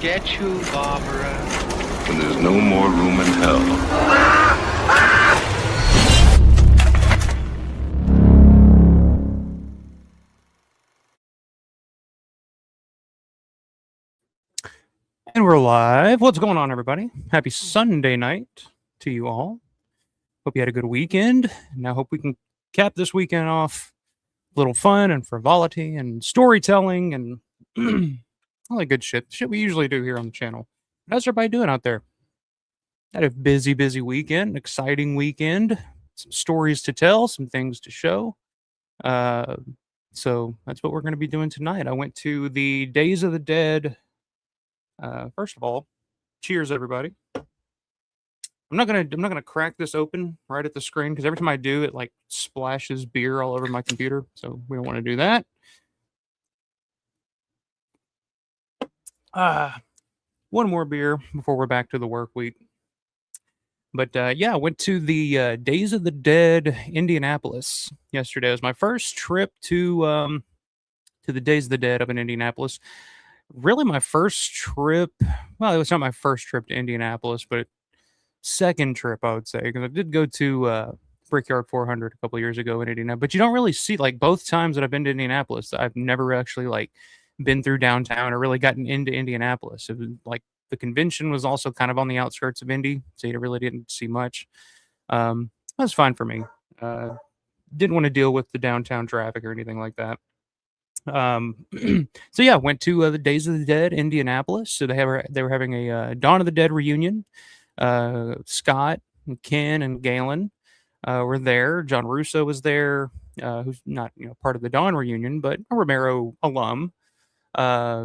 Get you, Barbara. When there's no more room in hell. And we're live. What's going on, everybody? Happy Sunday night to you all. Hope you had a good weekend. Now hope we can cap this weekend off a little fun and frivolity and storytelling and all that good shit. Shit we usually do here on the channel. How's everybody doing out there? Had a busy weekend, exciting weekend. Some stories to tell, some things to show. So that's what we're going to be doing tonight. I went to the Days of the Dead. First of all, cheers, everybody. I'm not gonna crack this open right at the screen because every time I do, it like splashes beer all over my computer. So we don't want to do that. One more beer before we're back to the work week. But yeah, I went to the Days of the Dead Indianapolis yesterday. It was my first trip to the Days of the Dead up in Indianapolis. Really, my first trip. Well, it was not my first trip to Indianapolis, but second trip, I would say, because I did go to Brickyard 400 a couple years ago in Indiana. But you don't really see, like, both times that I've been to Indianapolis, I've never actually like been through downtown or really gotten into Indianapolis. It was like the convention was also kind of on the outskirts of Indy, so you really didn't see much. That was fine for me. Uh, didn't want to deal with the downtown traffic or anything like that. So yeah, went to the Days of the Dead Indianapolis. So they were having a Dawn of the Dead reunion. Scott and Ken and Gaylen were there. John Russo was there, who's not part of the Dawn reunion, but a Romero alum.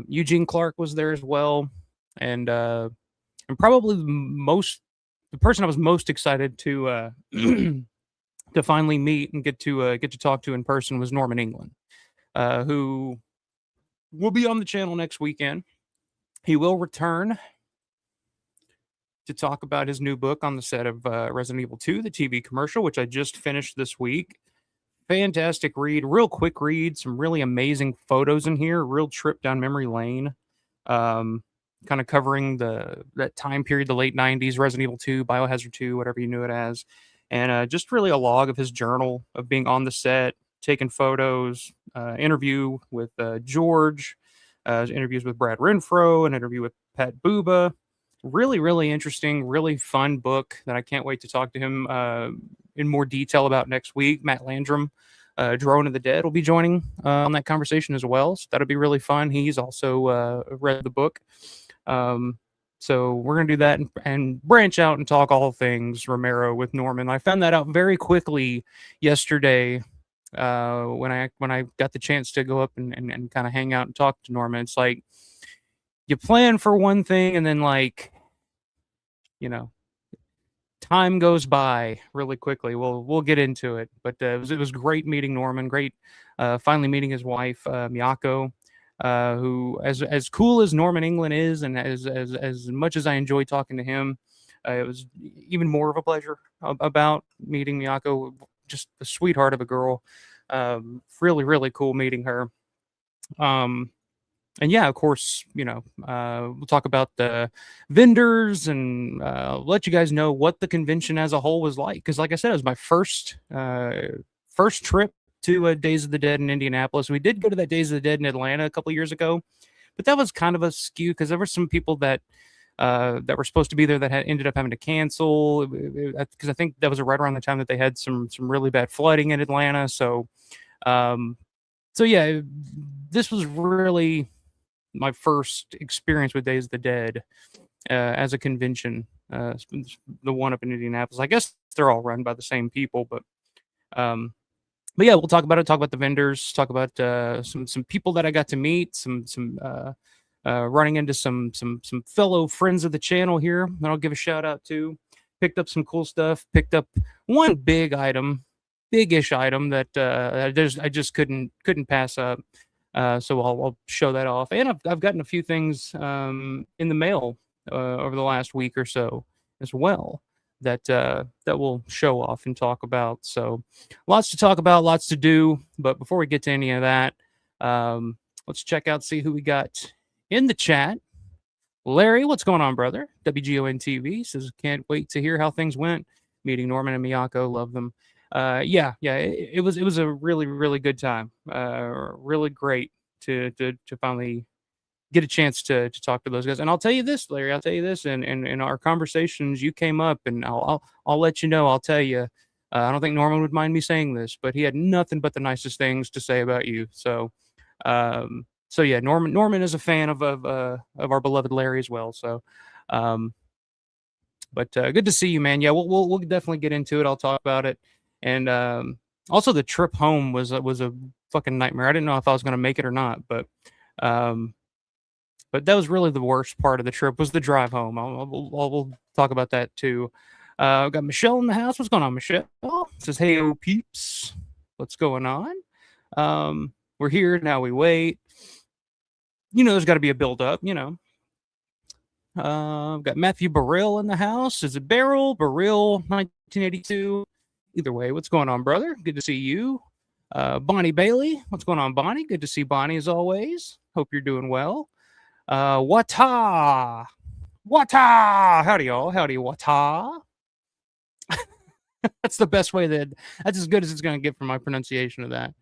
Eugene Clark was there as well, and probably the person I was most excited to to finally meet and get to talk to in person was Norman England, who will be on the channel next weekend. He will return to talk about his new book on the set of Resident Evil 2, the TV commercial, which I just finished this week. Fantastic read, real quick read, some really amazing photos in here, real trip down memory lane. Kind of covering that time period, the late 90s, Resident Evil 2, Biohazard 2, whatever you knew it as. And just really a log of his journal of being on the set, taking photos, interview with George, interviews with Brad Renfro, an interview with Pat Buba. Really, really interesting, really fun book that I can't wait to talk to him in more detail about next week. Matt Landrum, Drone of the Dead, will be joining on that conversation as well. So that'll be really fun. He's also read the book. So we're going to do that and branch out and talk all things Romero with Norman. I found that out very quickly yesterday when I got the chance to go up and kind of hang out and talk to Norman. It's like you plan for one thing and then, like, time goes by really quickly. We'll get into it, but it was great meeting Norman. Great finally meeting his wife Miyako. Who, as cool as Norman England is, and as much as I enjoy talking to him, it was even more of a pleasure about meeting Miyako. Just a sweetheart of a girl. Really, really cool meeting her. And yeah, of course, we'll talk about the vendors and let you guys know what the convention as a whole was like. Because, like I said, it was my first trip to Days of the Dead in Indianapolis. We did go to that Days of the Dead in Atlanta a couple of years ago, but that was kind of a skew because there were some people that were supposed to be there that ended up having to cancel because I think that was right around the time that they had some really bad flooding in Atlanta. So yeah, this was really my first experience with Days of the Dead as a convention. The one up in Indianapolis. I guess they're all run by the same people, but yeah, we'll talk about it. Talk about the vendors. Talk about some people that I got to meet. Some running into some fellow friends of the channel here that I'll give a shout out to. Picked up some cool stuff. Picked up one big-ish item that I just couldn't pass up. So I'll show that off. And I've gotten a few things in the mail over the last week or so as well that we'll show off and talk about. So lots to talk about, lots to do. But before we get to any of that, let's check out, see who we got in the chat. Larry, what's going on, brother? WGON TV says, can't wait to hear how things went. Meeting Norman and Miyako, love them. Yeah, it was a really, really good time. Really great to finally get a chance to talk to those guys. And I'll tell you this, Larry, in our conversations, you came up, and I'll let you know, I'll tell you, I don't think Norman would mind me saying this, but he had nothing but the nicest things to say about you. So yeah, Norman is a fan of our beloved Larry as well. So but good to see you, man. Yeah, we'll definitely get into it. I'll talk about it. And also the trip home was a fucking nightmare. I didn't know if I was going to make it or not, but that was really the worst part of the trip was the drive home. We'll talk about that too. I've got Michelle in the house. What's going on, Michelle? Says, hey, oh, peeps. What's going on? We're here. Now we wait. There's got to be a build up, We've got Matthew Burrill in the house. Is it Beryl? Burrill, 1982. Either way, what's going on, brother? Good to see you. Bonnie Bailey. What's going on, Bonnie? Good to see Bonnie as always. Hope you're doing well. Wata. Wata. Howdy, y'all. Howdy, Wata. That's the best way that's as good as it's going to get from my pronunciation of that.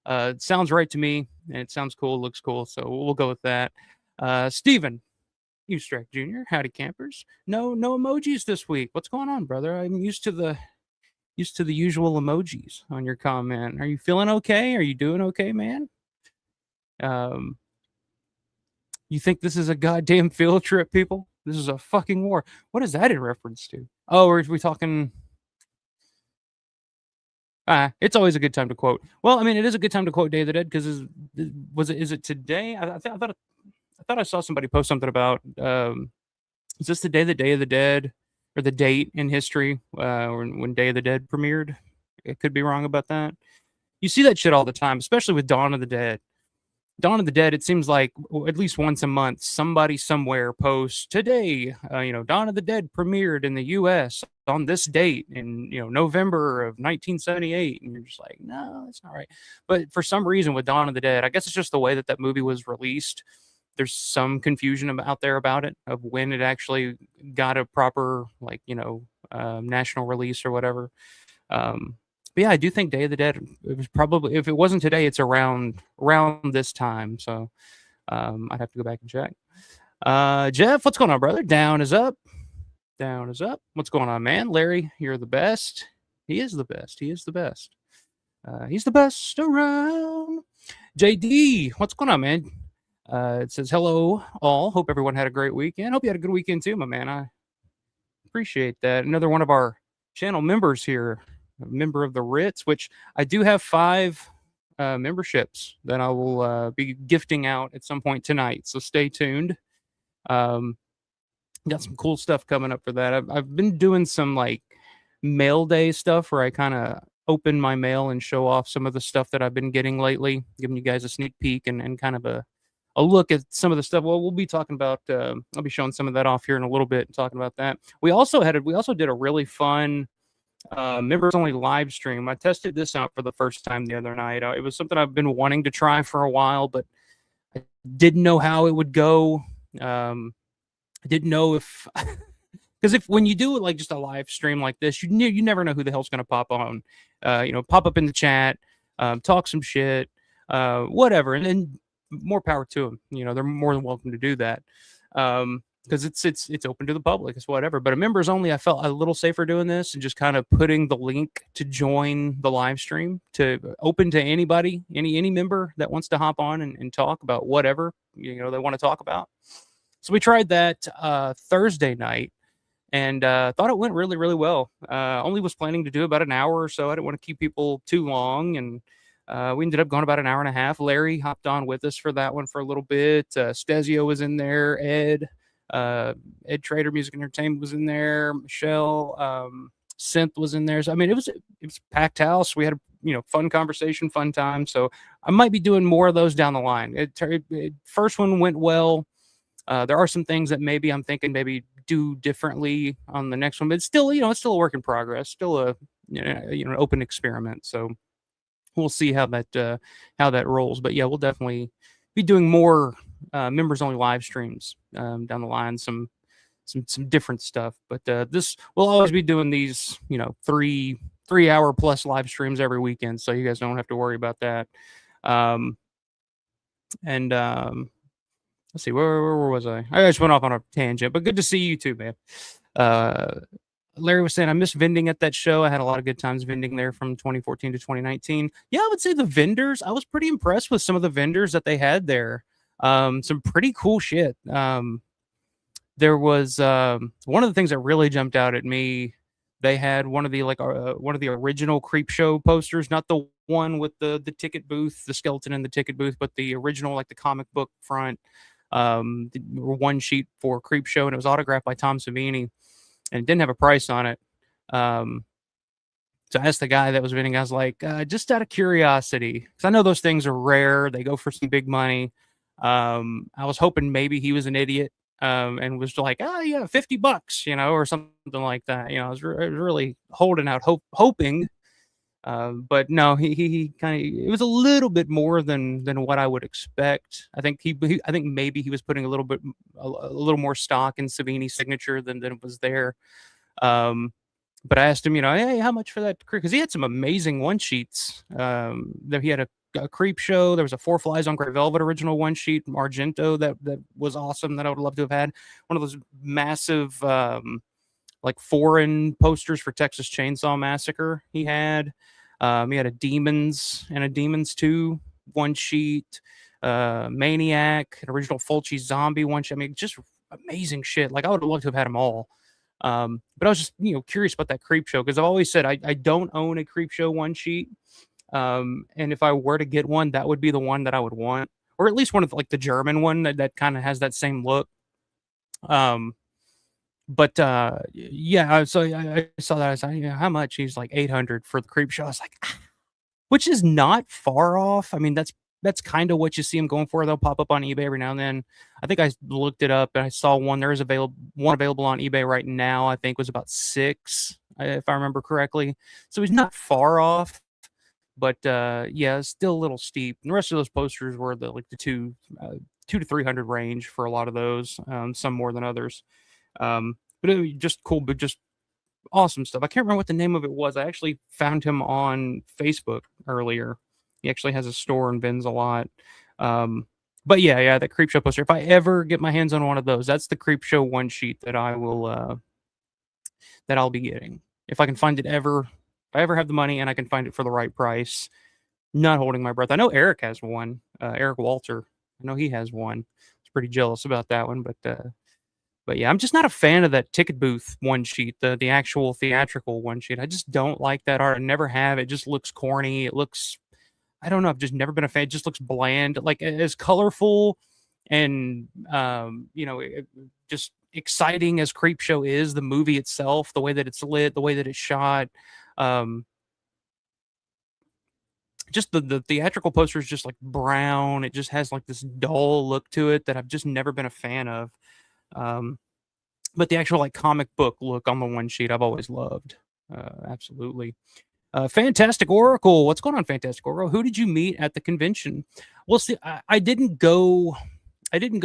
It sounds right to me, and it sounds cool, looks cool, so we'll go with that. Steven Ustrack Jr., howdy campers. No emojis this week. What's going on, brother? I'm used to the usual emojis on your comment. Are you feeling okay? Are you doing okay, man? You think this is a goddamn field trip, people? This is a fucking war. What is that in reference to? Oh, are we talking? It's always a good time to quote. Well, I mean, it is a good time to quote Day of the Dead because is it today? I thought I saw somebody post something about is this the Day of the Dead or the date in history when Day of the Dead premiered? I could be wrong about that. You see that shit all the time, especially with Dawn of the Dead. Dawn of the Dead, it seems like at least once a month, somebody somewhere posts today, Dawn of the Dead premiered in the U.S. on this date in, November of 1978. And you're just like, no, that's not right. But for some reason with Dawn of the Dead, I guess it's just the way that movie was released. There's some confusion out there about it, of when it actually got a proper, national release or whatever. But yeah, I do think Day of the Dead, it was probably, if it wasn't today, it's around this time. So I'd have to go back and check. Jeff, what's going on, brother? Down is up. Down is up. What's going on, man? Larry, you're the best. He is the best. He is the best. He's the best around. JD, what's going on, man? It says, hello, all. Hope everyone had a great weekend. Hope you had a good weekend too, my man. I appreciate that. Another one of our channel members here. A member of the Ritz, which I do have 5 memberships that I will be gifting out at some point tonight. So stay tuned. Got some cool stuff coming up for that. I've been doing some mail day stuff where I kind of open my mail and show off some of the stuff that I've been getting lately, giving you guys a sneak peek and kind of a look at some of the stuff. Well, we'll be talking about, I'll be showing some of that off here in a little bit and talking about that. We also did a really fun members only live stream. I tested this out for the first time the other night. It was something I've been wanting to try for a while, but I didn't know how it would go. I didn't know if because when you do it just a live stream like this, you never know who the hell's going to pop on, pop up in the chat, talk some shit, whatever, and then more power to them. They're more than welcome to do that. Because it's open to the public, it's whatever. But a members only, I felt a little safer doing this and just kind of putting the link to join the live stream to open to anybody, any member that wants to hop on and talk about whatever they want to talk about. So we tried that Thursday night and thought it went really, really well. Only was planning to do about an hour or so. I didn't want to keep people too long, and we ended up going about an hour and a half. Larry hopped on with us for that one for a little bit. Stezio was in there. Ed Trader Music Entertainment was in there. Michelle Synth was in there. So I mean, it was packed house. We had a fun conversation, fun time. So I might be doing more of those down the line. First one went well. There are some things that maybe I'm thinking maybe do differently on the next one, but it's still it's still a work in progress, still a an open experiment. So we'll see how that rolls. But yeah, we'll definitely be doing more members only live streams down the line, some different stuff. But this we'll always be doing these 3-hour plus live streams every weekend, so you guys don't have to worry about that. Let's see, where was I just went off on a tangent, but good to see you too, man. Larry was saying I missed vending at that show. I had a lot of good times vending there from 2014 to 2019. Yeah, I would say the vendors, I was pretty impressed with some of the vendors that they had there. Some pretty cool shit. There was one of the things that really jumped out at me. They had one of the original Creep Show posters, not the one with the ticket booth, the skeleton in the ticket booth, but the original the comic book front. One sheet for Creep Show, and it was autographed by Tom Savini, and it didn't have a price on it. So I asked the guy that was vending, I was like, just out of curiosity, because I know those things are rare. They go for some big money. I was hoping maybe he was an idiot and was like, oh yeah, $50, or something like that. I was really holding out hoping. But no, he kind of, it was a little bit more than what I would expect. I think I think maybe he was putting a little more stock in Savini's signature than was there. But I asked him, hey, how much for that? Because he had some amazing one sheets. That he had a creep show. There was a Four Flies on Grey Velvet original one sheet, Argento, that was awesome. That I would love to have had. One of those massive like foreign posters for Texas Chainsaw Massacre. He had a Demons and a Demons 2 one sheet, Maniac, an original Fulci zombie one sheet. I mean, just amazing shit. Like I would have loved to have had them all. But I was just, curious about that creep show because I've always said I don't own a creep show one sheet. And if I were to get one, that would be the one that I would want, or at least one of like the German one that kind of has that same look. But yeah, so I saw that. I was like, how much? He's like 800 for the creep show. I was like, which is not far off. I mean, that's kind of what you see them going for. They'll pop up on eBay every now and then. I think I looked it up and I saw one. There is one available on eBay right now. I think was about 6, if I remember correctly. So he's not far off, but yeah, it's still a little steep. And the rest of those posters were the 2 to 300 range for a lot of those. Some more than others. But it was just cool, but just awesome stuff. I can't remember what the name of it was. I actually found him on Facebook earlier. He actually has a store and bins a lot. But yeah, that Creep Show poster. If I ever get my hands on one of those, that's the Creep Show one sheet that I will that I'll be getting. If I can find it if I ever have the money and I can find it for the right price. Not holding my breath. I know Eric has one. Eric Walter. I know he has one. I was pretty jealous about that one, but yeah, I'm just not a fan of that ticket booth one sheet, the actual theatrical one sheet. I just don't like that art. I never have. It just looks corny. It looks, I don't know. I've just never been a fan. It just looks bland. Like as colorful and just exciting as Creep Show is, the movie itself, the way that it's lit, the way that it's shot, just the theatrical poster is just like brown. It just has like this dull look to it that I've just never been a fan of. But the actual like comic book look on the one sheet I've always loved. Absolutely. Fantastic Oracle. What's going on, Fantastic Oracle? Who did you meet at the convention? Well, see, I didn't go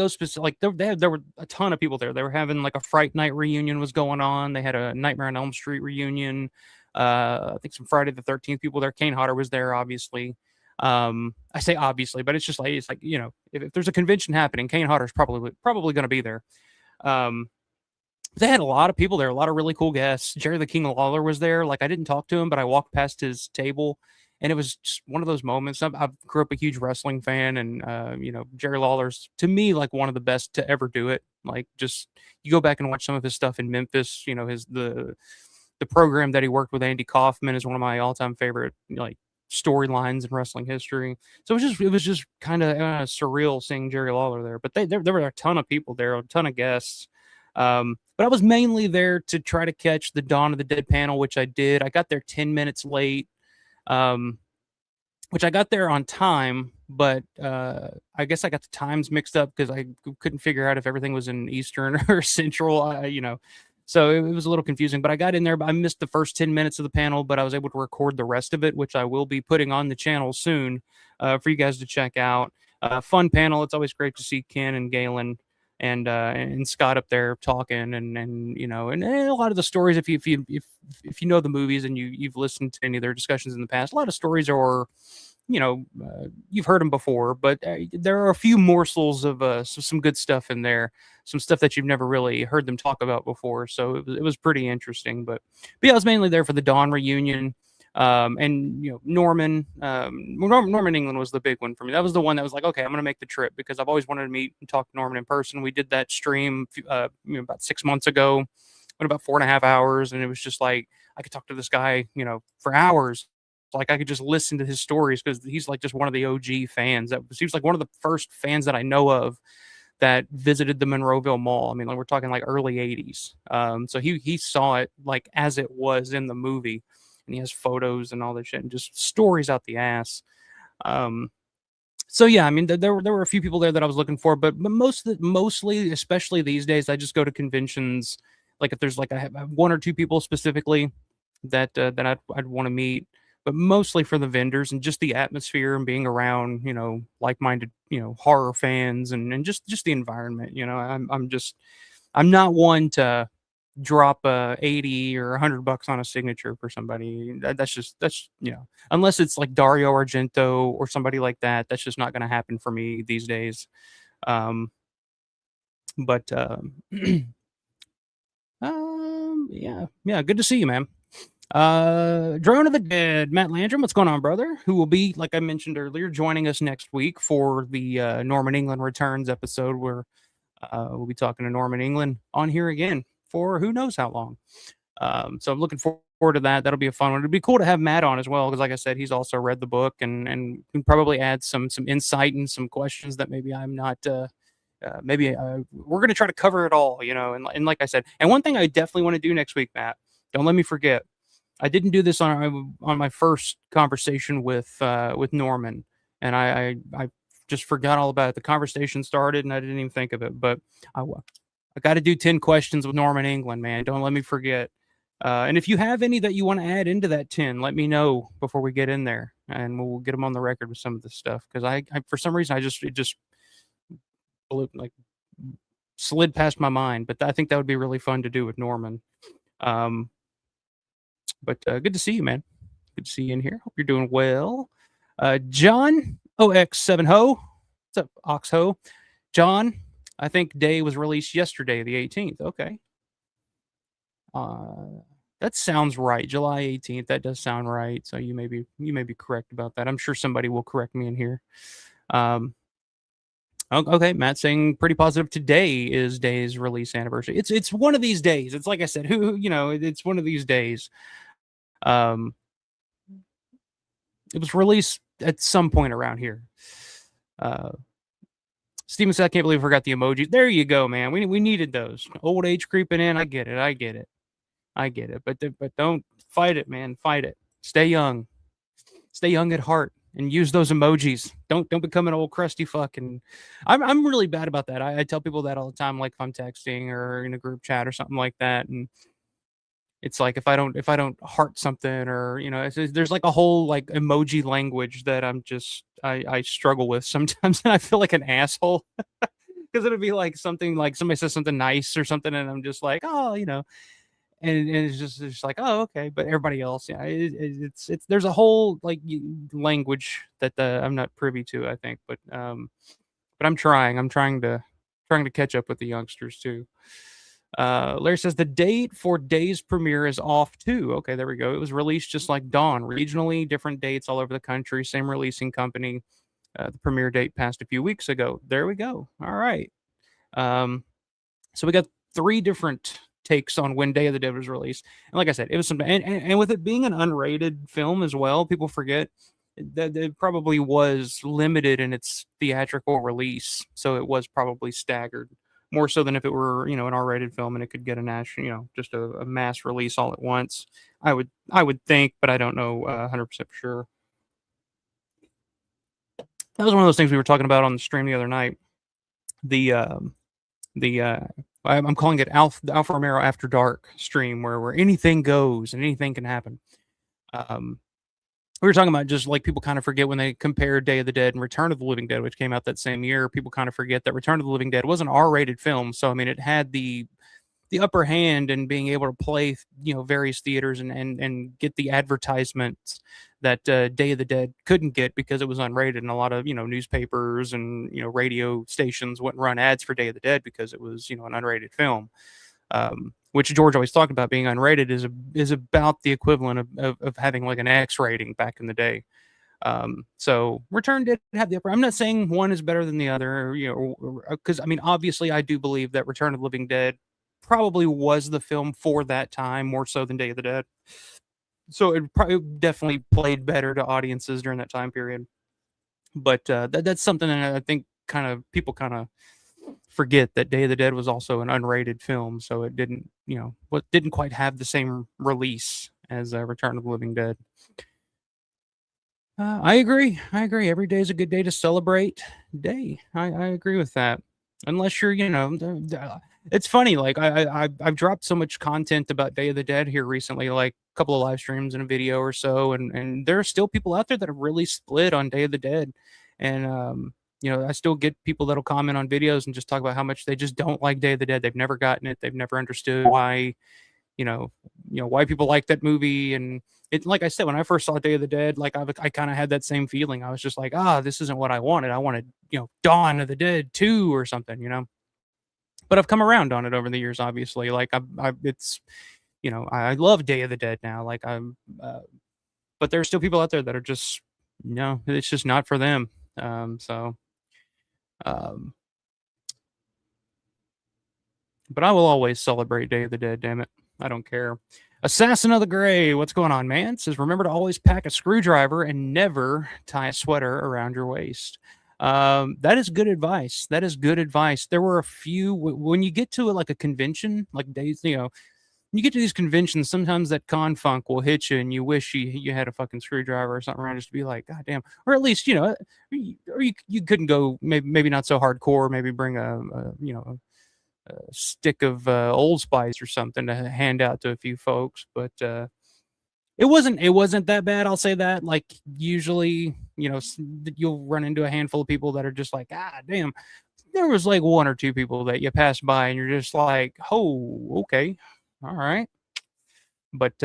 specific. Like there were a ton of people there. They were having like a Fright Night reunion was going on. They had a Nightmare on Elm Street reunion. I think some Friday the 13th people there. Kane Hodder was there, obviously. I say obviously, but it's just like if there's a convention happening, Kane Hodder's probably going to be there. They had a lot of people there, a lot of really cool guests. Jerry the King Lawler was there. Like I didn't talk to him, but I walked past his table, and it was just one of those moments. I grew up a huge wrestling fan, and Jerry Lawler's to me like one of the best to ever do it. Like just you go back and watch some of his stuff in Memphis. The program that he worked with Andy Kaufman is one of my all-time favorite storylines in wrestling history. So it was just kind of surreal seeing Jerry Lawler there. But there were a ton of people there, a ton of guests. But I was mainly there to try to catch the Dawn of the Dead panel, which I did. I got there 10 minutes late, which I got there on time, but I guess I got the times mixed up because I couldn't figure out if everything was in Eastern or Central, So it was a little confusing, but I got in there. But I missed the first 10 minutes of the panel, but I was able to record the rest of it, which I will be putting on the channel soon for you guys to check out. Fun panel. It's always great to see Ken and Gaylen and Scott up there talking and a lot of the stories. If you know the movies and you've listened to any of their discussions in the past, a lot of stories are you've heard them before, but there are a few morsels of some good stuff in there, some stuff that you've never really heard them talk about before. So it was pretty interesting. But yeah, I was mainly there for the Dawn reunion. And Norman England was the big one for me. That was the one that was like, okay, I'm gonna make the trip because I've always wanted to meet and talk to Norman in person. We did that stream about 6 months ago, went about 4.5 hours, and it was just like I could talk to this guy for hours. Like I could just listen to his stories because he's like just one of the OG fans. He was like one of the first fans that I know of that visited the Monroeville Mall. I mean, like we're talking like early 80s. So he saw it like as it was in the movie. And he has photos and all that shit and just stories out the ass. So So yeah, I mean, there were a few people there that I was looking for, but mostly, especially these days, I just go to conventions. Like if there's like I have one or two people specifically that I'd want to meet, but mostly for the vendors and just the atmosphere and being around, like-minded, horror fans and just the environment. I'm not one to drop 80 or $100 on a signature for somebody. That's unless it's like Dario Argento or somebody like that, that's just not going to happen for me these days. um but yeah, good to see you, man. Drone of the Dead, Matt Landrum, what's going on, brother? Who will be, like I mentioned earlier, joining us next week for the Norman England Returns episode, where we'll be talking to Norman England on here again for who knows how long. So I'm looking forward to that. That'll be a fun one. It'd be cool to have Matt on as well, because like I said, he's also read the book and can probably add some insight and some questions that maybe I'm not. We're going to try to cover it all, and like I said, and one thing I definitely want to do next week, Matt. Don't let me forget. I didn't do this on my first conversation with Norman, and I just forgot all about it. The conversation started, and I didn't even think of it. But I got to do 10 questions with Norman England, man. Don't let me forget. And if you have any that you want to add into that 10, let me know before we get in there, and we'll get them on the record with some of this stuff. Because I for some reason, it just like slid past my mind. But I think that would be really fun to do with Norman. But good to see you, man. Good to see you in here. Hope you're doing well. John OX7 Ho. What's up, Ox Ho? John, I think Day was released yesterday, the 18th. Okay. That sounds right. July 18th. That does sound right. So you may be correct about that. I'm sure somebody will correct me in here. Okay, Matt saying pretty positive. Today is Day's release anniversary. It's one of these days. It's like I said, it's one of these days. It was released at some point around here. Steven said, I can't believe I forgot the emojis. There you go, man. We needed those. Old age creeping in. I get it. But don't fight it, man. Fight it. Stay young. Stay young at heart and use those emojis. Don't become an old crusty fuck. And I'm really bad about that. I tell people that all the time, like if I'm texting or in a group chat or something like that. And it's like if I don't heart something, or there's like a whole like emoji language that I struggle with sometimes, and I feel like an asshole because it'll be like something like somebody says something nice or something, and I'm just like, oh, and it's just like, oh, okay. But everybody else, yeah, it's there's a whole like language that I'm not privy to, I think, but I'm trying to catch up with the youngsters too. Larry says the date for Day's premiere is off too. Okay, there we go. It was released just like Dawn, regionally, different dates all over the country, same releasing company. The premiere date passed a few weeks ago. There we go. All right. So we got 3 different takes on when Day of the Dead was released. And like I said, it was and with it being an unrated film as well, people forget that it probably was limited in its theatrical release. So it was probably staggered more so than if it were, an R-rated film and it could get a national, just a mass release all at once. I would think, but I don't know 100% for sure. That was one of those things we were talking about on the stream the other night. I'm calling it Alfa Romero After Dark stream, where anything goes and anything can happen. We were talking about just like people kind of forget when they compare Day of the Dead and Return of the Living Dead, which came out that same year. People kind of forget that Return of the Living Dead was an R-rated film, so I mean it had the upper hand in being able to play various theaters and get the advertisements that Day of the Dead couldn't get because it was unrated, and a lot of newspapers and radio stations wouldn't run ads for Day of the Dead because it was an unrated film. Which George always talked about being unrated is about the equivalent of having like an X rating back in the day. So Return did have the upper. I'm not saying one is better than the other, because I mean obviously I do believe that Return of the Living Dead probably was the film for that time more so than Day of the Dead. So it definitely played better to audiences during that time period. But that's something that I think people kind of forget, that Day of the Dead was also an unrated film, so it didn't didn't quite have the same release as Return of the Living Dead. I agree. I agree. Every day is a good day to celebrate day. I agree with that. Unless you're, it's funny. Like I've dropped so much content about Day of the Dead here recently, like a couple of live streams and a video or so, and there are still people out there that are really split on Day of the Dead, and I still get people that'll comment on videos and just talk about how much they just don't like Day of the Dead. They've never gotten it. They've never understood why you know, why people like that movie. And it, like I said, when I first saw Day of the Dead, like I kind of had that same feeling. I was just like, this isn't what I wanted. I wanted, Dawn of the Dead 2 or something. But I've come around on it over the years, obviously. Like it's, I love Day of the Dead now. Like but there's still people out there that are just, no, it's just not for them. Um, but I will always celebrate Day of the Dead. Damn it, I don't care. Assassin of the Gray, what's going on, man? It says remember to always pack a screwdriver and never tie a sweater around your waist. That is good advice. That is good advice. There were a few when you get to like a convention, like days, when you get to these conventions, sometimes that con funk will hit you, and you wish you had a fucking screwdriver or something around just to be like, God damn, or at least or you couldn't go maybe not so hardcore, maybe bring a stick of Old Spice or something to hand out to a few folks, but it wasn't that bad. I'll say that. Like usually, you'll run into a handful of people that are just like, damn. There was like one or two people that you pass by and you're just like, oh, okay, all right, but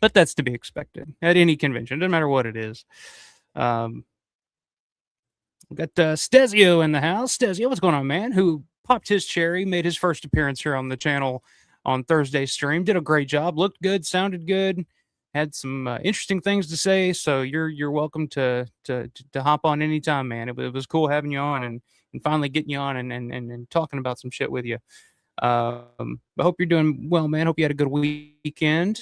that's to be expected at any convention, no matter what it is. We got Stezio in the house. Stezio, what's going on, man? Who popped his cherry, made his first appearance here on the channel on Thursday's stream. Did a great job. Looked good, sounded good, had some interesting things to say. So you're welcome to hop on anytime, man. It was cool having you on and finally getting you on and talking about some shit with you. I hope you're doing well, man. Hope you had a good weekend.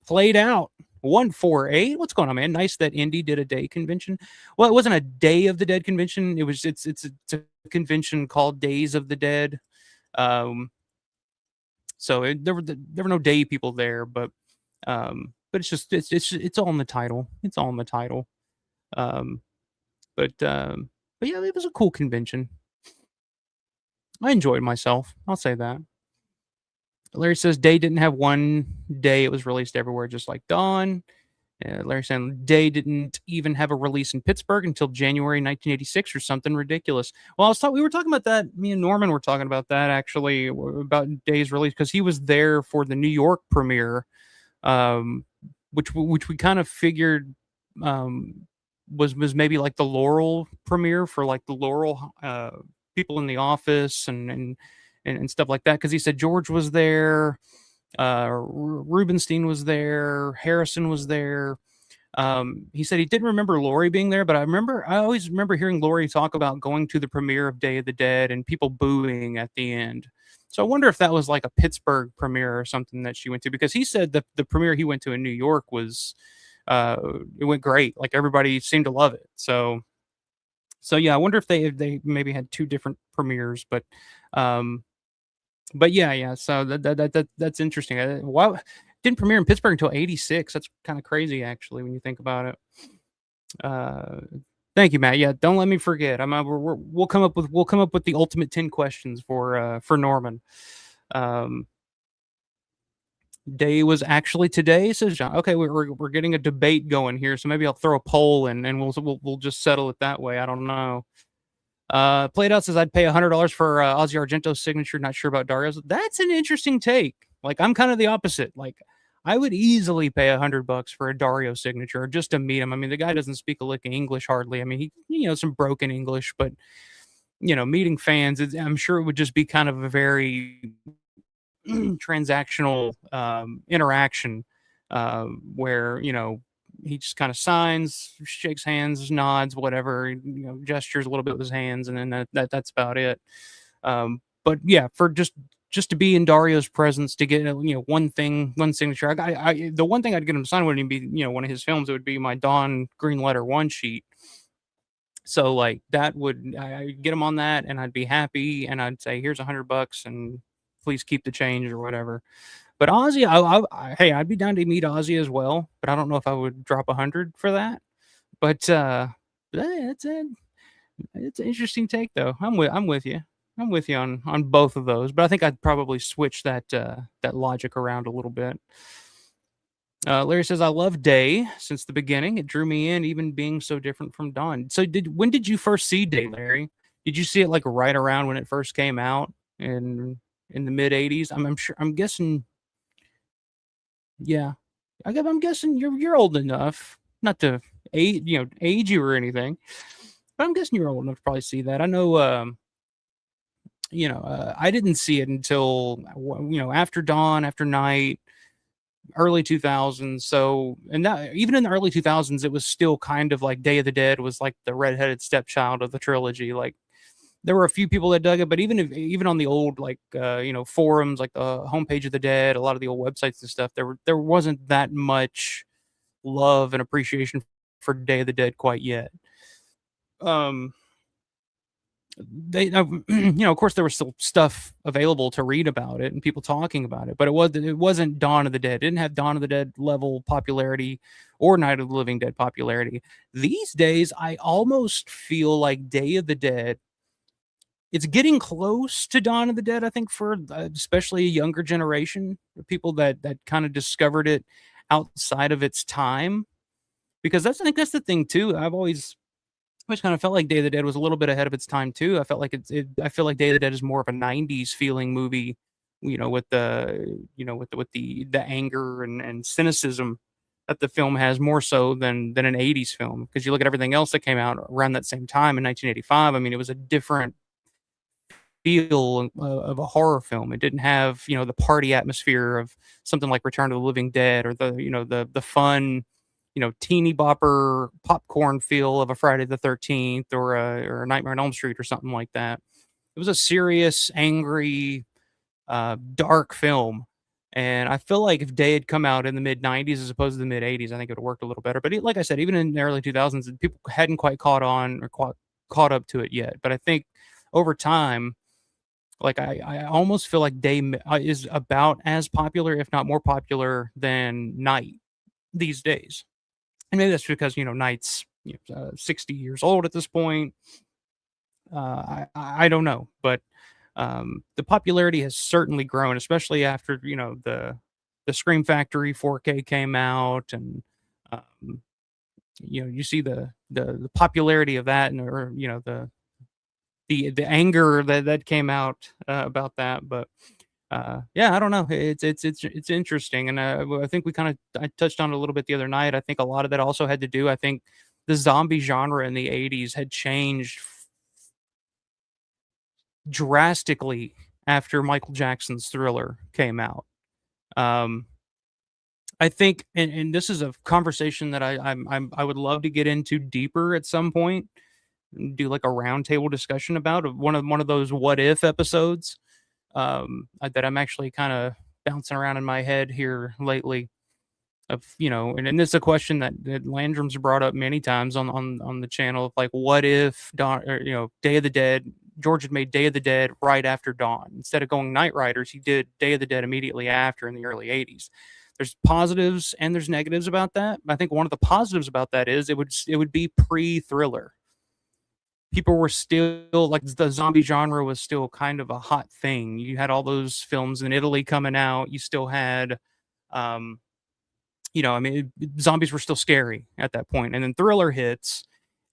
Played out 148. What's going on, man? Nice that Indy did a day convention. Well, it wasn't a Day of the Dead convention. It's a convention called Days of the Dead. So there were no day people there, but it's just it's all in the title. It's all in the title. But yeah, it was a cool convention. I enjoyed myself. I'll say that. Larry says Day didn't have one day. It was released everywhere, just like Dawn. Larry saying Day didn't even have a release in Pittsburgh until January 1986 or something ridiculous. Well, we were talking about that. Me and Norman were talking about that actually, about Day's release, because he was there for the New York premiere, which we kind of figured was maybe like the Laurel premiere for like the Laurel people in the office and stuff like that, because he said George was there, Rubenstein was there, Harrison was there. He said he didn't remember Laurie being there, but I always remember hearing Laurie talk about going to the premiere of Day of the Dead and people booing at the end. So I wonder if that was like a Pittsburgh premiere or something that she went to, because he said that the premiere he went to in New York was it went great. Like everybody seemed to love it. So yeah, I wonder if they maybe had two different premieres, but yeah. So that's interesting. Why didn't premiere in Pittsburgh until '86? That's kind of crazy, actually, when you think about it. Thank you, Matt. Yeah, don't let me forget. We'll come up with the ultimate 10 questions for Norman. Day was actually today, says John. Okay, we're getting a debate going here, so maybe I'll throw a poll and we'll just settle it that way. I don't know. Played Out says I'd pay $100 for Ozzy Argento's signature. Not sure about Dario's. That's an interesting take. Like I'm kind of the opposite. Like I would easily pay $100 for a Dario signature just to meet him. I mean, the guy doesn't speak a lick of English hardly. I mean, he some broken English, but meeting fans, I'm sure it would just be kind of a very transactional interaction where he just kind of signs, shakes hands, nods, whatever, gestures a little bit with his hands, and then that's about it. But yeah, for just to be in Dario's presence, to get one signature. The one thing I'd get him to sign wouldn't even be one of his films. It would be my Dawn Green Letter 1 sheet. So like that would I'd get him on that, and I'd be happy, and I'd say here's $100 and please keep the change or whatever. But Ozzy, hey, I'd be down to meet Ozzy as well, but I don't know if I would drop 100 for that. But it's it's an interesting take though. I'm with you. I'm with you on both of those, but I think I'd probably switch that logic around a little bit. Larry says, "I love Day since the beginning. It drew me in, even being so different from Dawn." So, when did you first see Day, Larry? Did you see it like right around when it first came out in the mid '80s? I'm sure. I'm guessing. Yeah, I'm guessing you're old enough not to age you or anything, but I'm guessing you're old enough to probably see that. I know. I didn't see it until after Dawn, after Night, early 2000s. So, and that even in the early 2000s, it was still kind of like Day of the Dead was like the redheaded stepchild of the trilogy. Like there were a few people that dug it, but even on the old forums, like the homepage of the Dead, a lot of the old websites and stuff, there wasn't that much love and appreciation for Day of the Dead quite yet. They of course there was still stuff available to read about it and people talking about it, but it wasn't Dawn of the Dead. It didn't have Dawn of the Dead level popularity or Night of the Living Dead popularity. These days I almost feel like Day of the Dead, it's getting close to Dawn of the Dead, I think, for especially a younger generation of people that kind of discovered it outside of its time, because I think that's the thing too. I always kind of felt like Day of the Dead was a little bit ahead of its time too. I felt like I feel like Day of the Dead is more of a '90s feeling movie, with the anger and cynicism that the film has more so than an '80s film. Because you look at everything else that came out around that same time in 1985. I mean, it was a different feel of a horror film. It didn't have the party atmosphere of something like Return of the Living Dead, or the fun teeny bopper popcorn feel of a Friday the 13th or a Nightmare on Elm Street or something like that. It was a serious, angry, dark film. And I feel like if Day had come out in the mid 90s as opposed to the mid 80s, I think it would have worked a little better. But like I said, even in the early 2000s, people hadn't quite caught on or caught up to it yet. But I think over time, like I almost feel like Day is about as popular, if not more popular, than Night these days. And maybe that's because Knight's 60 years old at this point. I don't know, but the popularity has certainly grown, especially after the Scream Factory 4K came out, and you see the popularity of that, and or the anger that came out about that, but. Yeah, I don't know. It's interesting, and I think I touched on it a little bit the other night. I think a lot of that also had to do. I think the zombie genre in the '80s had changed drastically after Michael Jackson's Thriller came out. I think, and this is a conversation that I would love to get into deeper at some point. Do like a roundtable discussion about one of those what if episodes. That I'm actually kind of bouncing around in my head here lately of, and this is a question that Landrum's brought up many times on the channel of like, what if Day of the Dead, George had made Day of the Dead right after Dawn. Instead of going Night Riders, he did Day of the Dead immediately after in the early 80s. There's positives and there's negatives about that. I think one of the positives about that is it would be pre-Thriller. People were still like the zombie genre was still kind of a hot thing. You had all those films in Italy coming out. You still had, zombies were still scary at that point. And then Thriller hits,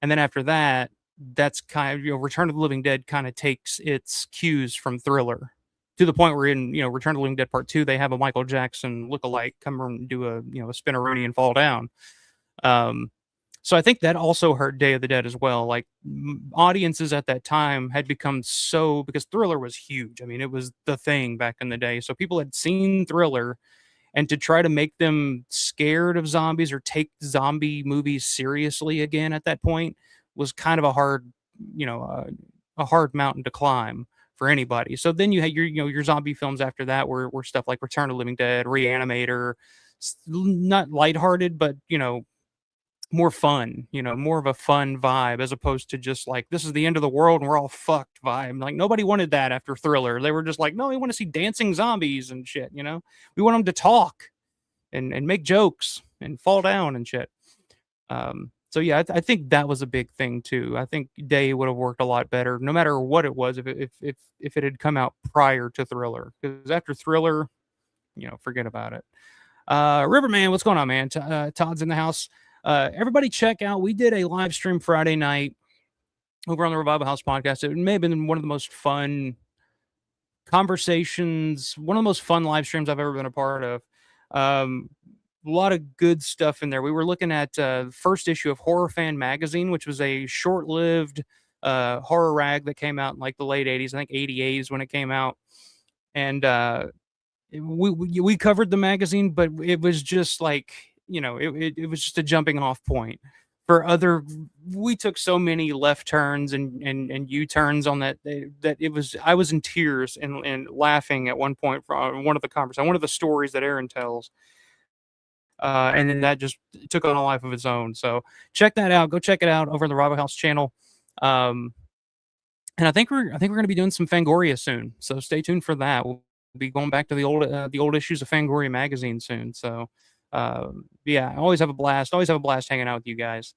and then after that, that's kind of Return of the Living Dead kind of takes its cues from Thriller to the point where in Return of the Living Dead Part 2, they have a Michael Jackson lookalike come and do a a spinneroonie and fall down. So I think that also hurt Day of the Dead as well. Like audiences at that time had become so, because Thriller was huge. I mean, it was the thing back in the day. So people had seen Thriller, and to try to make them scared of zombies or take zombie movies seriously again at that point was kind of a hard, a hard mountain to climb for anybody. So then you had your zombie films after that were stuff like Return of the Living Dead, Reanimator, not lighthearted, but more fun, more of a fun vibe as opposed to just like this is the end of the world and we're all fucked vibe. Like nobody wanted that after Thriller. They were just like, no, we want to see dancing zombies and shit. We want them to talk and make jokes and fall down and shit. So yeah, I think that was a big thing too. I think Day would have worked a lot better, no matter what it was, if it had come out prior to Thriller. Because after Thriller, forget about it. Riverman, what's going on, man? Todd's in the house. Everybody check out. We did a live stream Friday night over on the Revival House podcast. It may have been one of the most fun conversations, one of the most fun live streams I've ever been a part of. A lot of good stuff in there. We were looking at the first issue of Horror Fan Magazine, which was a short-lived horror rag that came out in like the late 80s. I think 88 is when it came out. And we covered the magazine, but it was just like, it was just a jumping off point for other. We took so many left turns and U-turns on that I was in tears and laughing at one point from one of the conversations, one of the stories that Aaron tells. And then that just took on a life of its own. So check that out. Go check it out over on the Revival House channel. And I think we're going to be doing some Fangoria soon. So stay tuned for that. We'll be going back to the old issues of Fangoria magazine soon. So yeah, I always have a blast. Always have a blast hanging out with you guys.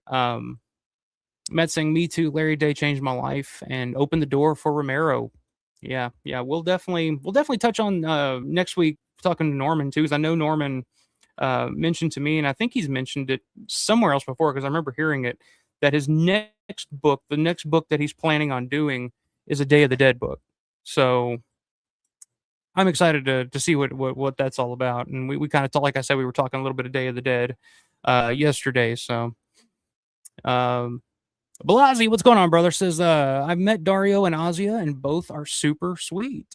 Matt saying, me too. Larry Day changed my life and opened the door for Romero. Yeah. We'll definitely touch on next week talking to Norman too, because I know Norman mentioned to me, and I think he's mentioned it somewhere else before because I remember hearing it, that his next book, the next book that he's planning on doing, is a Day of the Dead book. So I'm excited to see what that's all about. And we kind of, like I said, we were talking a little bit of Day of the Dead yesterday. So Balazi, what's going on, brother? Says I've met Dario and Azia, and both are super sweet.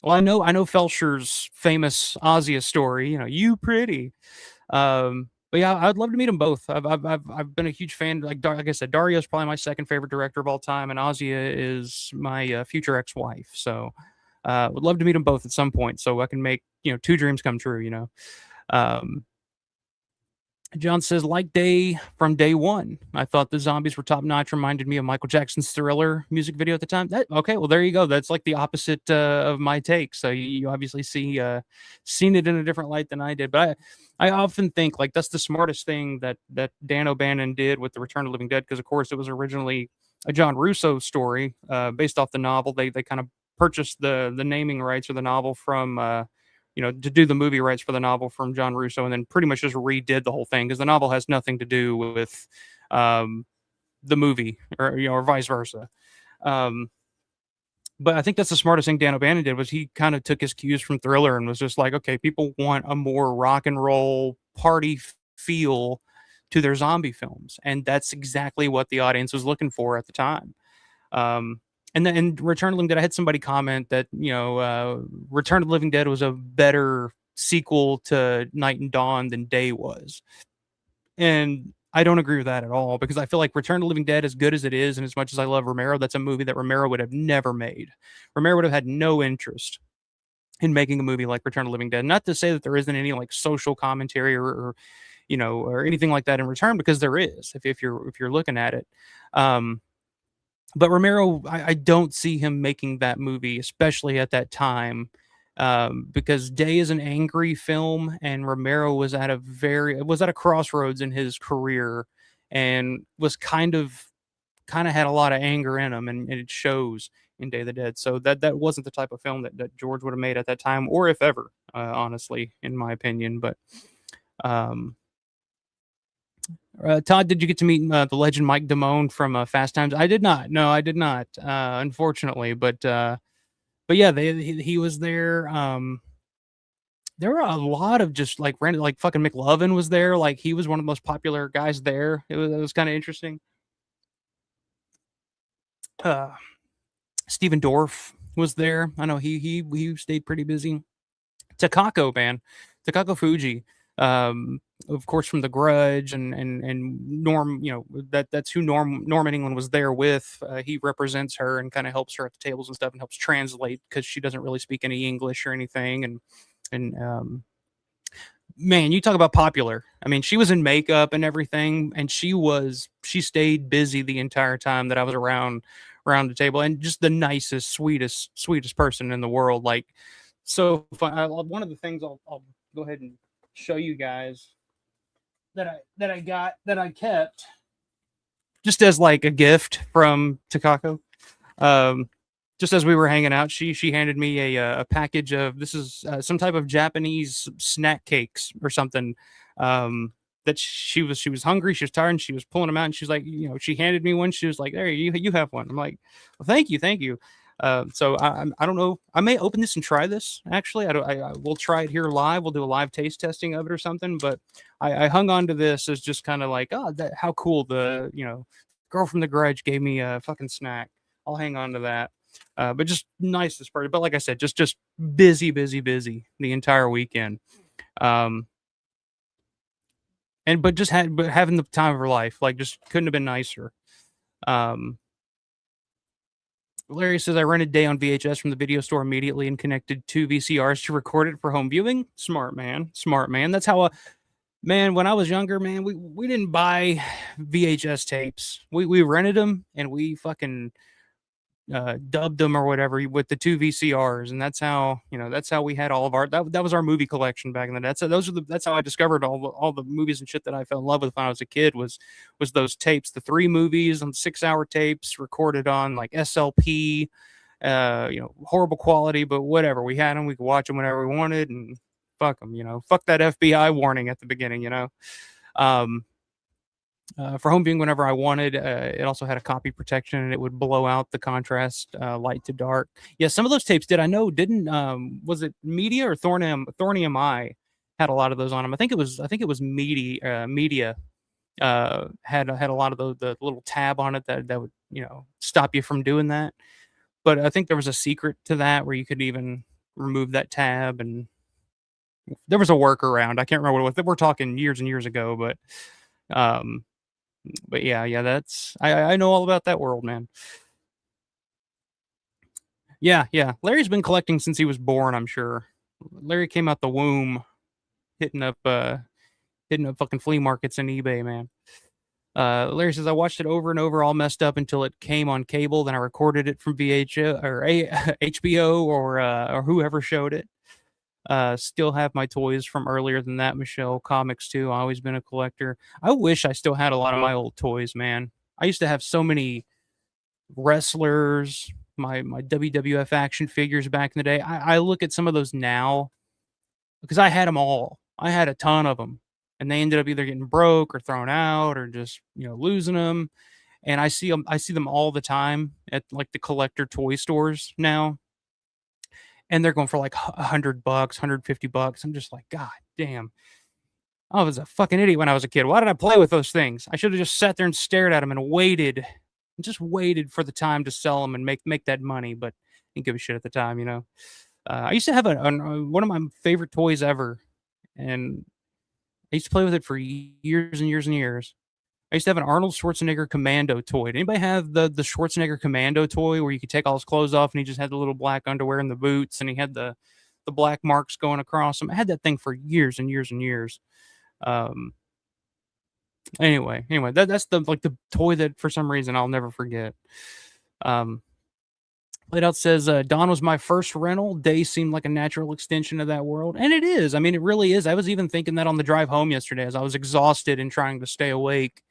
Well, I know Felsher's famous Azia story. You pretty. But yeah, I'd love to meet them both. I've been a huge fan. Like I said, Dario's probably my second favorite director of all time, and Azia is my future ex-wife. So, would love to meet them both at some point, so I can make two dreams come true. John says, like Day from day one, I thought the zombies were top notch. Reminded me of Michael Jackson's Thriller music video at the time. Okay, well there you go. That's like the opposite of my take. So you obviously seen it in a different light than I did. But I often think like that's the smartest thing that Dan O'Bannon did with the Return of the Living Dead, because of course it was originally a John Russo story based off the novel. They kind of purchased the naming rights for the novel from. To do the movie rights for the novel from John Russo, and then pretty much just redid the whole thing because the novel has nothing to do with the movie, or vice versa. But I think that's the smartest thing Dan O'Bannon did, was he kind of took his cues from Thriller and was just like, okay, people want a more rock and roll party feel to their zombie films, and that's exactly what the audience was looking for at the time. And then in Return of the Living Dead, I had somebody comment that, Return of the Living Dead was a better sequel to Night and Dawn than Day was. And I don't agree with that at all, because I feel like Return of the Living Dead, as good as it is, and as much as I love Romero, that's a movie that Romero would have never made. Romero would have had no interest in making a movie like Return of the Living Dead. Not to say that there isn't any like social commentary or anything like that in Return, because there is, if you're looking at it. But Romero, I don't see him making that movie, especially at that time, because Day is an angry film, and Romero was at a crossroads in his career, and was kind of had a lot of anger in him, and it shows in Day of the Dead. So that wasn't the type of film that George would have made at that time, or if ever, honestly, in my opinion. But Todd, did you get to meet the legend Mike Damone from Fast Times? I did not. No, I did not, unfortunately. But yeah, he was there. There were a lot of just like random, like fucking McLovin was there. Like he was one of the most popular guys there. It was kind of interesting. Steven Dorff was there. I know he stayed pretty busy. Takako, man. Takako Fuji. Of course, from The Grudge and Norm, that's who Norman England was there with. He represents her and kind of helps her at the tables and stuff, and helps translate because she doesn't really speak any English or anything. And man, you talk about popular. I mean, she was in makeup and everything, and she stayed busy the entire time that I was around the table, and just the nicest, sweetest person in the world. Like, so fun. One of the things I'll go ahead and show you guys that I kept just as like a gift from Takako. Um, just as we were hanging out, she handed me a package of, this is some type of Japanese snack cakes or something. That she was hungry, she was tired, and she was pulling them out, and she's like, she handed me one. She was like, "There, you have one." I'm like, "Well, thank you." So I don't know. I may open this and try this. Actually, I will try it here live. We'll do a live taste testing of it or something. But I hung on to this as just kind of like, oh, how cool, the girl from the Grudge gave me a fucking snack. I'll hang on to that. But just nice this party. But like I said, just busy the entire weekend. But having the time of her life, like, just couldn't have been nicer. Larry says, I rented Day on VHS from the video store immediately and connected 2 VCRs to record it for home viewing. Smart man. That's how man, when I was younger, man, we didn't buy VHS tapes. We rented them, and we fucking dubbed them or whatever with the 2 VCRs, and that's how we had all of our that was our movie collection back in the day. That's how I discovered all the movies and shit that I fell in love with when I was a kid, was those tapes, the 3 movies on 6-hour tapes recorded on like SLP, horrible quality, but whatever, we had them, we could watch them whenever we wanted, and fuck them, fuck that FBI warning at the beginning. For home viewing whenever I wanted. It also had a copy protection, and it would blow out the contrast, light to dark. Yeah, some of those tapes didn't was it Media or Thornium I had a lot of those on them. I think it was Media had a lot of the little tab on it that would stop you from doing that. But I think there was a secret to that where you could even remove that tab, and there was a workaround. I can't remember what it was. We're talking years and years ago, but yeah, that's I know all about that world, man. Yeah. Larry's been collecting since he was born, I'm sure. Larry came out the womb hitting up fucking flea markets and eBay, man. Larry says, I watched it over and over, all messed up until it came on cable. Then I recorded it from VHS or HBO or whoever showed it. Still have my toys from earlier than that, Michelle. Comics too. I've always been a collector. I wish I still had a lot of my old toys, man. I used to have so many wrestlers, my WWF action figures back in the day. I look at some of those now because I had them all. I had a ton of them, and they ended up either getting broke or thrown out or just losing them. And I see them all the time at like the collector toy stores now, and they're going for like $100, $150. I'm just like, God damn. I was a fucking idiot when I was a kid. Why did I play with those things? I should have just sat there and stared at them and waited for the time to sell them and make that money. But I didn't give a shit at the time. I used to have one of my favorite toys ever, and I used to play with it for years and years and years. I used to have an Arnold Schwarzenegger Commando toy. Did anybody have the Schwarzenegger Commando toy where you could take all his clothes off and he just had the little black underwear and the boots, and he had the black marks going across him? I had that thing for years and years and years. Anyway, that's the toy that for some reason I'll never forget. Played Out says, Dawn was my first rental. Day seemed like a natural extension of that world. And it is. I mean, it really is. I was even thinking that on the drive home yesterday as I was exhausted and trying to stay awake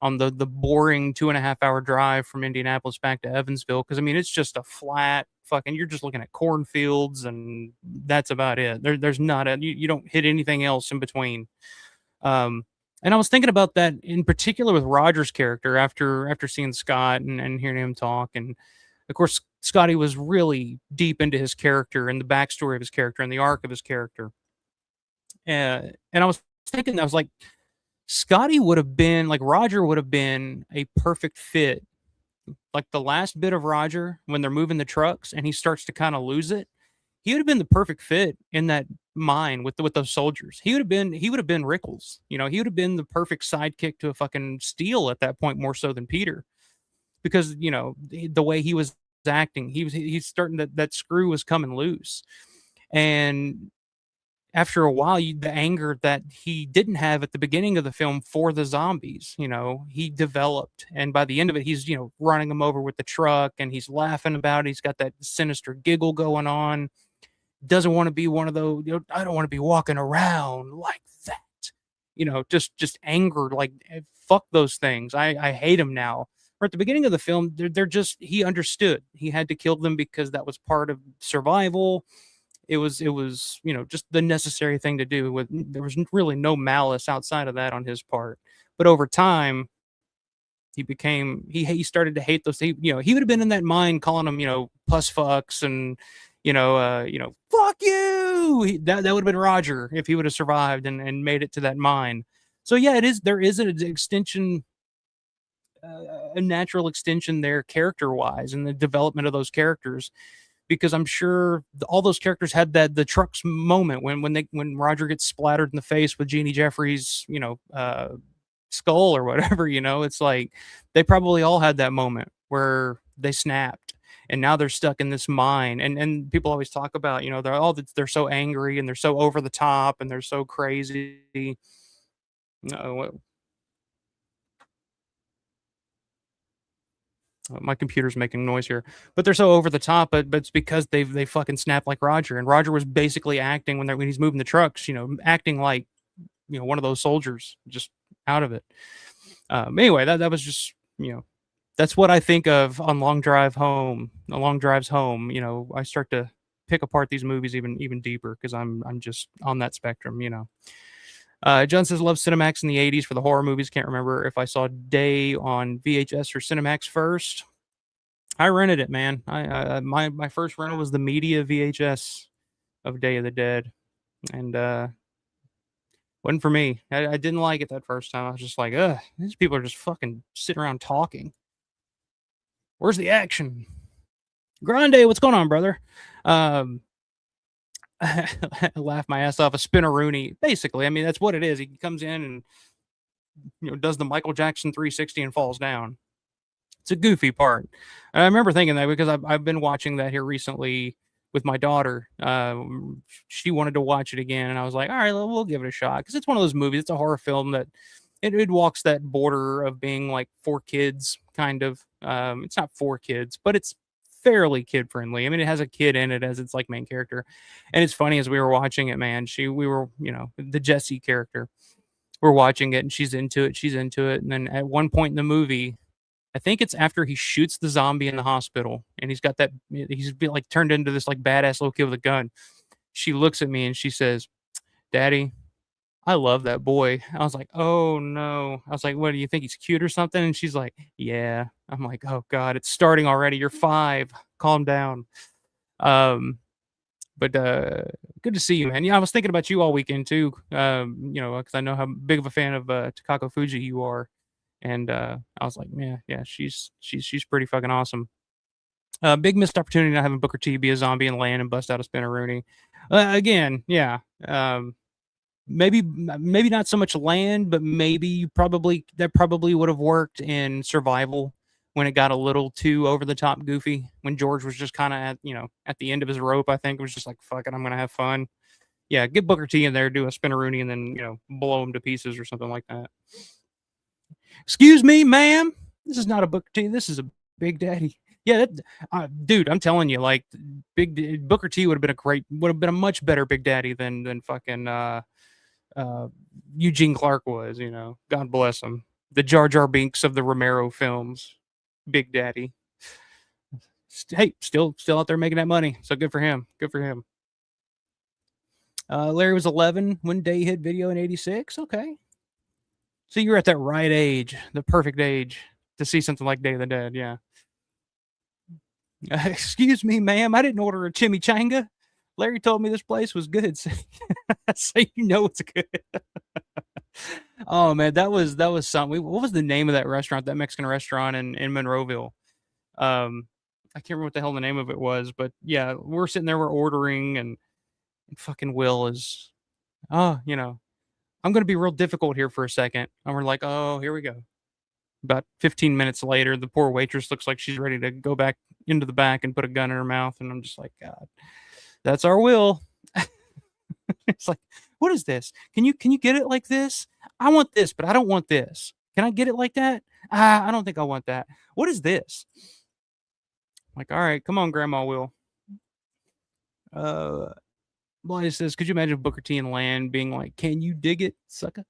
on the boring 2.5-hour drive from Indianapolis back to Evansville. Because, I mean, it's just a flat fucking, you're just looking at cornfields, and that's about it. There's not you don't hit anything else in between. And I was thinking about that in particular with Roger's character after seeing Scott and hearing him talk. And of course, Scotty was really deep into his character and the backstory of his character and the arc of his character. And I was thinking, I was like, Scotty would have been like, Roger would have been a perfect fit. Like the last bit of Roger when they're moving the trucks and he starts to kind of lose it. He would have been the perfect fit in that mine with those soldiers. He would have been Rickles. He would have been the perfect sidekick to a fucking Steel at that point, more so than Peter. Because, the way he was acting, he's starting that screw was coming loose. And after a while, the anger that he didn't have at the beginning of the film for the zombies, he developed. And by the end of it, he's, running them over with the truck and he's laughing about it. He's got that sinister giggle going on. Doesn't want to be one of those, I don't want to be walking around like that. Just anger, like, fuck those things. I hate them now. Or at the beginning of the film, they're just, he understood. He had to kill them because that was part of survival. It was just the necessary thing to do. There was really no malice outside of that on his part. But over time, he started to hate those. He would have been in that mind calling them puss fucks and fuck you. That would have been Roger if he would have survived and made it to that mine. So yeah, there is an extension, a natural extension there character wise, and the development of those characters. Because I'm sure all those characters had the trucks moment when Roger gets splattered in the face with Jeannie Jeffries, skull or whatever. It's like they probably all had that moment where they snapped, and now they're stuck in this mine. And people always talk about they're so angry and they're so over the top and they're so crazy. My computer's making noise here, but they're so over the top. But it's because they fucking snap like Roger, and Roger was basically acting when he's moving the trucks, acting like one of those soldiers, just out of it. Anyway, that was just that's what I think of on long drives home. I start to pick apart these movies even deeper because I'm just on that spectrum. John says, love Cinemax in the 80s for the horror movies. Can't remember if I saw Day on VHS or Cinemax first. I rented it, man. My first rental was the media VHS of Day of the Dead. And wasn't for me. I didn't like it that first time. I was just like, ugh, these people are just fucking sitting around talking. Where's the action? Grande, what's going on, brother? I laugh my ass off. A spinneroonie, basically. I mean, that's what it is. He comes in and does the Michael Jackson 360 and falls down. It's a goofy part. And I remember thinking that because I've been watching that here recently with my daughter. She wanted to watch it again, and I was like, all right, we'll give it a shot, because it's one of those movies. It's a horror film that it walks that border of being like for kids, kind of. It's not for kids, but it's fairly kid friendly. I mean, it has a kid in it as its like main character. And it's funny, as we were watching it, man, we were, the Jessie character, we're watching it and she's into it. And then at one point in the movie, I think it's after he shoots the zombie in the hospital and he's been like turned into this like badass little kid with a gun. She looks at me and she says, Daddy, I love that boy. I was like, oh no. I was like, what, do you think he's cute or something? And she's like, yeah. I'm like, oh God, it's starting already. You're 5. Calm down. But good to see you, man. Yeah, I was thinking about you all weekend too. Because I know how big of a fan of Takako Fuji you are. And I was like, man, yeah, she's pretty fucking awesome. Big missed opportunity not having Booker T be a zombie and land and bust out a spinneroonie. Again, yeah. Maybe not so much land, but maybe that probably would have worked in survival when it got a little too over the top goofy, when George was just kind of at the end of his rope. I think it was just like, fuck it, I'm gonna have fun. Yeah, get Booker T in there, do a spinneroonie, and then blow him to pieces or something like that. Excuse me, ma'am, this is not a Booker T, this is a Big Daddy. Yeah, dude, I'm telling you, like, Booker T would have been a much better Big Daddy than fucking Eugene Clark was. God bless him, the Jar Jar Binks of the Romero films. Big Daddy. Hey, still out there making that money, so good for him. Larry was 11 when Day hit video in 86. Okay, so you were at that right age, the perfect age to see something like Day of the Dead. Yeah. Excuse me, ma'am, I didn't order a chimichanga. Larry told me this place was good. So it's good. Oh man, that was something. What was the name of that restaurant, that Mexican restaurant in Monroeville? I can't remember what the hell the name of it was, but yeah, we're sitting there, we're ordering, and fucking Will is, I'm going to be real difficult here for a second. And we're like, oh, here we go. About 15 minutes later, the poor waitress looks like she's ready to go back into the back and put a gun in her mouth. And I'm just like, God, that's our Will. It's like, what is this? Can you get it like this? I want this, but I don't want this. Can I get it like that? I don't think I want that. What is this? Like, all right, come on, Grandma Will. Blythe says, could you imagine Booker T and Land being like, can you dig it, sucker?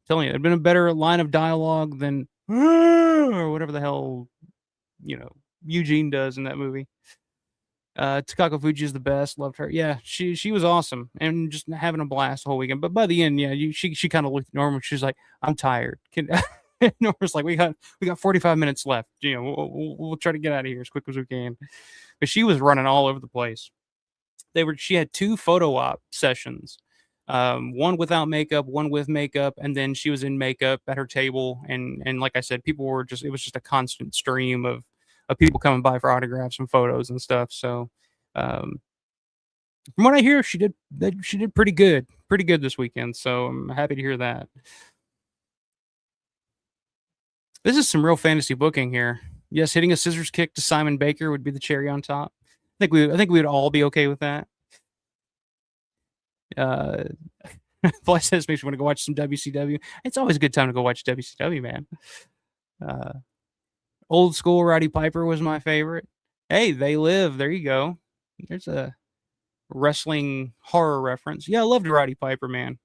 Telling you, it'd been a better line of dialogue than or whatever the hell, Eugene does in that movie. Takako Fuji is the best. Loved her. Yeah, she was awesome and just having a blast the whole weekend. But by the end, yeah, she kind of looked at Norma. She's like, I'm tired. Norma's like, we got 45 minutes left. We'll try to get out of here as quick as we can. But she was running all over the place. She had 2 photo op sessions. One without makeup, one with makeup, and then she was in makeup at her table. And like I said, it was just a constant stream of people coming by for autographs and photos and stuff. So, from what I hear, she did pretty good this weekend. So I'm happy to hear that. This is some real fantasy booking here. Yes, hitting a scissors kick to Simon Baker would be the cherry on top. I think we'd all be okay with that. Fly says makes me want to go watch some WCW. It's always a good time to go watch WCW, man. Old school Roddy Piper was my favorite. Hey, They Live. There you go. There's a wrestling horror reference. Yeah, I loved Roddy Piper, man.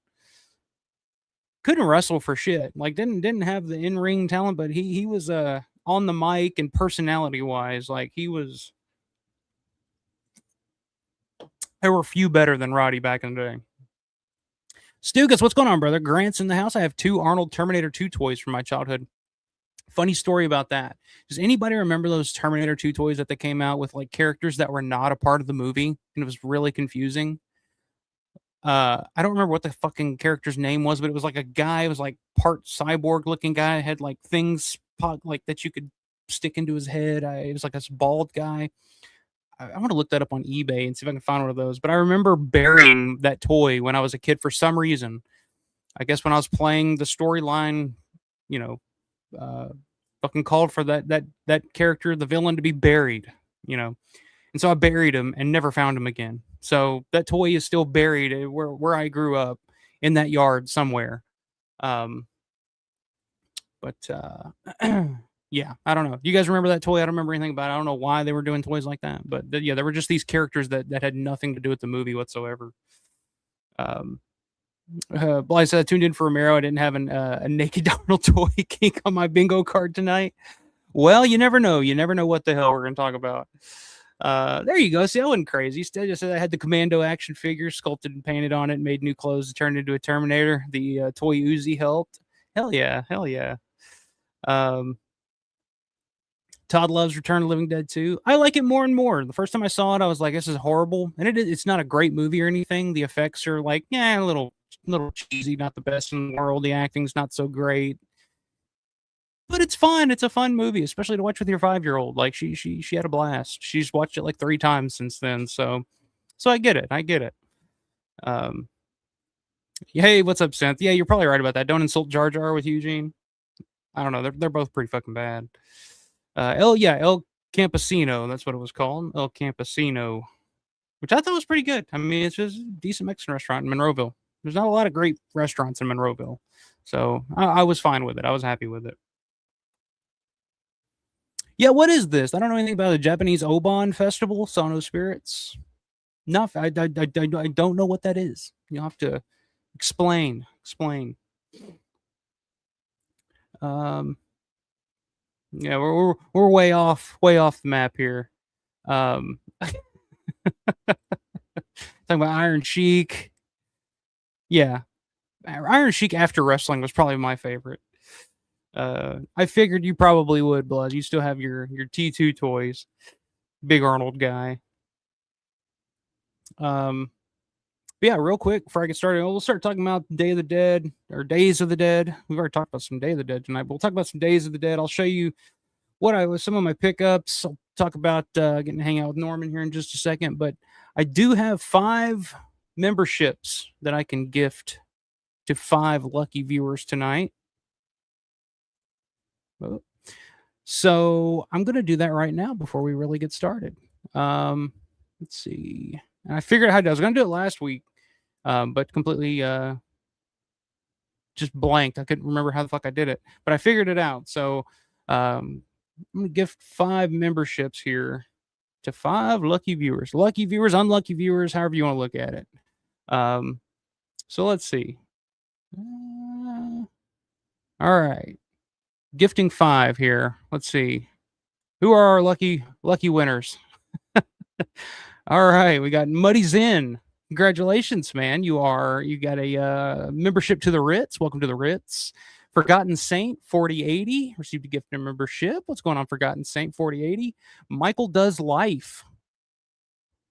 Couldn't wrestle for shit. Like didn't have the in-ring talent, but he was on the mic and personality wise, like he was. There were few better than Roddy back in the day. Stugas, what's going on, brother? Grant's in the house. I have 2 Arnold Terminator 2 toys from my childhood. Funny story about that. Does anybody remember those Terminator 2 toys that they came out with, like characters that were not a part of the movie? And it was really confusing. I don't remember what the fucking character's name was, but it was like a guy. It was like part cyborg looking guy. Had like things like that you could stick into his head. It was like this bald guy. I want to look that up on eBay and see if I can find one of those. But I remember burying that toy when I was a kid for some reason. I guess when I was playing the storyline, fucking called for that character, the villain, to be buried, And so I buried him and never found him again. So that toy is still buried where I grew up in that yard somewhere. Yeah, I don't know. You guys remember that toy? I don't remember anything about it. I don't know why they were doing toys like that. But yeah, there were just these characters that had nothing to do with the movie whatsoever. Blythe said I tuned in for Romero. I didn't have a Naked Donald toy kink on my bingo card tonight. Well, you never know. You never know what the hell we're going to talk about. There you go. See, I wasn't crazy. Instead, just said I had the Commando action figure sculpted and painted on it, made new clothes, turned into a Terminator. The toy Uzi helped. Hell yeah. Todd loves Return of the Living Dead 2. I like it more and more. The first time I saw it, I was like, this is horrible. And it's not a great movie or anything. The effects are like, a little cheesy, not the best in the world. The acting's not so great. But it's fun. It's a fun movie, especially to watch with your 5-year-old. Like she had a blast. She's watched it like 3 times since then. So I get it. Hey, what's up, Synth? Yeah, you're probably right about that. Don't insult Jar Jar with Eugene. I don't know. They're both pretty fucking bad. El Campesino, that's what it was called. El Campesino, which I thought was pretty good. I mean, it's just a decent Mexican restaurant in Monroeville. There's not a lot of great restaurants in Monroeville. So I was fine with it. I was happy with it. Yeah, what is this? I don't know anything about the Japanese Obon festival, Sono Spirits. I don't know what that is. You'll have to explain. Yeah, we're way off the map here. Talking about Iron Sheik. Yeah, Iron Sheik after wrestling was probably my favorite. I figured you probably would, Buzz. You still have your T2 toys. Big Arnold guy. But yeah, real quick before I get started, we'll start talking about Day of the Dead or Days of the Dead. We've already talked about some Day of the Dead tonight, but we'll talk about some Days of the Dead. I'll show you some of my pickups. I'll talk about getting to hang out with Norman here in just a second, but I do have 5 memberships that I can gift to 5 lucky viewers tonight. So I'm going to do that right now before we really get started. Let's see. And I figured out how to do it. I was going to do it last week. but completely just blanked. I couldn't remember how the fuck I did it, but I figured it out. So I'm gonna gift 5 memberships here to 5 lucky viewers, unlucky viewers, however you want to look at it. So let's see. All right, gifting 5 here. Let's see. Who are our lucky winners? All right, we got Muddy Zen. Congratulations, man. You got a membership to the Ritz. Welcome to the Ritz. Forgotten Saint 4080 received a gift and membership. What's going on, Forgotten Saint 4080? Michael Does Life.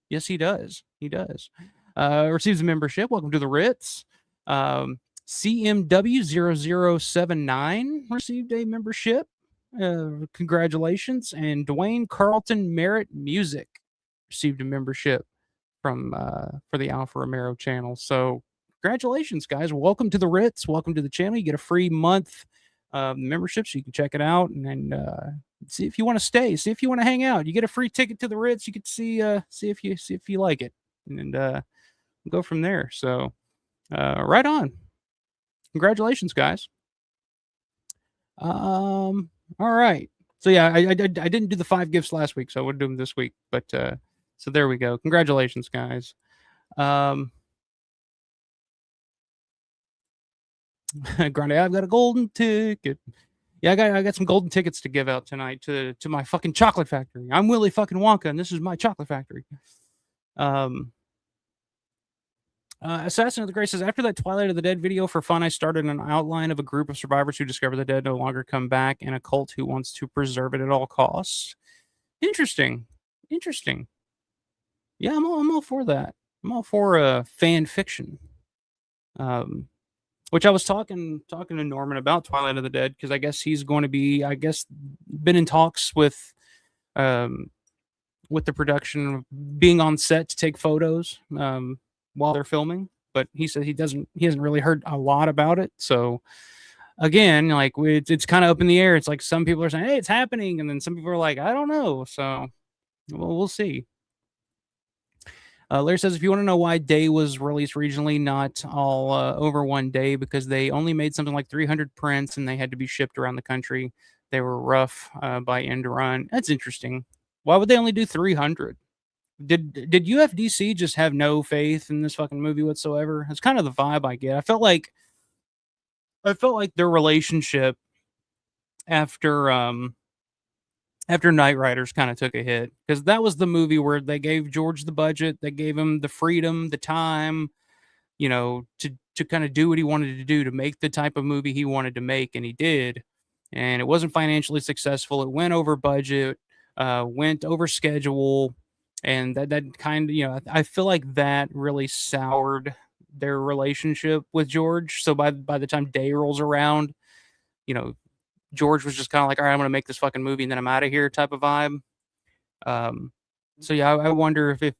Yes, he does. He does. Receives a membership. Welcome to the Ritz. CMW0079 received a membership. Congratulations. And Dwayne Carlton Merritt Music received a membership from for the Alfa Romero channel. So congratulations, guys. Welcome to the Ritz. Welcome to the channel. You get a free month membership, so you can check it out and see if you want to stay, see if you want to hang out. You get a free ticket to the Ritz. You get to see if you like it, and go from there. So right on. Congratulations, guys. All right. So yeah, I didn't do the 5 gifts last week, so I would do them this week. But so there we go. Congratulations, guys. Grande, I've got a golden ticket. Yeah, I got some golden tickets to give out tonight to my fucking chocolate factory. I'm Willy fucking Wonka, and this is my chocolate factory. Assassin of the Grey says, after that Twilight of the Dead video for fun, I started an outline of a group of survivors who discover the dead no longer come back and a cult who wants to preserve it at all costs. Interesting. Yeah, I'm all for that. I'm all for fan fiction. Which I was talking to Norman about Twilight of the Dead, because I guess he's going to be, been in talks with the production, being on set to take photos while they're filming. But he said he hasn't really heard a lot about it. So again, like it's kind of up in the air. It's like some people are saying, hey, it's happening, and then some people are like, I don't know. So we'll see. Larry says, if you want to know why Day was released regionally, not all over one day, because they only made something like 300 prints and they had to be shipped around the country. They were rough by end to run. That's interesting. Why would they only do 300? Did UFDC just have no faith in this fucking movie whatsoever? It's kind of the vibe I get. I felt like their relationship after Knight Riders kind of took a hit, because that was the movie where they gave George the budget, they gave him the freedom, the time, to kind of do what he wanted to do, to make the type of movie he wanted to make, and he did. And it wasn't financially successful. It went over budget, went over schedule, and that kind of, I feel like that really soured their relationship with George. So by the time Day rolls around, George was just kind of like, all right, I'm going to make this fucking movie and then I'm out of here type of vibe. So yeah, I wonder if it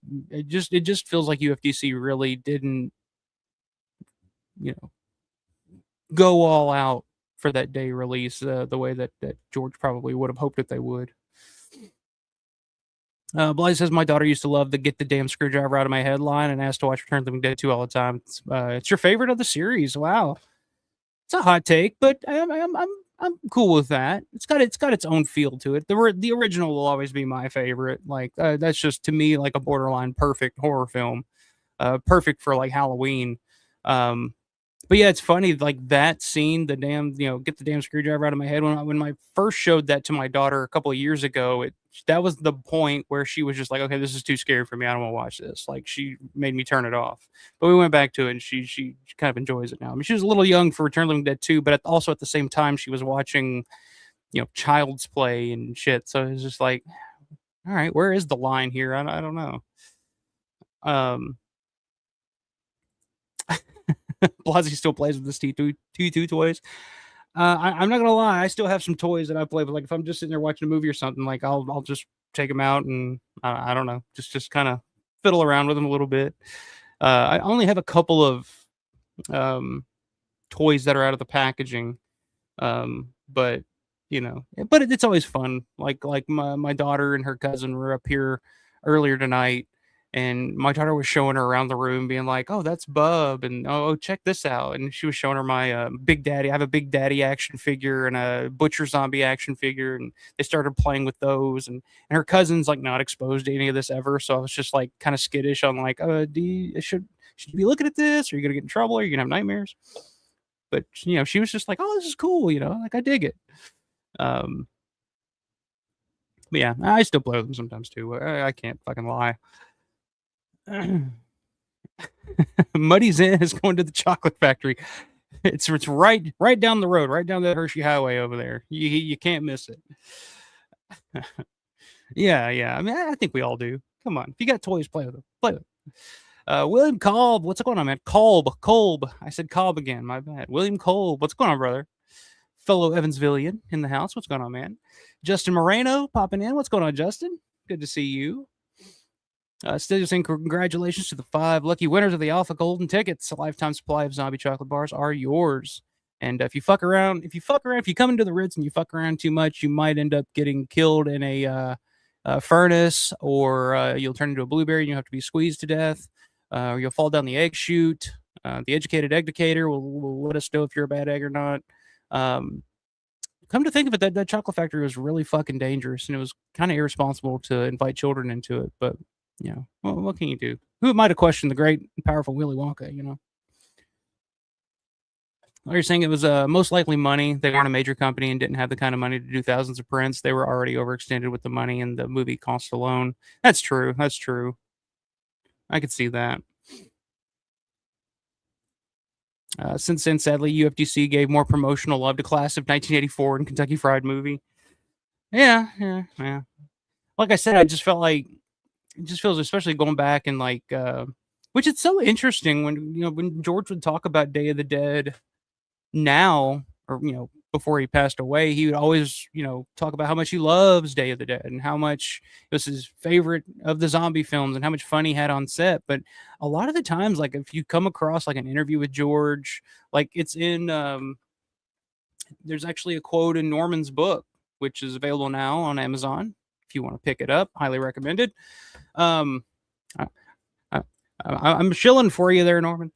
just feels like UFDC really didn't, go all out for that Day release the way that George probably would have hoped that they would. Blythe says, my daughter used to love the "Get the Damn Screwdriver Out of My Head" line and asked to watch Return of the Living Dead 2 all the time. It's your favorite of the series. Wow. It's a hot take, but I'm cool with that. It's got its own feel to it. The original will always be my favorite. Like that's just, to me, like a borderline perfect horror film, perfect for like Halloween. But yeah, it's funny, like that scene, the damn, "Get the damn screwdriver out of my head." When I first showed that to my daughter a couple of years ago, that was the point where she was just like, okay, this is too scary for me. I don't want to watch this. Like, she made me turn it off. But we went back to it, and she kind of enjoys it now. I mean, she was a little young for Return of the Living Dead 2, but also at the same time, she was watching, Child's Play and shit. So it was just like, all right, where is the line here? I don't know. Blasey still plays with the T2 toys. I'm not gonna lie, I still have some toys that I play with. Like if I'm just sitting there watching a movie or something, like I'll just take them out and I don't know, just kind of fiddle around with them a little bit. I only have a couple of toys that are out of the packaging, but it's always fun. Like my daughter and her cousin were up here earlier tonight, And my daughter was showing her around the room, being like, "Oh, that's Bub," and "Oh, check this out." And she was showing her my Big Daddy. I have a Big Daddy action figure and a Butcher Zombie action figure, and they started playing with those. And her cousin's like not exposed to any of this ever, so I was just like kind of skittish on like, should you be looking at this? Are you gonna get in trouble? Are you gonna have nightmares? But she was just like, "Oh, this is cool," like I dig it. Um, but yeah, I still play with them sometimes too. I can't fucking lie. Muddy's Inn is going to the chocolate factory. It's right down the road, right down the Hershey Highway over there. You can't miss it. Yeah. I mean, I think we all do. Come on, if you got toys, play with them. Play with them. William Kolb, what's going on, man? Kolb. I said Kolb again. My bad. William Kolb, what's going on, brother? Fellow Evansvillian in the house. What's going on, man? Justin Moreno popping in. What's going on, Justin? Good to see you. Still saying congratulations to the 5 lucky winners of the Alpha Golden tickets. A lifetime supply of zombie chocolate bars are yours. And if you come into the Ritz and you fuck around too much, you might end up getting killed in a furnace, or you'll turn into a blueberry and you have to be squeezed to death, or you'll fall down the egg chute. The educated egg will let us know if you're a bad egg or not. Come to think of it, that chocolate factory was really fucking dangerous, and it was kind of irresponsible to invite children into it. But well, what can you do? Who might have questioned the great and powerful Willy Wonka? You're saying it was most likely money. They weren't a major company and didn't have the kind of money to do thousands of prints. They were already overextended with the money and the movie cost alone. That's true. I could see that. Since then, sadly, UFDC gave more promotional love to Class of 1984 and Kentucky Fried Movie. Yeah. Like I said, I just felt like it just feels, especially going back and like, which it's so interesting when George would talk about Day of the Dead now, or before he passed away, he would always talk about how much he loves Day of the Dead and how much it was his favorite of the zombie films and how much fun he had on set. But a lot of the times, like if you come across like an interview with George, like it's in there's actually a quote in Norman's book, which is available now on Amazon if you want to pick it up. Highly recommended. I'm shilling for you there, Norman.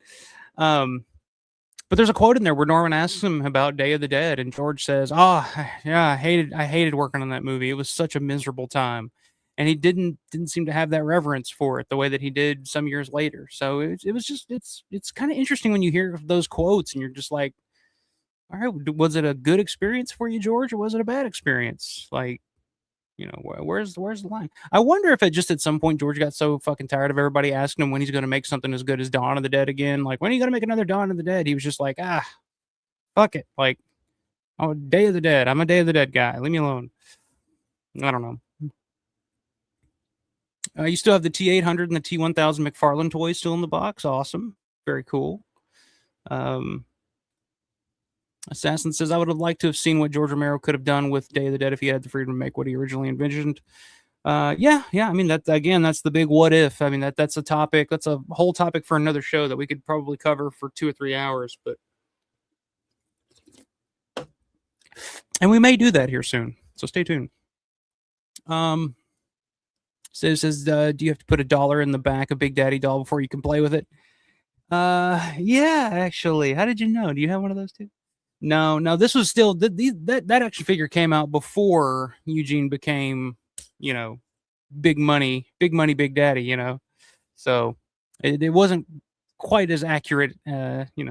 But there's a quote in there where Norman asks him about Day of the Dead, and George says, yeah, I hated working on that movie. It was such a miserable time." And he didn't seem to have that reverence for it the way that he did some years later. So it's kind of interesting when you hear those quotes and you're just like, all right, was it a good experience for you, George, or was it a bad experience? Like, where's the line? I wonder if just at some point George got so fucking tired of everybody asking him when he's going to make something as good as Dawn of the Dead again. Like, when are you going to make another Dawn of the Dead? He was just like, fuck it. Like, oh, Day of the Dead. I'm a Day of the Dead guy. Leave me alone. I don't know. You still have the T800 and the T1000 McFarlane toys still in the box. Awesome. Very cool. Assassin says, I would have liked to have seen what George Romero could have done with Day of the Dead if he had the freedom to make what he originally envisioned. Yeah. I mean, that's the big what if. I mean, that's a topic. That's a whole topic for another show that we could probably cover for 2 or 3 hours. And we may do that here soon. So stay tuned. Says, do you have to put $1 in the back of Big Daddy doll before you can play with it? Yeah, actually. How did you know? Do you have one of those too? No. This was still that action figure came out before Eugene became, big money, Big Daddy. So it wasn't quite as accurate, to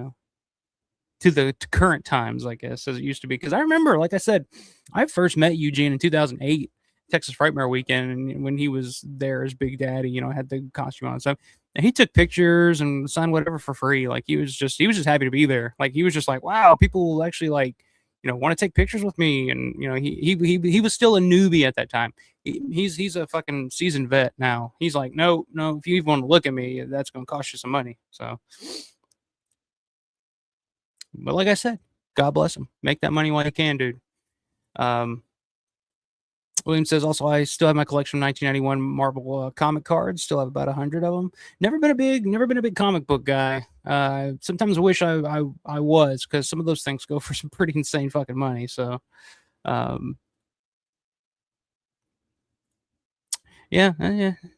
current times, I guess, as it used to be. Because I remember, like I said, I first met Eugene in 2008. Texas Frightmare weekend, and when he was there as Big Daddy, had the costume on and stuff. And he took pictures and signed whatever for free. Like he was just happy to be there. Like he was just like, wow, people actually want to take pictures with me. And he was still a newbie at that time. He's a fucking seasoned vet now. He's like, no, if you even want to look at me, that's going to cost you some money. So, but like I said, God bless him. Make that money while you can, dude. William says, also, I still have my collection of 1991 Marvel comic cards. Still have about 100 of them. Never been a big comic book guy. Sometimes I wish I was, because some of those things go for some pretty insane fucking money. So, Yeah,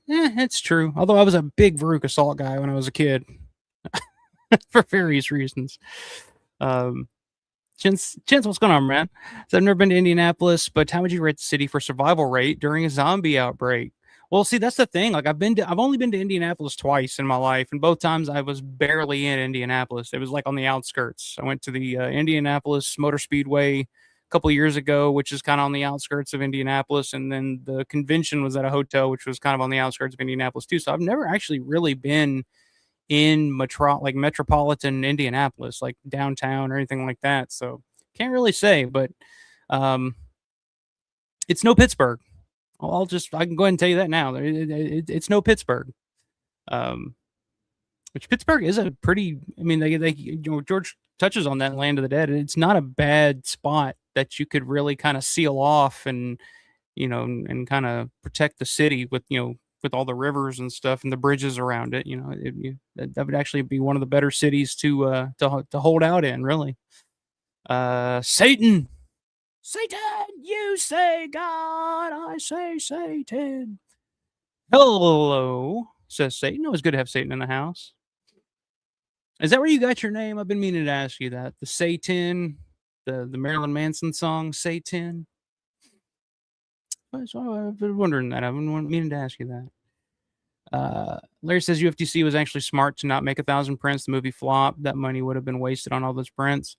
it's true. Although I was a big Veruca Salt guy when I was a kid, for various reasons. Um, Chance, what's going on, man? So I've never been to Indianapolis, but how would you rate the city for survival rate during a zombie outbreak? Well, see, that's the thing. Like, I've only been to Indianapolis twice in my life, and both times I was barely in Indianapolis. It was like on the outskirts. I went to the Indianapolis Motor Speedway a couple years ago, which is kind of on the outskirts of Indianapolis, and then the convention was at a hotel, which was kind of on the outskirts of Indianapolis too. So I've never actually really been in metropolitan Indianapolis, like downtown or anything like that. So can't really say, but um, it's no Pittsburgh. I can go ahead and tell you that now. It's no Pittsburgh. Um, which Pittsburgh is a pretty. I mean, George touches on that Land of the Dead. It's not a bad spot that you could really kind of seal off and and kind of protect the city with with all the rivers and stuff and the bridges around it. That would actually be one of the better cities to hold out in, really. Satan, Satan, you say God, I say Satan. Hello, says Satan. It was good to have Satan in the house. Is that where you got your name? I've been meaning to ask you that. The Satan, the Marilyn Manson song, Satan. So I've been wondering that. I've been meaning to ask you that. Larry says UFTC was actually smart to not make 1,000 prints. The movie flopped. That money would have been wasted on all those prints.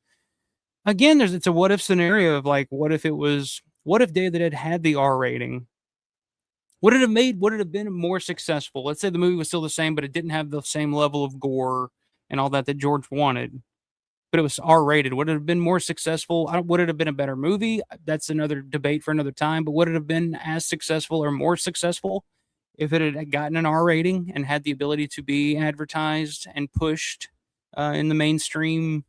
Again, it's a what if scenario of like, what if Day of the Dead had the R rating? Would it have been more successful? Let's say the movie was still the same, but it didn't have the same level of gore and all that George wanted, but it was R rated. Would it have been more successful? Would it have been a better movie? That's another debate for another time, but would it have been as successful or more successful if it had gotten an R rating and had the ability to be advertised and pushed in the mainstream,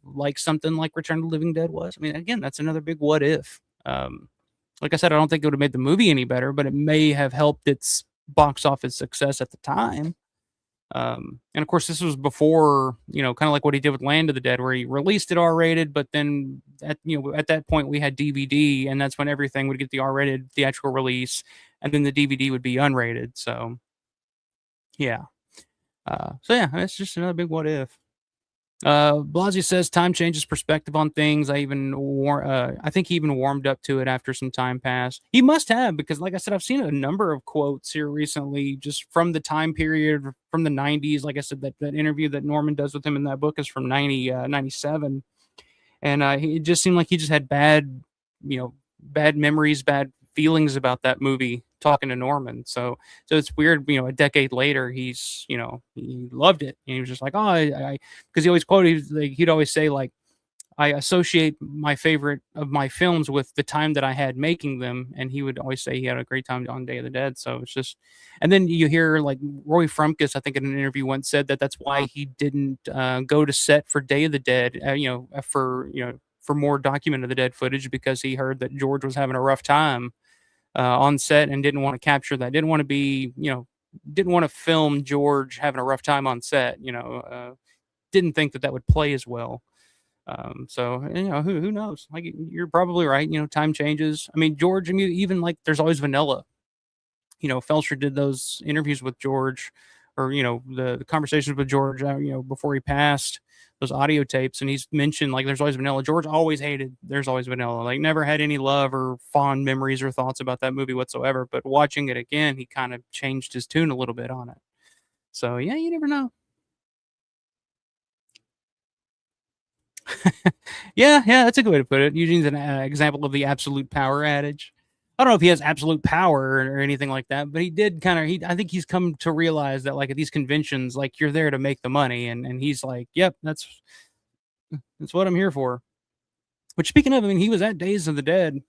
like something like Return of the Living Dead was? I mean, again, that's another big what if. Like I said, I don't think it would have made the movie any better, but it may have helped its box office success at the time. And of course, this was before, kind of like what he did with Land of the Dead, where he released it R rated, but then at that point we had DVD, and that's when everything would get the R rated theatrical release, and then the DVD would be unrated. So, yeah. It's just another big what if. Blasey says time changes perspective on things. I think he even warmed up to it after some time passed. He must have, because like I said, I've seen a number of quotes here recently just from the time period from the 90s. Like I said, that interview that Norman does with him in that book is from 97. And it just seemed like he just had bad memories, bad feelings about that movie talking to Norman. So it's weird, a decade later, he loved it. And he was just like, oh, because he always quoted, he'd always say, like, I associate my favorite of my films with the time that I had making them. And he would always say he had a great time on Day of the Dead. So it's just, and then you hear like Roy Frumkus, I think in an interview once said that's why he didn't go to set for Day of the Dead, for more Document of the Dead footage, because he heard that George was having a rough time on set and didn't want to capture that. Didn't want to be, didn't want to film George having a rough time on set. Didn't think that would play as well. So who knows? Like, you're probably right. Time changes. I mean, George. I mean, even like there's always vanilla. Felcher did those interviews with George, or the conversations with George. Before he passed, those audio tapes, and he's mentioned like there's always vanilla. George always hated There's Always Vanilla. Like, never had any love or fond memories or thoughts about that movie whatsoever. But watching it again, he kind of changed his tune a little bit on it. So yeah, you never know. Yeah, that's a good way to put it. Eugene's an example of the absolute power adage. I don't know if he has absolute power or anything like that, but he did I think he's come to realize that, like, at these conventions, like, you're there to make the money, and he's like, yep, that's what I'm here for. Which, speaking of, I mean, he was at Days of the Dead,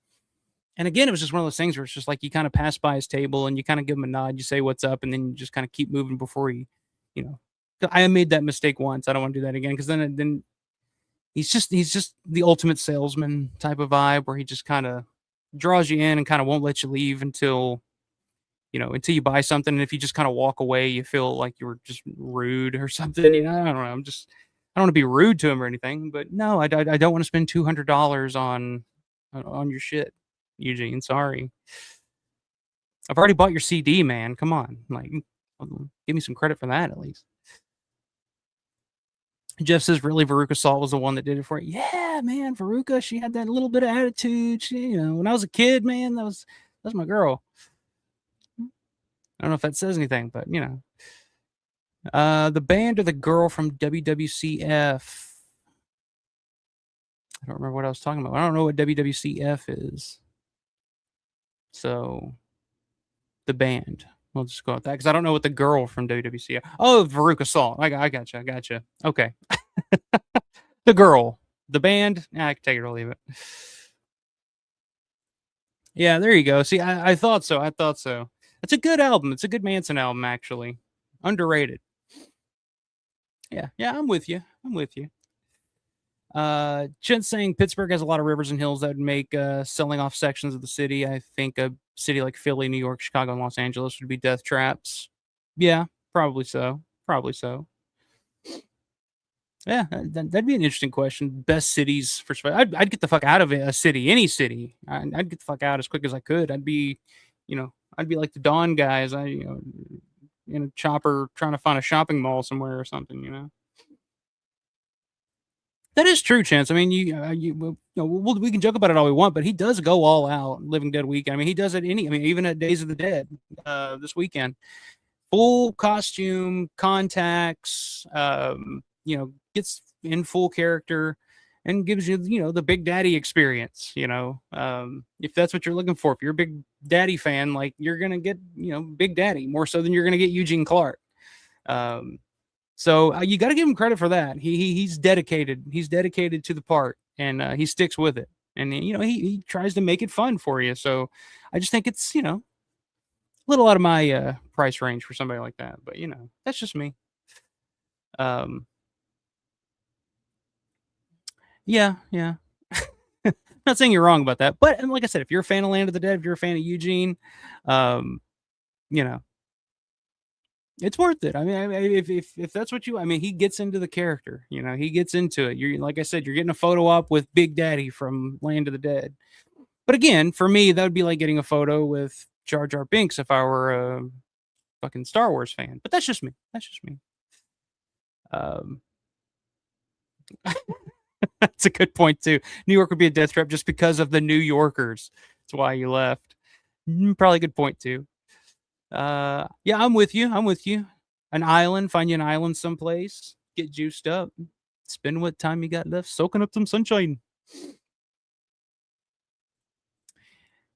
and again, it was just one of those things where it's just like you kind of pass by his table and you kind of give him a nod, you say what's up, and then you just kind of keep moving before you know. I made that mistake once. I don't want to do that again, because then he's just the ultimate salesman type of vibe, where he just kind of draws you in and kind of won't let you leave until you buy something. And if you just kind of walk away, you feel like you were just rude or something. I don't know. I don't want to be rude to him or anything, but no, I don't want to spend $200 on your shit, Eugene. Sorry. I've already bought your CD, man. Come on, like, give me some credit for that at least. Jeff says, really, Veruca Salt was the one that did it for you. Yeah, man, Veruca, she had that little bit of attitude. She, when I was a kid, man, that's my girl. I don't know if that says anything, but the band or the girl from WWCF. I don't remember what I was talking about. I don't know what WWCF is. So the band. We'll just go with that because I don't know what the girl from WWCF. Oh, Veruca Salt. I gotcha. Okay. The girl. The band. I can take it or leave it. Yeah, there you go. See, I thought so. It's a good album. It's a good Manson album, actually. Underrated. Yeah, I'm with you. Chin's saying Pittsburgh has a lot of rivers and hills that would make selling off sections of the city. I think a city like Philly, New York, Chicago, and Los Angeles would be death traps. Yeah, probably so. Yeah, that'd be an interesting question. Best cities for I'd get the fuck out of a city, any city. I'd get the fuck out as quick as I could. I'd be like the Dawn guys. In a chopper trying to find a shopping mall somewhere or something. That is true, Chance. I mean, we can joke about it all we want, but he does go all out. Living Dead weekend. I mean, he does it even at Days of the Dead this weekend, full costume, contacts. Gets in full character and gives you the Big Daddy experience. If that's what you're looking for, if you're a Big Daddy fan, like you're gonna get Big Daddy more so than you're gonna get Eugene Clark. So you got to give him credit for that. He's dedicated. He's dedicated to the part, and he sticks with it. And he tries to make it fun for you. So I just think it's a little out of my price range for somebody like that. But that's just me. Yeah. Not saying you're wrong about that, but like I said, if you're a fan of Land of the Dead, if you're a fan of Eugene, it's worth it. I mean, if that's what he gets into the character. He gets into it. You're like I said, you're getting a photo op with Big Daddy from Land of the Dead. But again, for me, that would be like getting a photo with Jar Jar Binks if I were a fucking Star Wars fan. But that's just me. That's a good point too. New York would be a death trap just because of the New Yorkers. That's why you left. Probably a good point too. Yeah, I'm with you. An island, find you an island someplace, get juiced up, spend what time you got left soaking up some sunshine.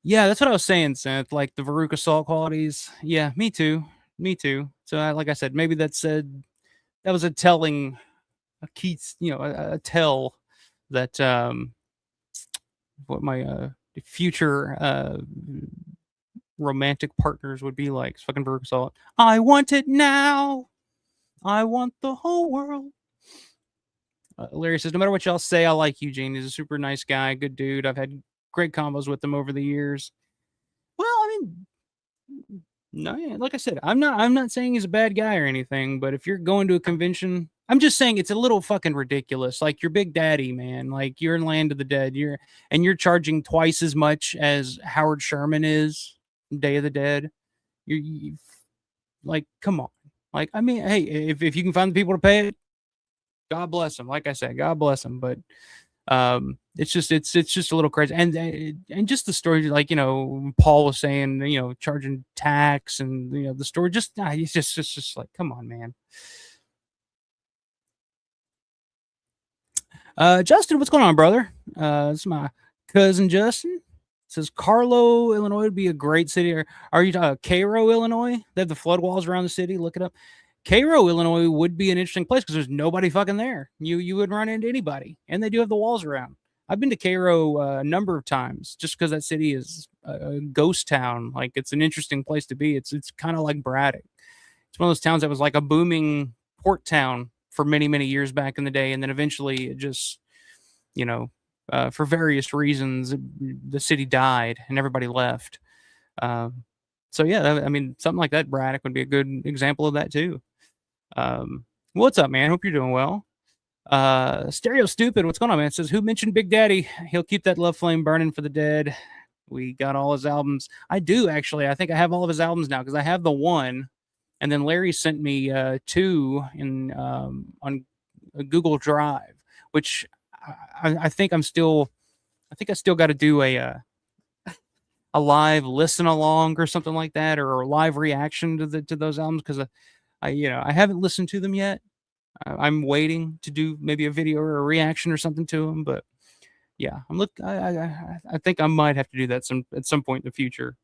Yeah, that's what I was saying, Seth. Like the Veruca Salt qualities. Yeah, me too. So, like I said, maybe that was a telling, a key, a tell that what my future romantic partners would be like. It's fucking Veruca Salt. I want it now. I want the whole world. Larry says, no matter what y'all say, I like Eugene. He's a super nice guy, good dude. I've had great combos with him over the years. Well, I mean, no, yeah, like I said, I'm not saying he's a bad guy or anything, but if you're going to a convention, I'm just saying it's a little fucking ridiculous. Like you're Big Daddy, man. Like you're in Land of the Dead. You're charging twice as much as Howard Sherman is Day of the Dead. You like, come on. Like, I mean, hey, if you can find the people to pay it, God bless them. Like I said, God bless them. But it's just a little crazy. And just the story, like, Paul was saying, charging tax and the story, he's just like, come on, man. Justin, what's going on, brother? This is my cousin Justin. Says Carlo, Illinois would be a great city. Or are you talking Cairo, Illinois? They have the flood walls around the city. Look it up. Cairo, Illinois would be an interesting place because there's nobody fucking there. You wouldn't run into anybody, and they do have the walls around. I've been to Cairo a number of times just because that city is a ghost town. Like it's an interesting place to be. It's kind of like Braddock. It's one of those towns that was like a booming port town for many, many years back in the day, and then eventually it just, for various reasons, the city died and everybody left. So yeah, I mean, something like that, Braddock would be a good example of that too. What's up, man? Hope you're doing well. Stereo Stupid, what's going on, man? It says, who mentioned Big Daddy? He'll keep that love flame burning for the dead. We got all his albums. I do actually. I think I have all of his albums now because I have the one, and then Larry sent me two in on a Google Drive, which I think I'm still. I think I still got to do a live listen along or something like that, or a live reaction to those albums because I haven't listened to them yet. I'm waiting to do maybe a video or a reaction or something to them, but yeah, I think I might have to do that at some point in the future.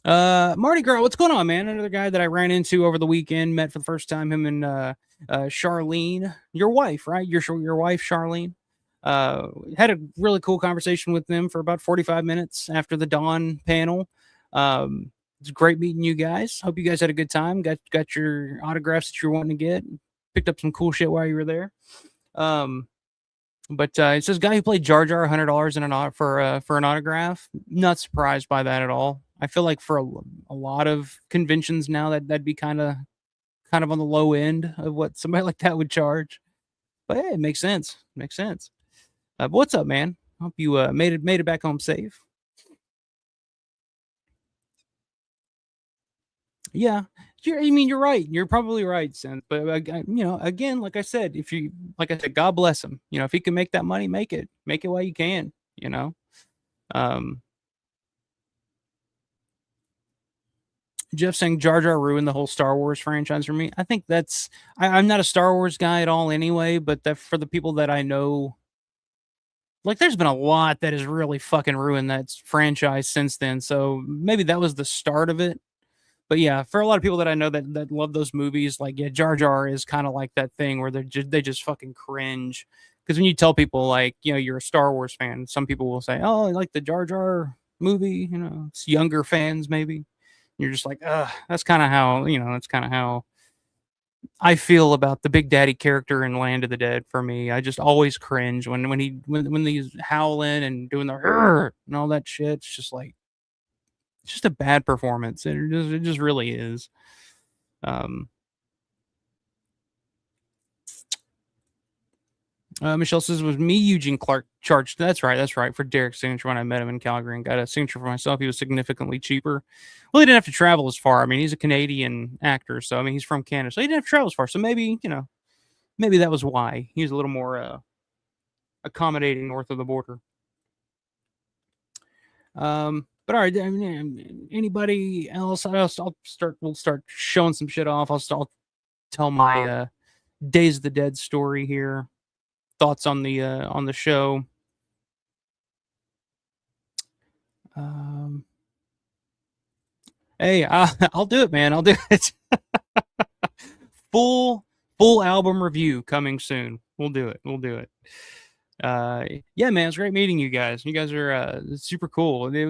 Mardi Gras, what's going on, man? Another guy that I ran into over the weekend, met for the first time. Him and Charlene, your wife, right? Your wife, Charlene. Had a really cool conversation with them for about 45 minutes after the Dawn panel. It's great meeting you guys. Hope you guys had a good time. Got your autographs that you're wanting to get. Picked up some cool shit while you were there. But it's this guy who played Jar Jar $100 for an autograph. Not surprised by that at all. I feel like for a lot of conventions now that'd be kind of on the low end of what somebody like that would charge. But hey, it makes sense. Makes sense. But what's up, man? Hope you made it back home safe. Yeah, you're right. You're probably right, Sen. But again, like I said, God bless him. If he can make that money, make it while you can. Um, Jeff saying Jar Jar ruined the whole Star Wars franchise for me. I think I'm not a Star Wars guy at all anyway, but that for the people that I know, like there's been a lot that has really fucking ruined that franchise since then. So maybe that was the start of it. But yeah, for a lot of people that I know that love those movies, like yeah, Jar Jar is kind of like that thing where they just fucking cringe. Because when you tell people like you're a Star Wars fan, some people will say, "Oh, I like the Jar Jar movie." It's younger fans maybe. You're just like, that's kind of how that's kind of how I feel about the Big Daddy character in Land of the Dead. For me, I just always cringe when he's howling and doing the and all that shit. It's just like it's just a bad performance. It just really is. Michelle says, was me, Eugene Clark charged. That's right. For Derek's signature when I met him in Calgary and got a signature for myself. He was significantly cheaper. Well, he didn't have to travel as far. I mean, he's a Canadian actor. So, I mean, he's from Canada. So he didn't have to travel as far. So maybe, maybe that was why. He's a little more accommodating north of the border. But all right, I mean, anybody else? We'll start showing some shit off. I'll tell my Days of the Dead story here. Thoughts on the show. Hey, I'll do it, man. I'll do it. full album review coming soon. We'll do it. Yeah, man, it's great meeting you guys. You guys are super cool. It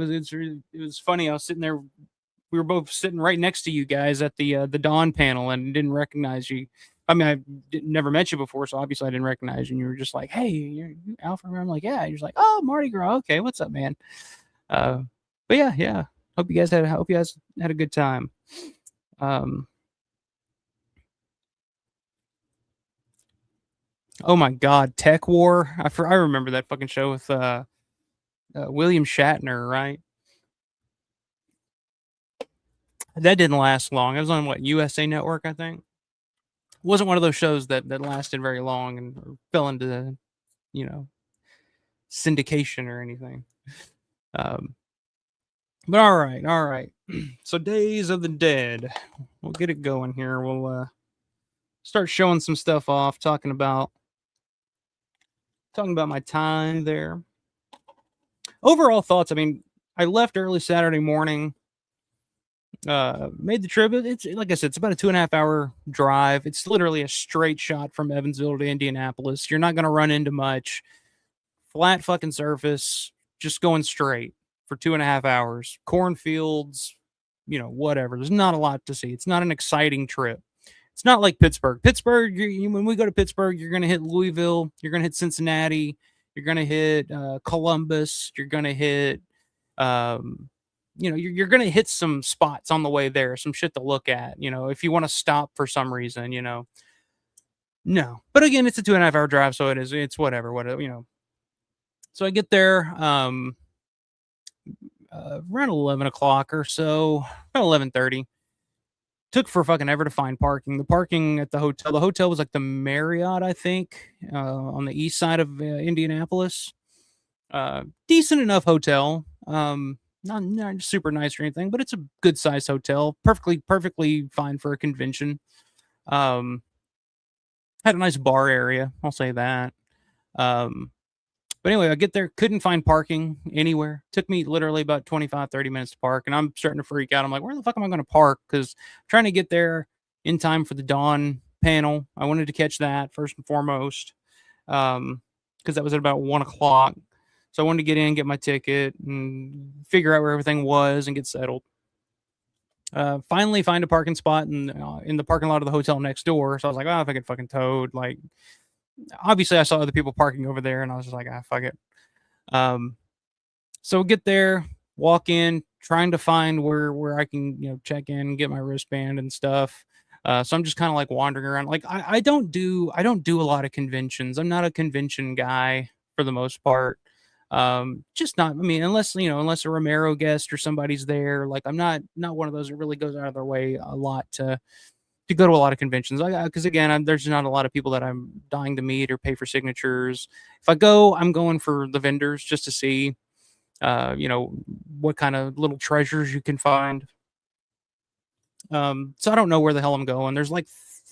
was funny. I was sitting there. We were both sitting right next to you guys at the Dawn panel and didn't recognize you. I mean, I never met you before, so obviously I didn't recognize you. And you were just like, "Hey, you're Alfred." I'm like, "Yeah." You're just like, "Oh, Mardi Gras. Okay, what's up, man?" But yeah. Hope you guys had a good time. Oh my God, Tech War. I remember that fucking show with William Shatner, right? That didn't last long. It was on USA Network, I think. It wasn't one of those shows that lasted very long and fell into syndication or anything. But all right. So Days of the Dead. We'll get it going here. We'll start showing some stuff off, talking about my time there. Overall thoughts. I mean, I left early Saturday morning. Made the trip. It's like I said, it's about a 2.5 hour drive. It's literally a straight shot from Evansville to Indianapolis. You're not going to run into much. Flat fucking surface, just going straight for 2.5 hours. Cornfields, whatever. There's not a lot to see. It's not an exciting trip. It's not like Pittsburgh. Pittsburgh, when we go to Pittsburgh, you're going to hit Louisville. You're going to hit Cincinnati. You're going to hit Columbus. You're going to hit, you're going to hit some spots on the way there, some shit to look at, if you want to stop for some reason, No. But again, it's a 2.5 hour drive, so it's whatever. So I get there. around 11 o'clock or so, around 11:30. Took for fucking ever to find parking. The parking at the hotel was like the Marriott, I think, on the east side of Indianapolis. Decent enough hotel. Not super nice or anything, but it's a good sized hotel. Perfectly fine for a convention. Had a nice bar area. I'll say that. Um, but anyway, I get there, couldn't find parking anywhere. Took me literally about 25, 30 minutes to park, and I'm starting to freak out. I'm like, where the fuck am I going to park? Because trying to get there in time for the dawn panel. I wanted to catch that first and foremost, because that was at about 1 o'clock. So I wanted to get in, get my ticket, and figure out where everything was and get settled. Finally find a parking spot in the parking lot of the hotel next door. So I was like, oh, if I get fucking towed, like, obviously I saw other people parking over there, and I was just like, ah, fuck it. So get there, walk in, trying to find where I can, check in, get my wristband and stuff. So I'm just kind of like wandering around. Like I don't do a lot of conventions. I'm not a convention guy for the most part. Just not, I mean, unless a Romero guest or somebody's there, like I'm not one of those that really goes out of their way a lot to go to a lot of conventions. Because again, there's not a lot of people that I'm dying to meet or pay for signatures. If I go, I'm going for the vendors just to see, what kind of little treasures you can find. So I don't know where the hell I'm going. There's like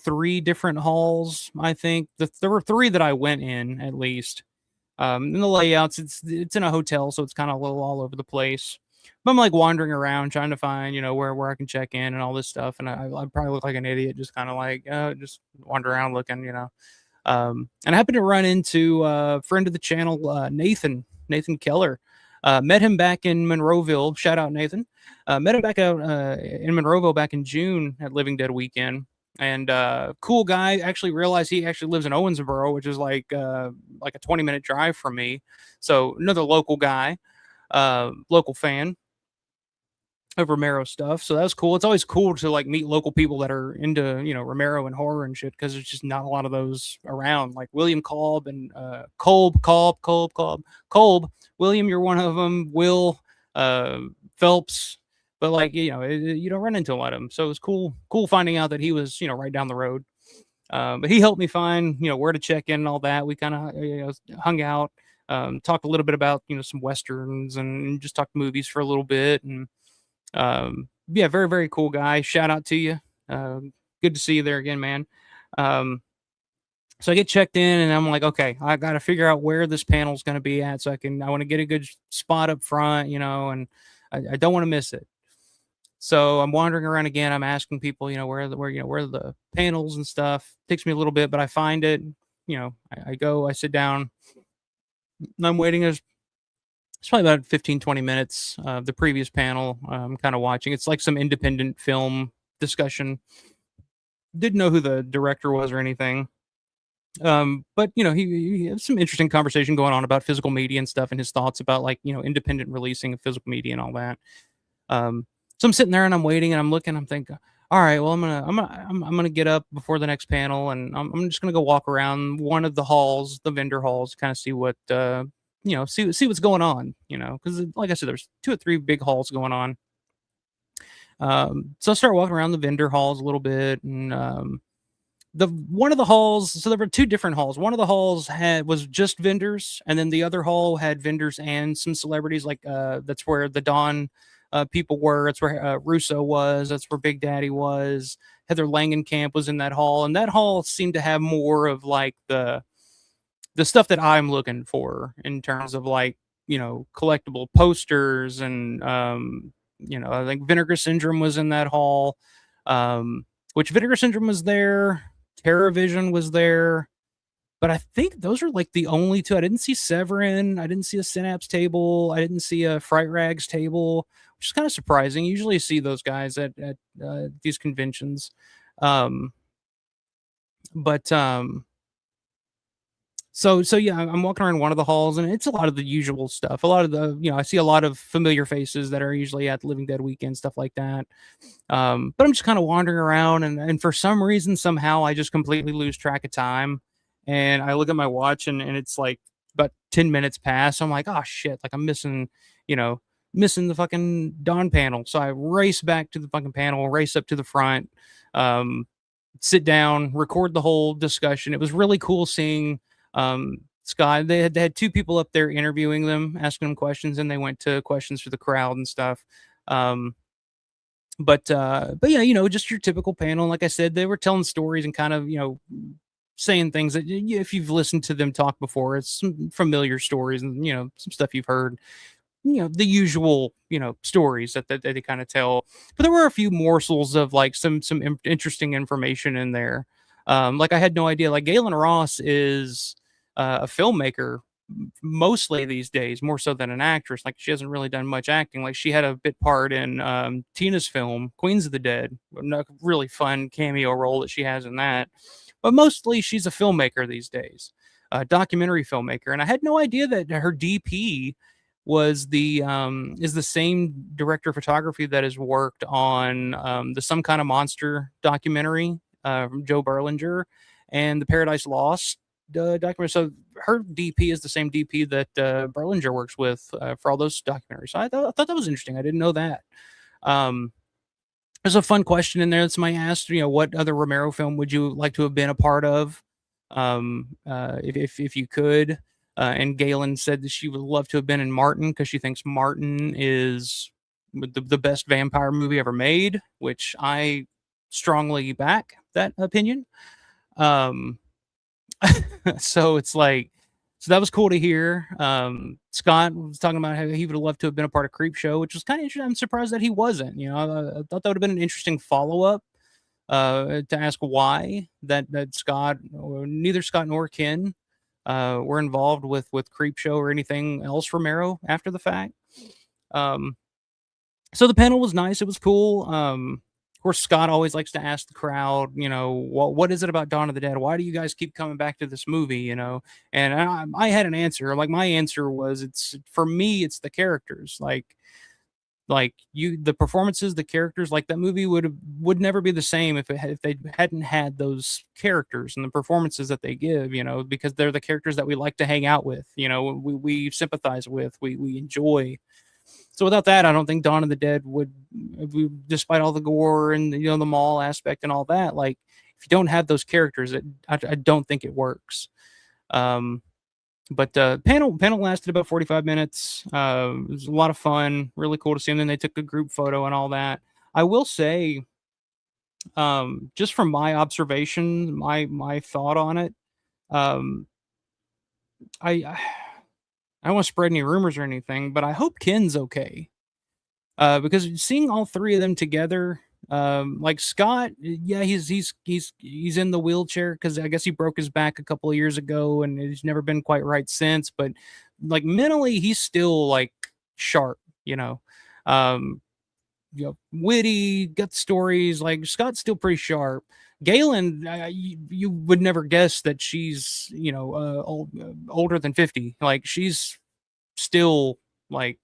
3 different halls, I think. There were 3 that I went in at least. And the layouts, it's in a hotel, so it's kind of a little all over the place. But I'm like wandering around trying to find, where I can check in and all this stuff. And I probably look like an idiot, just kind of like just wander around looking, And I happened to run into a friend of the channel, Nathan Keller. Met him back in Monroeville. Shout out Nathan. Met him back out in Monroeville back in June at Living Dead weekend. And cool guy. Actually realized he actually lives in Owensboro, which is like a 20-minute drive from me. So another local guy, local fan of Romero stuff. So that was cool. It's always cool to like meet local people that are into Romero and horror and shit, because there's just not a lot of those around. Like William Kolb and Kolb. William, you're one of them. Will, Phelps. But like you don't run into a lot of them. So it was cool finding out that he was right down the road. But he helped me find where to check in and all that. We kind of hung out, talked a little bit about some westerns and just talked movies for a little bit. And yeah, very very cool guy. Shout out to you. Good to see you there again, man. So I get checked in and I'm like, okay, I got to figure out where this panel is going to be at, so I want to get a good spot up front, and I don't want to miss it. So I'm wandering around again. I'm asking people, where are the panels and stuff. Takes me a little bit, but I find it. I go, I sit down, and I'm waiting. It's probably about 15, 20 minutes of the previous panel. I'm kind of watching. It's like some independent film discussion. Didn't know who the director was or anything. But he had some interesting conversation going on about physical media and stuff, and his thoughts about like independent releasing of physical media and all that. So I'm sitting there and I'm waiting and I'm looking. I'm thinking, all right, well I'm gonna get up before the next panel, and I'm just gonna go walk around one of the halls, the vendor halls, kind of see what see what's going on. Because like I said, there's 2 or 3 big halls going on. So I start walking around the vendor halls a little bit, and one of the halls, so there were 2 different halls. One of the halls was just vendors, and then the other hall had vendors and some celebrities. Like that's where the Dawn people were. That's where Russo was. That's where Big Daddy was. Heather Langenkamp was in that hall, and that hall seemed to have more of like the stuff that I'm looking for in terms of like collectible posters, and I think Vinegar Syndrome was in that hall. Which Vinegar Syndrome was there. TerraVision was there. But I think those are like the only 2. I didn't see Severin. I didn't see a Synapse table. I didn't see a Fright Rags table, which is kind of surprising. You usually see those guys at these conventions. So yeah, I'm walking around one of the halls, and it's a lot of the usual stuff. A lot of the, I see a lot of familiar faces that are usually at Living Dead weekend, stuff like that. But I'm just kind of wandering around, and for some reason, somehow, I just completely lose track of time. And I look at my watch, and it's like about 10 minutes past. So I'm like, oh shit, like I'm missing, missing the fucking Dawn panel. So I race back to the fucking panel, race up to the front, sit down, record the whole discussion. It was really cool seeing Scott. They had two people up there interviewing them, asking them questions, and they went to questions for the crowd and stuff. But yeah, just your typical panel. Like I said, they were telling stories and kind of, saying things that if you've listened to them talk before, it's some familiar stories and, some stuff you've heard, the usual, stories that they kind of tell. But there were a few morsels of like some interesting information in there. Like I had no idea, like Gaylen Ross is a filmmaker mostly these days, more so than an actress. Like she hasn't really done much acting. Like she had a bit part in Tina's film Queens of the Dead, a really fun cameo role that she has in that. But mostly she's a filmmaker these days, a documentary filmmaker. And I had no idea that her DP was is the same director of photography that has worked on the Some Kind of Monster documentary from Joe Berlinger and the Paradise Lost documentary. So her DP is the same DP that Berlinger works with for all those documentaries. So I thought that was interesting. I didn't know that. There's a fun question in there that somebody asked, what other Romero film would you like to have been a part of, if you could? And Gaylen said that she would love to have been in Martin because she thinks Martin is the best vampire movie ever made, which I strongly back that opinion. So it's like, so that was cool to hear. Scott was talking about how he would have loved to have been a part of Creep Show, which was kind of interesting. I'm surprised that he wasn't. I thought that would have been an interesting follow up to ask why that Scott, or neither Scott nor Ken, were involved with Creep Show or anything else Romero after the fact. So the panel was nice. It was cool. Of course, Scott always likes to ask the crowd, what is it about Dawn of the Dead? Why do you guys keep coming back to this movie? And I had an answer. Like my answer was, for me, it's the characters. The performances, the characters. Like that movie would never be the same if they hadn't had those characters and the performances that they give. Because they're the characters that we like to hang out with. We sympathize with. We enjoy. So without that, I don't think Dawn of the Dead would, despite all the gore and the mall aspect and all that. Like if you don't have those characters, I don't think it works. But panel lasted about 45 minutes. It was a lot of fun, really cool to see them. Then they took a group photo and all that. I will say, just from my observation, my thought on it, I don't want to spread any rumors or anything, but I hope Ken's okay. Because seeing all three of them together, like Scott, yeah, he's in the wheelchair because I guess he broke his back a couple of years ago and he's never been quite right since. But like mentally, he's still like sharp, witty, got stories. Like Scott's still pretty sharp. Gaylen, you would never guess that she's older than 50. Like she's still like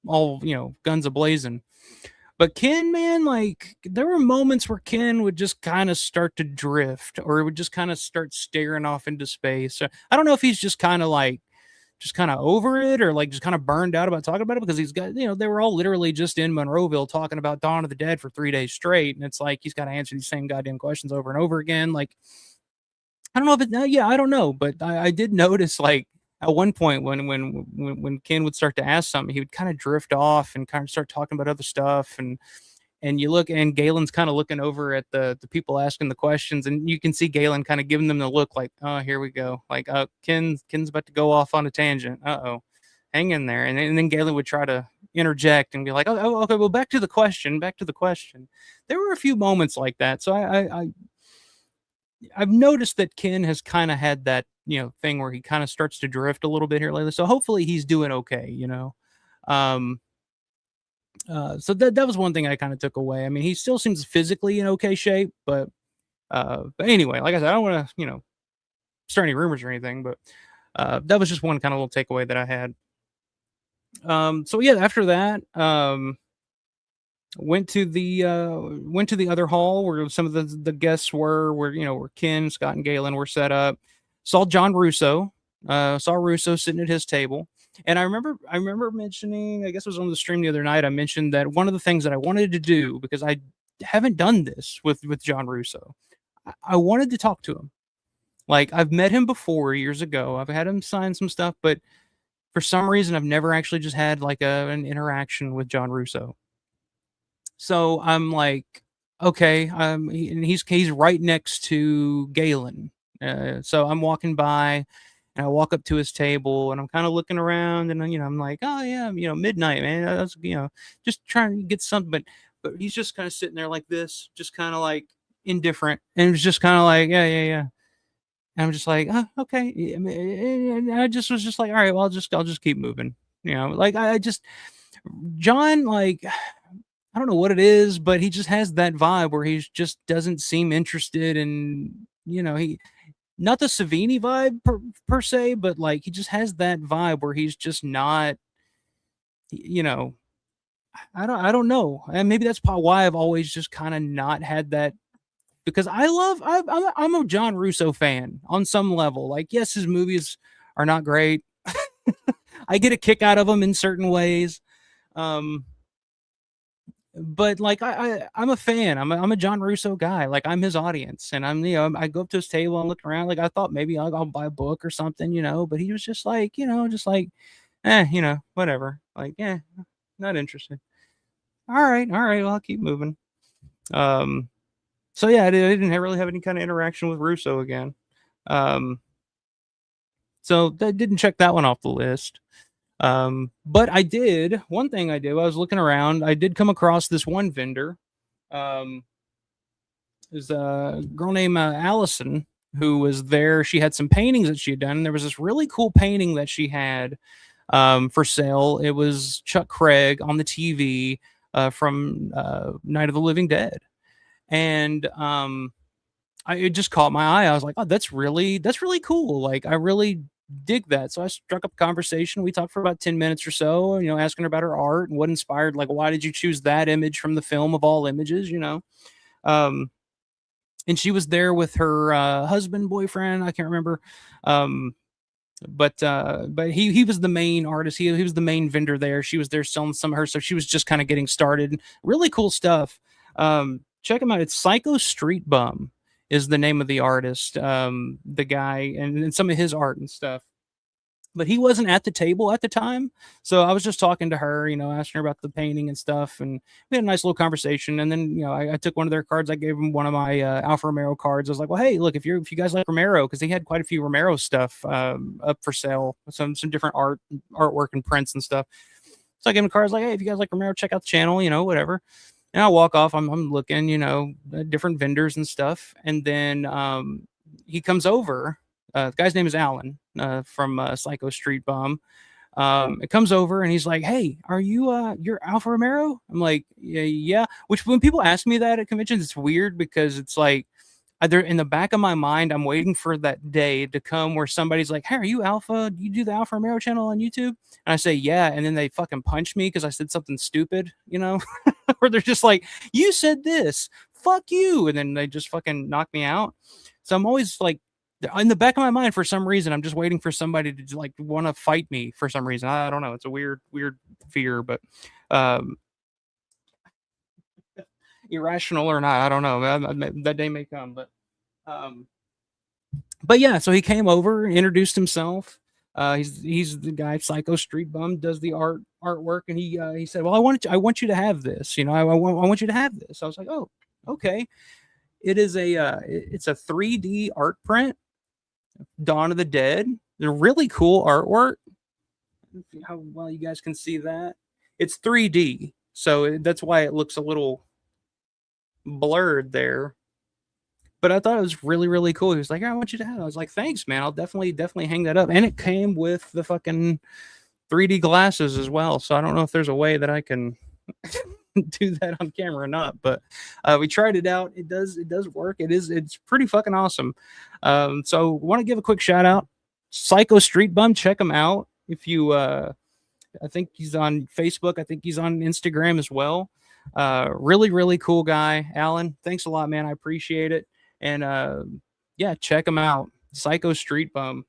all guns a-blazing. But Ken, man, like there were moments where Ken would just kind of start to drift, or it would just kind of start staring off into space. So I don't know if he's just kind of over it, or like just kind of burned out about talking about it, because he's got, they were all literally just in Monroeville talking about Dawn of the Dead for 3 days straight. And it's like, he's got to answer these same goddamn questions over and over again. Like, I don't know if I don't know, but I did notice like at one point when Ken would start to ask something, he would kind of drift off and kind of start talking about other stuff. And you look, and Gaylen's kind of looking over at the people asking the questions, and you can see Gaylen kind of giving them the look like, oh, here we go. Like, Ken's about to go off on a tangent. Uh-oh, hang in there. And then Gaylen would try to interject and be like, oh, okay, well, back to the question. There were a few moments like that. So I've noticed that Ken has kind of had that, thing where he kind of starts to drift a little bit here lately. So hopefully he's doing okay, so that was one thing I kind of took away. I mean, he still seems physically in okay shape, but anyway, like I said, I don't want to, start any rumors or anything, but that was just one kind of little takeaway that I had. So yeah, after that, went to the other hall where some of the guests where Ken, Scott, and Gaylen were set up. Saw John Russo. Saw Russo sitting at his table. And I remember mentioning, I guess it was on the stream the other night, I mentioned that one of the things that I wanted to do, because I haven't done this with John Russo, I wanted to talk to him. Like, I've met him before years ago. I've had him sign some stuff, but for some reason, I've never actually just had like an interaction with John Russo. So I'm like, okay, and he's right next to Gaylen. So I'm walking by, and I walk up to his table, and I'm kind of looking around, and I'm like, oh yeah, midnight, man. I was, just trying to get something, but he's just kind of sitting there like this, just kind of like indifferent, and it was just kind of like, yeah, yeah, yeah. And I'm just like, oh, okay. And I just was just like, all right, well, I'll just keep moving. Like I just John, like, I don't know what it is, but he just has that vibe where he just doesn't seem interested in, he not the Savini vibe per se, but like he just has that vibe where he's just not, you know, I don't know. And maybe that's probably why I've always just kind of not had that, because I'm a John Russo fan on some level. Like, yes, his movies are not great. I get a kick out of them in certain ways. Um, but like I'm a fan. I'm a John Russo guy. Like, I'm his audience, and I go up to his table and look around. Like, I thought maybe I'll buy a book or something, But he was just like, just like, whatever. Like, not interested. All right. Well, I'll keep moving. So yeah, I didn't really have any kind of interaction with Russo again. So that didn't check that one off the list. But one thing I did, I was looking around, I did come across this one vendor. There's a girl named Allison who was there. She had some paintings that she had done. And there was this really cool painting that she had for sale. It was Chuck Craig on the TV from Night of the Living Dead. And it just caught my eye. I was like, oh, that's really cool. Like, I really dig that. So I struck up a conversation. We talked for about 10 minutes or so, asking her about her art and what inspired, like, why did you choose that image from the film of all images, and she was there with her boyfriend, I can't remember. But he was the main artist. He was the main vendor there. She was there selling some of her stuff. She was just kind of getting started. Really cool stuff. Check him out. It's Psycho Street Bum is the name of the artist, the guy, and some of his art and stuff. But he wasn't at the table at the time. So I was just talking to her, asking her about the painting and stuff. And we had a nice little conversation. And then, I took one of their cards. I gave him one of my Alfa Romero cards. I was like, well, hey, look, if you guys like Romero, because they had quite a few Romero stuff up for sale, some different artwork and prints and stuff. So I gave him a card. I was like, hey, if you guys like Romero, check out the channel, whatever. And I walk off. I'm looking, different vendors and stuff. And then he comes over. The guy's name is Alan from Psycho Street Bum. It comes over and he's like, hey, are you you're Alfa Romero? I'm like, yeah. Which, when people ask me that at conventions, it's weird, because it's like, either in the back of my mind, I'm waiting for that day to come where somebody's like, hey, are you Alpha? Do you do the Alfa Romero channel on YouTube? And I say, yeah. And then they fucking punch me because I said something stupid, or they're just like, you said this, fuck you. And then they just fucking knock me out. So I'm always like, in the back of my mind, for some reason, I'm just waiting for somebody to like want to fight me for some reason. I don't know. It's a weird fear, but irrational or not, I don't know. That day may come, but yeah. So he came over, introduced himself. He's the guy, Psycho Street Bum, does the artwork, and he said, well, I want you to have this. I want you to have this. I was like, oh, okay. It is it's a 3D art print. Dawn of the Dead. They're really cool artwork. How well you guys can see that. It's 3D, so that's why it looks a little blurred there. But I thought it was really, really cool. He was like, I want you to have it. I was like, thanks, man. I'll definitely hang that up. And it came with the fucking 3D glasses as well. So I don't know if there's a way that I can do that on camera or not, but we tried it out. It does work. It's pretty fucking awesome. So want to give a quick shout out, Psycho Street Bum. Check him out. If you I think he's on Facebook, I think he's on Instagram as well. Really, really cool guy. Alan, thanks a lot, man. I appreciate it. And yeah, check him out, Psycho Street Bum.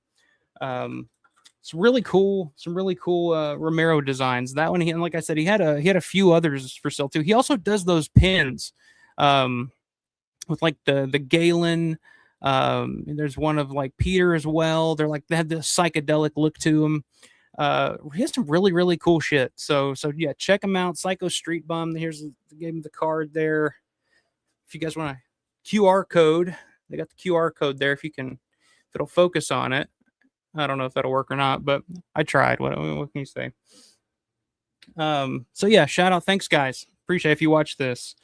It's really cool. Some really cool Romero designs. That one, and like I said, he had a few others for sale too. He also does those pins, with like the Gaylen. There's one of like Peter as well. They have this psychedelic look to them. He has some really cool shit. So yeah, check him out. Psycho Street Bum. Gave him the card there. If you guys want a QR code, they got the QR code there. If it'll focus on it. I don't know if that'll work or not, but I tried. What can you say? So yeah, shout out. Thanks, guys. Appreciate it if you watch this.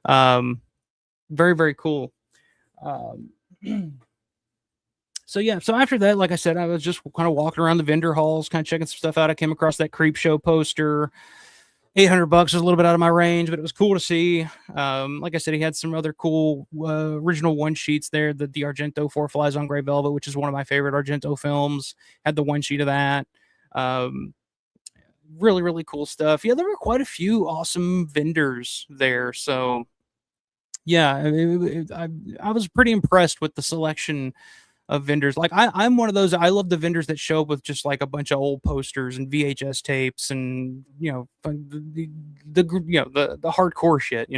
Very cool. So yeah, so after that, like I said, I was just kind of walking around the vendor halls, kind of checking some stuff out. I came across that Creep Show poster. $800 was a little bit out of my range, but it was cool to see. Like I said, he had some other cool original one sheets there. The Argento Four Flies on Grey Velvet, which is one of my favorite Argento films, had the one sheet of that. Really cool stuff. Yeah, there were quite a few awesome vendors there. So yeah, I was pretty impressed with the selection of vendors. Like I'm one of those. I love the vendors that show up with just like a bunch of old posters and VHS tapes and the hardcore shit.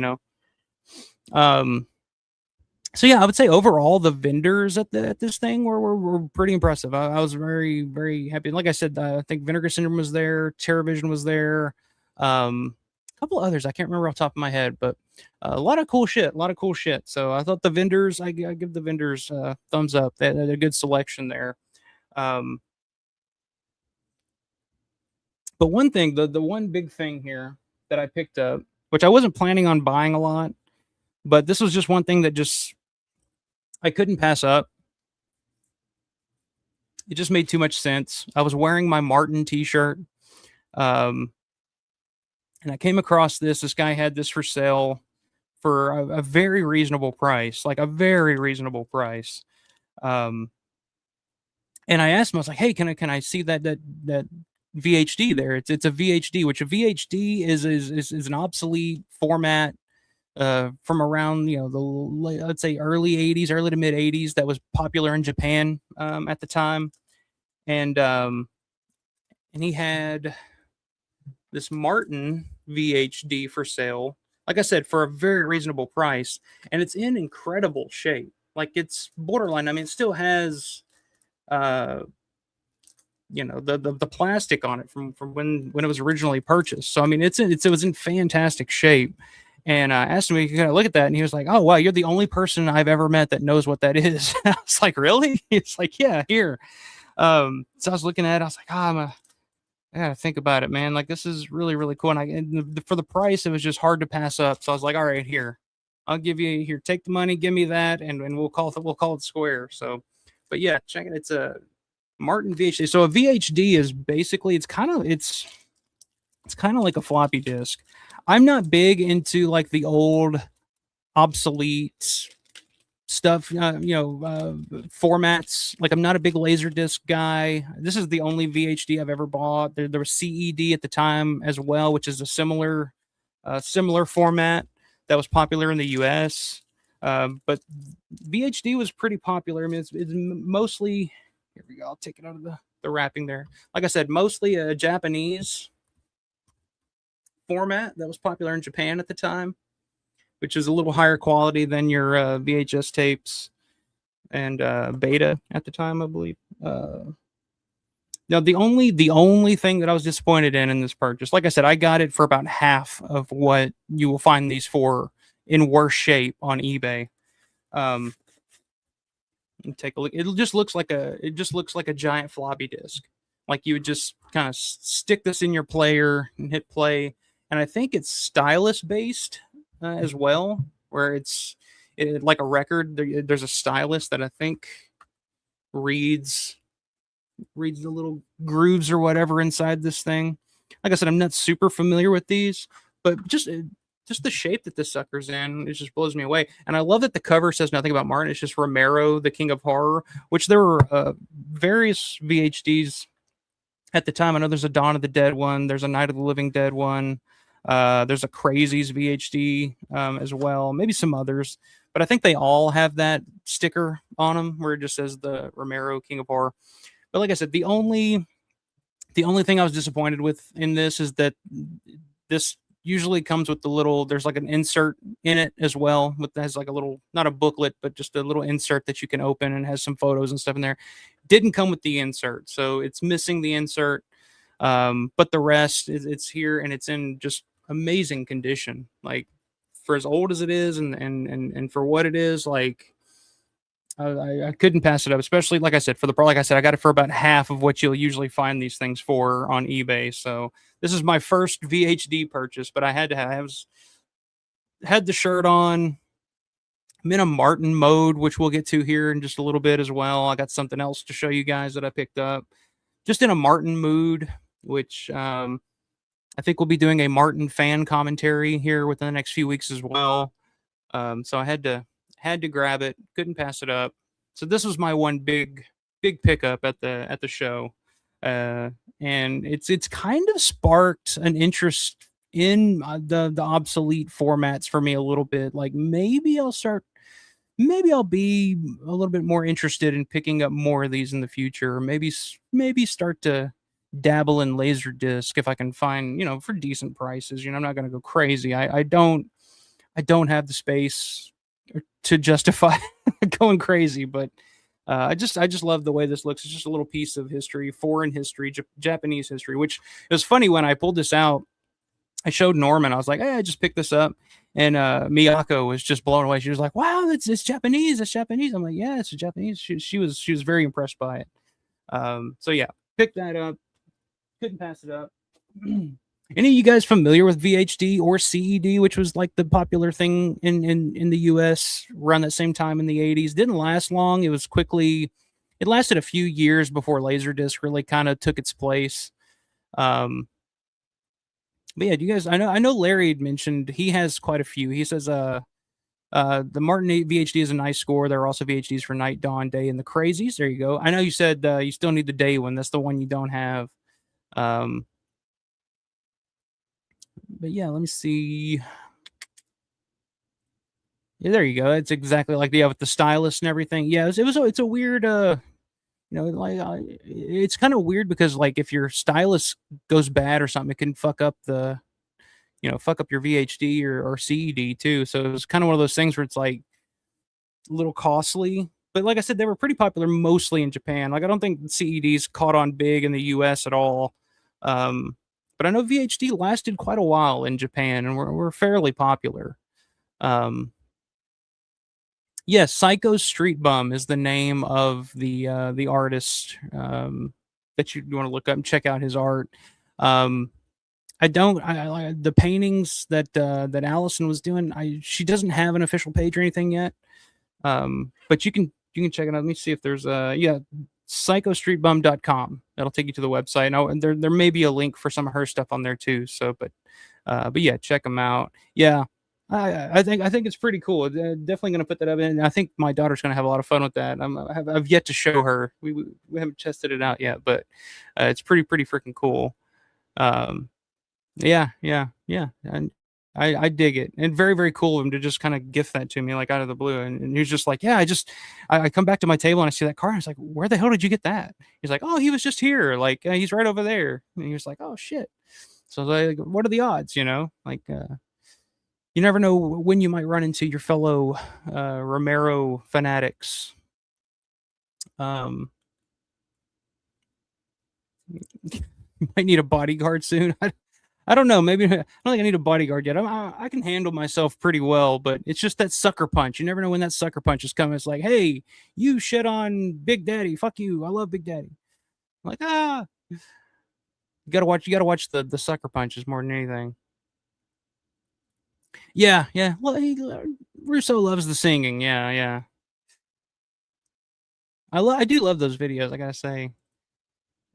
So yeah, I would say overall the vendors at this thing were pretty impressive. I was very happy. And like I said, I think Vinegar Syndrome was there, TerraVision was there, a couple others I can't remember off the top of my head, but a lot of cool shit. So I thought the vendors, I give the vendors thumbs up. They had a good selection there. But one thing, the one big thing here that I picked up, which I wasn't planning on buying a lot, but this was just one thing that I couldn't pass up. It just made too much sense. I was wearing my Martin t-shirt. And I came across this. This guy had this for sale for a very reasonable price, like a very reasonable price. And I asked him, I was like, "Hey, can I see that VHD there? It's a VHD, which a VHD is an obsolete format from around let's say early 80s, early to mid 80s, that was popular in Japan at the time, and he had this Martin VHD for sale, like I said, for a very reasonable price, and it's in incredible shape. Like it's borderline. I mean, it still has the plastic on it from when it was originally purchased. So I mean, it was in fantastic shape. And I asked him if he could look at that, and he was like, "Oh wow, you're the only person I've ever met that knows what that is." I was like, "Really?" It's like, "Yeah, here." So I was looking at it. I was like, I gotta think about it, man. Like this is really cool, and for the price, it was just hard to pass up. So I was like, "All right, here, I'll give you here. Take the money, give me that, and we'll call it square." So, but yeah, check it. It's a Martin VHD. So a VHD is basically it's kind of like a floppy disk. I'm not big into like the old obsolete stuff, formats. Like I'm not a big Laserdisc guy. This is the only VHD I've ever bought. There was CED at the time as well, which is a similar format that was popular in the US. But VHD was pretty popular. I mean, it's mostly, here we go. I'll take it out of the wrapping there. Like I said, mostly a Japanese format that was popular in Japan at the time, which is a little higher quality than your VHS tapes and Beta at the time, I believe. Now, the only thing that I was disappointed in this purchase, like I said, I got it for about half of what you will find these for in worse shape on eBay. Take a look. It just looks like a giant floppy disk. Like you would just kind of stick this in your player and hit play. And I think it's stylus based as well, where it's like a record. There's a stylus that I think reads the little grooves or whatever inside this thing. Like I said, I'm not super familiar with these, but just the shape that this sucker's in, it just blows me away. And I love that the cover says nothing about Martin. It's just Romero, the King of Horror, which there were various VHDs at the time. I know there's a Dawn of the Dead one. There's a Night of the Living Dead one. There's a Crazies VHD as well. Maybe some others. But I think they all have that sticker on them where it just says the Romero, King of Horror. But like I said, the only The only thing I was disappointed with in this is that this usually comes with the little, there's like an insert in it as well, with has like a little, not a booklet, but just a little insert that you can open and has some photos and stuff in there. Didn't come with the insert, so it's missing the insert. But the rest is, it's here and it's in just amazing condition. Like for as old as it is and for what it is, like I couldn't pass it up, especially like I said, for the pro. Like I said, I got it for about half of what you'll usually find these things for on eBay. So this is my first VHD purchase, but I had to have, I was had the shirt on. I'm in a Martin mode, which we'll get to here in just a little bit as well. I got something else to show you guys that I picked up. Just in a Martin mood, which I think we'll be doing a Martin fan commentary here within the next few weeks as well. So I had to grab it, couldn't pass it up. So this was my one big pickup at the show, and it's kind of sparked an interest in the obsolete formats for me a little bit. Like maybe I'll be a little bit more interested in picking up more of these in the future. Or maybe start to dabble in Laserdisc if I can find, for decent prices. I'm not going to go crazy. I don't have the space to justify going crazy, but I just love the way this looks. It's just a little piece of history, foreign history, Japanese history, which it was funny when I pulled this out. I showed Norman. I was like, "Hey, I just picked this up," and Miyako was just blown away. She was like, "Wow, it's Japanese. It's Japanese." I'm like, "Yeah, it's Japanese." She was very impressed by it. So yeah, picked that up. Couldn't pass it up. Any of you guys familiar with VHD or CED, which was like the popular thing in the US around that same time in the 80s? Didn't last long. It lasted a few years before Laserdisc really kind of took its place. But yeah, do you guys, I know Larry had mentioned he has quite a few. He says the Martin 8 VHD is a nice score. There are also VHDs for Night, Dawn, Day, and the Crazies. There you go. I know you said you still need the Day one. That's the one you don't have. But yeah, let me see. Yeah, there you go. It's exactly like with the stylus and everything. Yeah, it's a weird it's kind of weird because like if your stylus goes bad or something, it can fuck up your VHD or CED too. So it was kind of one of those things where it's like a little costly. But like I said, they were pretty popular mostly in Japan. Like I don't think CEDs caught on big in the US at all. But I know VHD lasted quite a while in Japan and were fairly popular. Yes, Psycho Street Bum is the name of the artist that you want to look up and check out his art. I the paintings that Allison was doing. She doesn't have an official page or anything yet, but you can check it out. Let me see if there's psychostreetbum.com. That'll take you to the website. Now, and there may be a link for some of her stuff on there too. So, but yeah, check them out. Yeah. I think it's pretty cool. Definitely going to put that up in. I think my daughter's going to have a lot of fun with that. I've yet to show her. We haven't tested it out yet, but it's pretty freaking cool. Yeah. And I dig it. And very, very cool of him to just kind of gift that to me like out of the blue. And he was just like, yeah, I come back to my table and I see that car. And I was like, where the hell did you get that? He's like, oh, he was just here. Like he's right over there. And he was like, oh shit. So I was like, what are the odds? Like you never know when you might run into your fellow Romero fanatics. You might need a bodyguard soon. I don't know. Maybe I don't think I need a bodyguard yet. I can handle myself pretty well, but it's just that sucker punch. You never know when that sucker punch is coming. It's like, hey, you shit on Big Daddy. Fuck you. I love Big Daddy. I'm like, you gotta watch the sucker punches more than anything. Yeah. Well, Russo loves the singing. Yeah. I do love those videos. I gotta say,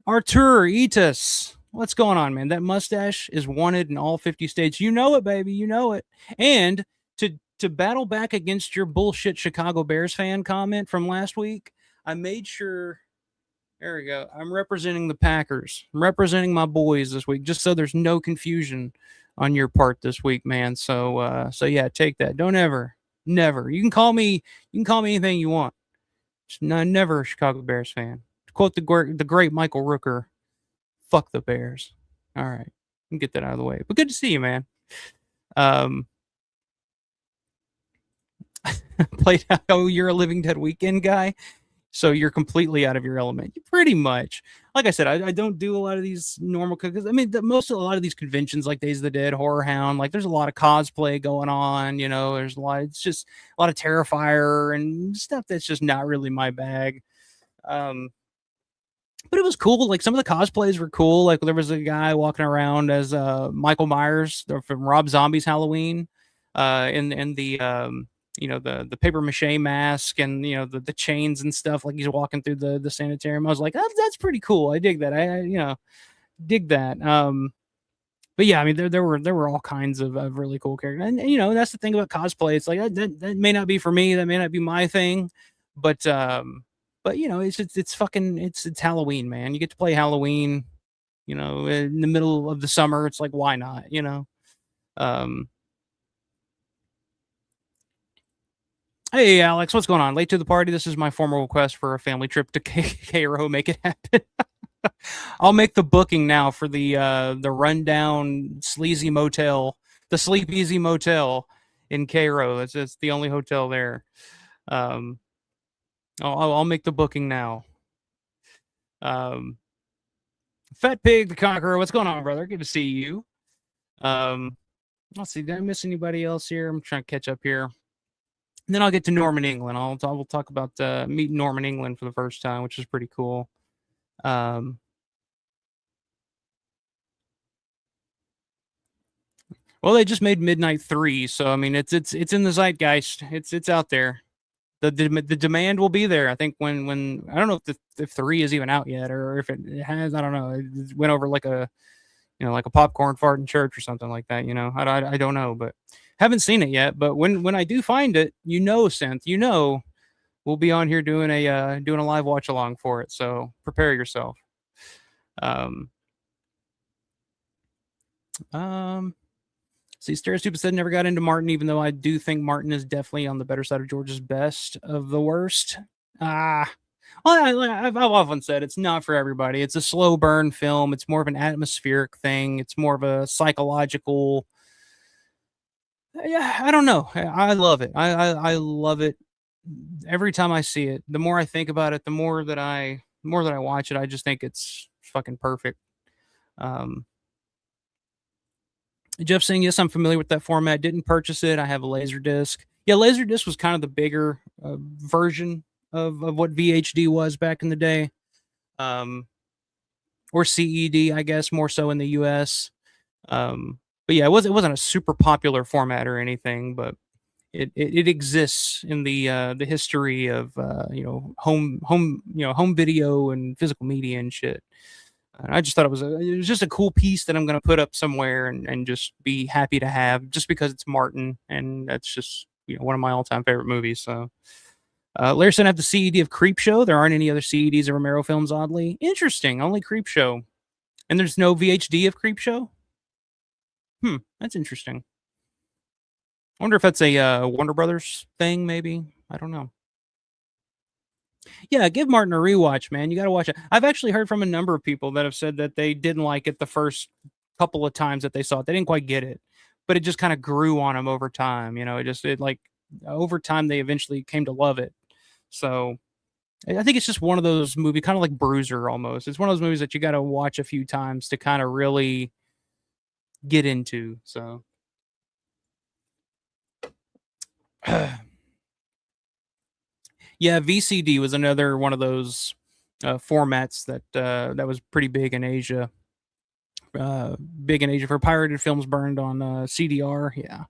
Artur Etus. What's going on, man? That mustache is wanted in all 50 states. You know it, baby. You know it. And to battle back against your bullshit Chicago Bears fan comment from last week, I made sure. There we go. I'm representing the Packers. I'm representing my boys this week, just so there's no confusion on your part this week, man. So yeah, take that. Don't never. You can call me anything you want. Just never a Chicago Bears fan. To quote the great Michael Rooker, Fuck the Bears. All right, get that out of the way. But good to see you, man. Played out. Oh, you're a Living Dead weekend guy, so you're completely out of your element. Pretty much. Like I said, I don't do a lot of these normal because I mean, a lot of these conventions like Days of the Dead, Horror Hound, like there's a lot of cosplay going on. You know, there's a lot. It's just a lot of Terrifier and stuff that's just not really my bag. But it was cool. Like some of the cosplays were cool. Like there was a guy walking around as Michael Myers from Rob Zombie's Halloween, in the the paper mache mask and the chains and stuff. Like he's walking through the sanitarium. I was like, that's pretty cool. I dig that. I dig that. But yeah, I mean there were all kinds of really cool characters, and that's the thing about cosplay. It's like that may not be for me. That may not be my thing, but it's fucking it's Halloween, man. You get to play Halloween, in the middle of the summer. It's like, why not, Um, hey, Alex, what's going on? Late to the party. This is my formal request for a family trip to Cairo. Make it happen. I'll make the booking now for the rundown sleazy motel, the Sleep Easy Motel in Cairo. It's the only hotel there. I'll make the booking now. Fat Pig the Conqueror, what's going on, brother? Good to see you. Let's see, did I miss anybody else here? I'm trying to catch up here. And then I'll get to Norman England. We'll talk about meeting Norman England for the first time, which is pretty cool. Well, they just made Midnight 3, so I mean it's in the zeitgeist. It's out there. The demand will be there. I think when I don't know if 3 is even out yet or if it has. I don't know. It went over like a like a popcorn fart in church or something like that. I don't know, but haven't seen it yet. But when I do find it, Synth, we'll be on here doing a live watch along for it. So prepare yourself. See, Stupid said never got into Martin, even though I do think Martin is definitely on the better side of George's best of the worst. Well, I've often said it's not for everybody. It's a slow burn film. It's more of an atmospheric thing. It's more of a psychological. Yeah, I don't know. I love it. I love it. Every time I see it, the more I think about it, the more that I watch it, I just think it's fucking perfect. Jeff saying, yes, I'm familiar with that format. Didn't purchase it. I have a Laserdisc. Yeah, Laserdisc was kind of the bigger version of what VHD was back in the day. Or CED, I guess, more so in the US. But yeah, it wasn't a super popular format or anything, but it exists in the history of home video and physical media and shit. I just thought it was just a cool piece that I'm going to put up somewhere and just be happy to have, just because it's Martin and that's just one of my all-time favorite movies. So Larry said I have the CED of Creepshow. There aren't any other CEDs of Romero films, oddly. Interesting. Only Creepshow. And there's no VHD of Creepshow? That's interesting. I wonder if that's a Warner Brothers thing, maybe. I don't know. Yeah, give Martin a rewatch, man. You got to watch it. I've actually heard from a number of people that have said that they didn't like it the first couple of times that they saw it. They didn't quite get it, but it just kind of grew on them over time. Over time they eventually came to love it. So I think it's just one of those movies, kind of like Bruiser almost. It's one of those movies that you got to watch a few times to kind of really get into. So. Yeah, VCD was another one of those formats that was pretty big in Asia. Big in Asia for pirated films burned on CDR. Yeah.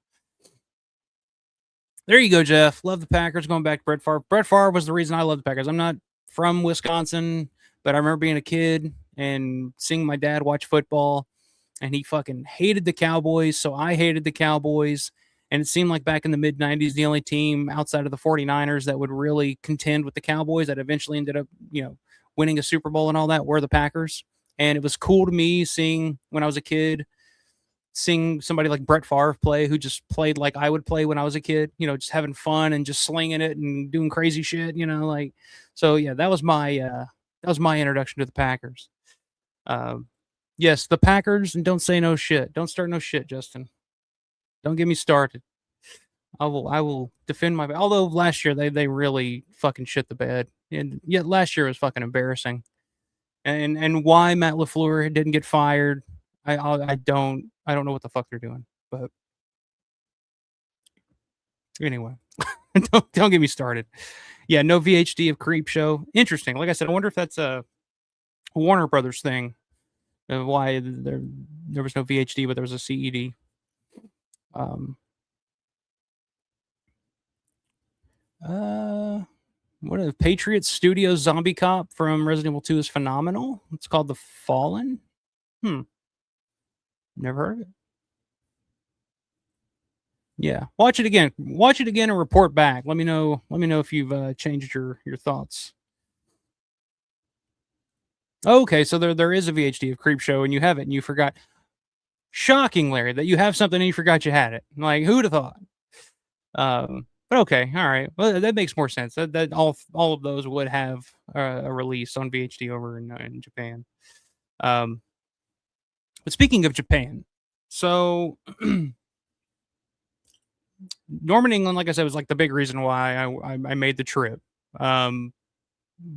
There you go, Jeff. Love the Packers. Going back to Brett Favre. Brett Favre was the reason I love the Packers. I'm not from Wisconsin, but I remember being a kid and seeing my dad watch football, and he fucking hated the Cowboys, so I hated the Cowboys. And it seemed like back in the mid-90s, the only team outside of the 49ers that would really contend with the Cowboys that eventually ended up, winning a Super Bowl and all that were the Packers. And it was cool to me seeing, when I was a kid, seeing somebody like Brett Favre play, who just played like I would play when I was a kid, just having fun and just slinging it and doing crazy shit, So yeah, that was my introduction to the Packers. Yes, the Packers, and don't say no shit. Don't start no shit, Justin. Don't get me started. I will defend my. Although last year they really fucking shit the bed, and yet last year was fucking embarrassing. And why Matt LaFleur didn't get fired, I don't know what the fuck they're doing. But anyway, don't get me started. Yeah, no VHD of Creep Show. Interesting. Like I said, I wonder if that's a Warner Brothers thing. Why there was no VHD, but there was a CED. What are the Patriot Studios zombie cop from Resident Evil 2 is phenomenal. It's called The Fallen. Never heard of it. Yeah, watch it again. Watch it again and report back. Let me know. Let me know if you've changed your thoughts. Okay, so there is a VHD of Creep Show and you have it and you forgot. Shocking, Larry, that you have something and you forgot you had it. Like, who'd have thought? But okay, all right. Well, that makes more sense. That all of those would have a release on VHD over in Japan. But speaking of Japan, so Norman England, like I said, was like the big reason why I made the trip. I've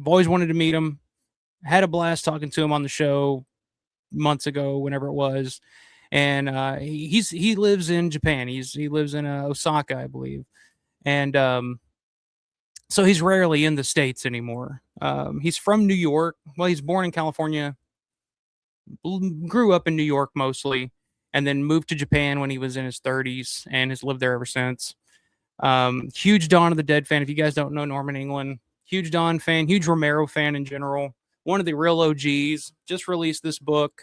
always wanted to meet him. Had a blast talking to him on the show months ago, whenever it was. And he lives in Japan. He lives in Osaka, I believe. And so he's rarely in the States anymore. He's from New York. Well, he's born in California, grew up in New York mostly, and then moved to Japan when he was in his 30s and has lived there ever since. Huge Dawn of the Dead fan. If you guys don't know Norman England, huge Dawn fan, huge Romero fan in general. One of the real OGs. Just released this book.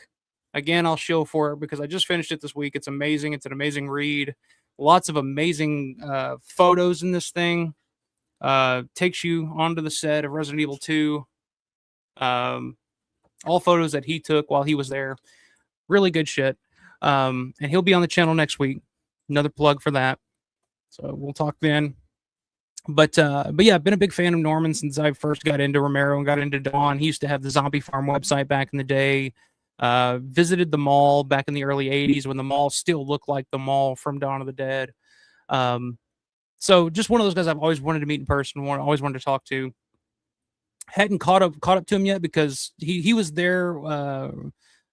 Again, I'll show for it because I just finished it this week. It's amazing. It's an amazing read. Lots of amazing photos in this thing. Takes you onto the set of Resident Evil 2. All photos that he took while he was there. Really good shit. And he'll be on the channel next week. Another plug for that. So we'll talk then. But yeah, I've been a big fan of Norman since I first got into Romero and got into Dawn. He used to have the Zombie Farm website back in the day. Visited the mall back in the early 80s when the mall still looked like the mall from Dawn of the Dead. So just one of those guys I've always wanted to meet in person, always wanted to talk to. Hadn't caught up to him yet because he was there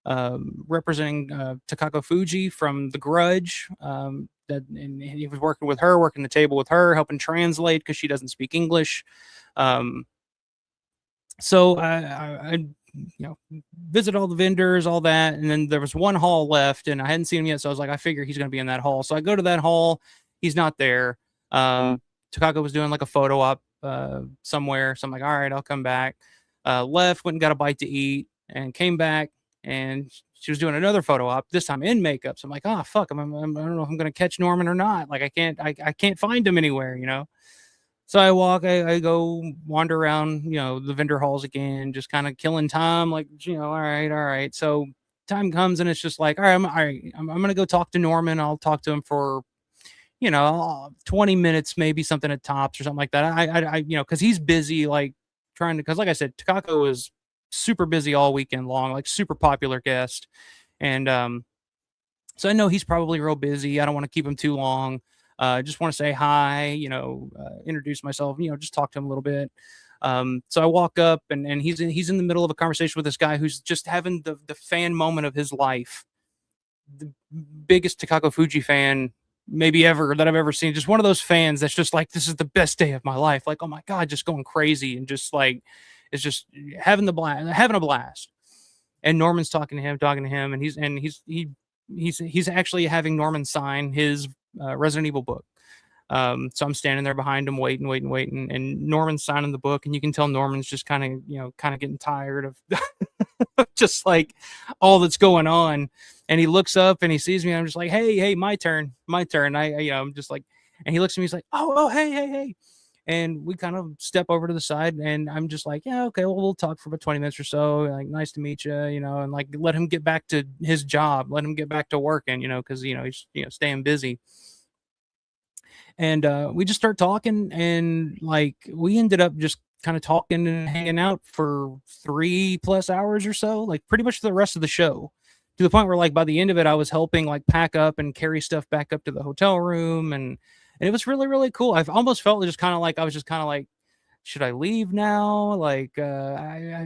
representing Takako Fuji from The Grudge. And he was working with her, working the table with her, helping translate because she doesn't speak English. So I visit all the vendors, all that, and then there was one hall left, and I hadn't seen him yet, so I was like, I figure he's going to be in that hall. So I go to that hall, he's not there. Takako was doing like a photo op somewhere, so I'm like, all right, I'll come back. Left, went and got a bite to eat, and came back, and she was doing another photo op, this time in makeup. So I'm like, oh fuck, I don't know if I'm going to catch Norman or not. Like I can't find him anywhere, So I go wander around, the vendor halls again, just kind of killing time. Like, all right. So time comes and it's just like, all right, I'm going to go talk to Norman. I'll talk to him for, 20 minutes, maybe something at tops or something like that. I cause he's busy, like cause like I said, Takako is super busy all weekend long, like super popular guest. And, so I know he's probably real busy. I don't want to keep him too long. Just want to say hi, introduce myself, just talk to him a little bit. So I walk up and he's in the middle of a conversation with this guy who's just having the fan moment of his life. The biggest Takako Fuji fan maybe ever that I've ever seen. Just one of those fans that's just like, this is the best day of my life. Like, oh my God, just going crazy and just like, it's just having a blast. And Norman's talking to him, and he's actually having Norman sign his Resident Evil book. So I'm standing there behind him, waiting, and Norman's signing the book, and you can tell Norman's just kind of getting tired of just like all that's going on. And he looks up and he sees me, and I'm just like, hey, my turn. I'm just like, and he looks at me, he's like, oh, hey. And we kind of step over to the side, and I'm just like, yeah, okay, well, we'll talk for about 20 minutes or so. Like, nice to meet you, and like let him get back to his job, let him get back to working, because he's staying busy. And we just start talking, and like we ended up just kind of talking and hanging out for 3+ hours or so, like pretty much the rest of the show. to the point where like by the end of it, I was helping like pack up and carry stuff back up to the hotel room, and it was really really cool. I've almost felt just kind of like I was just kind of like, should I leave now? Like, how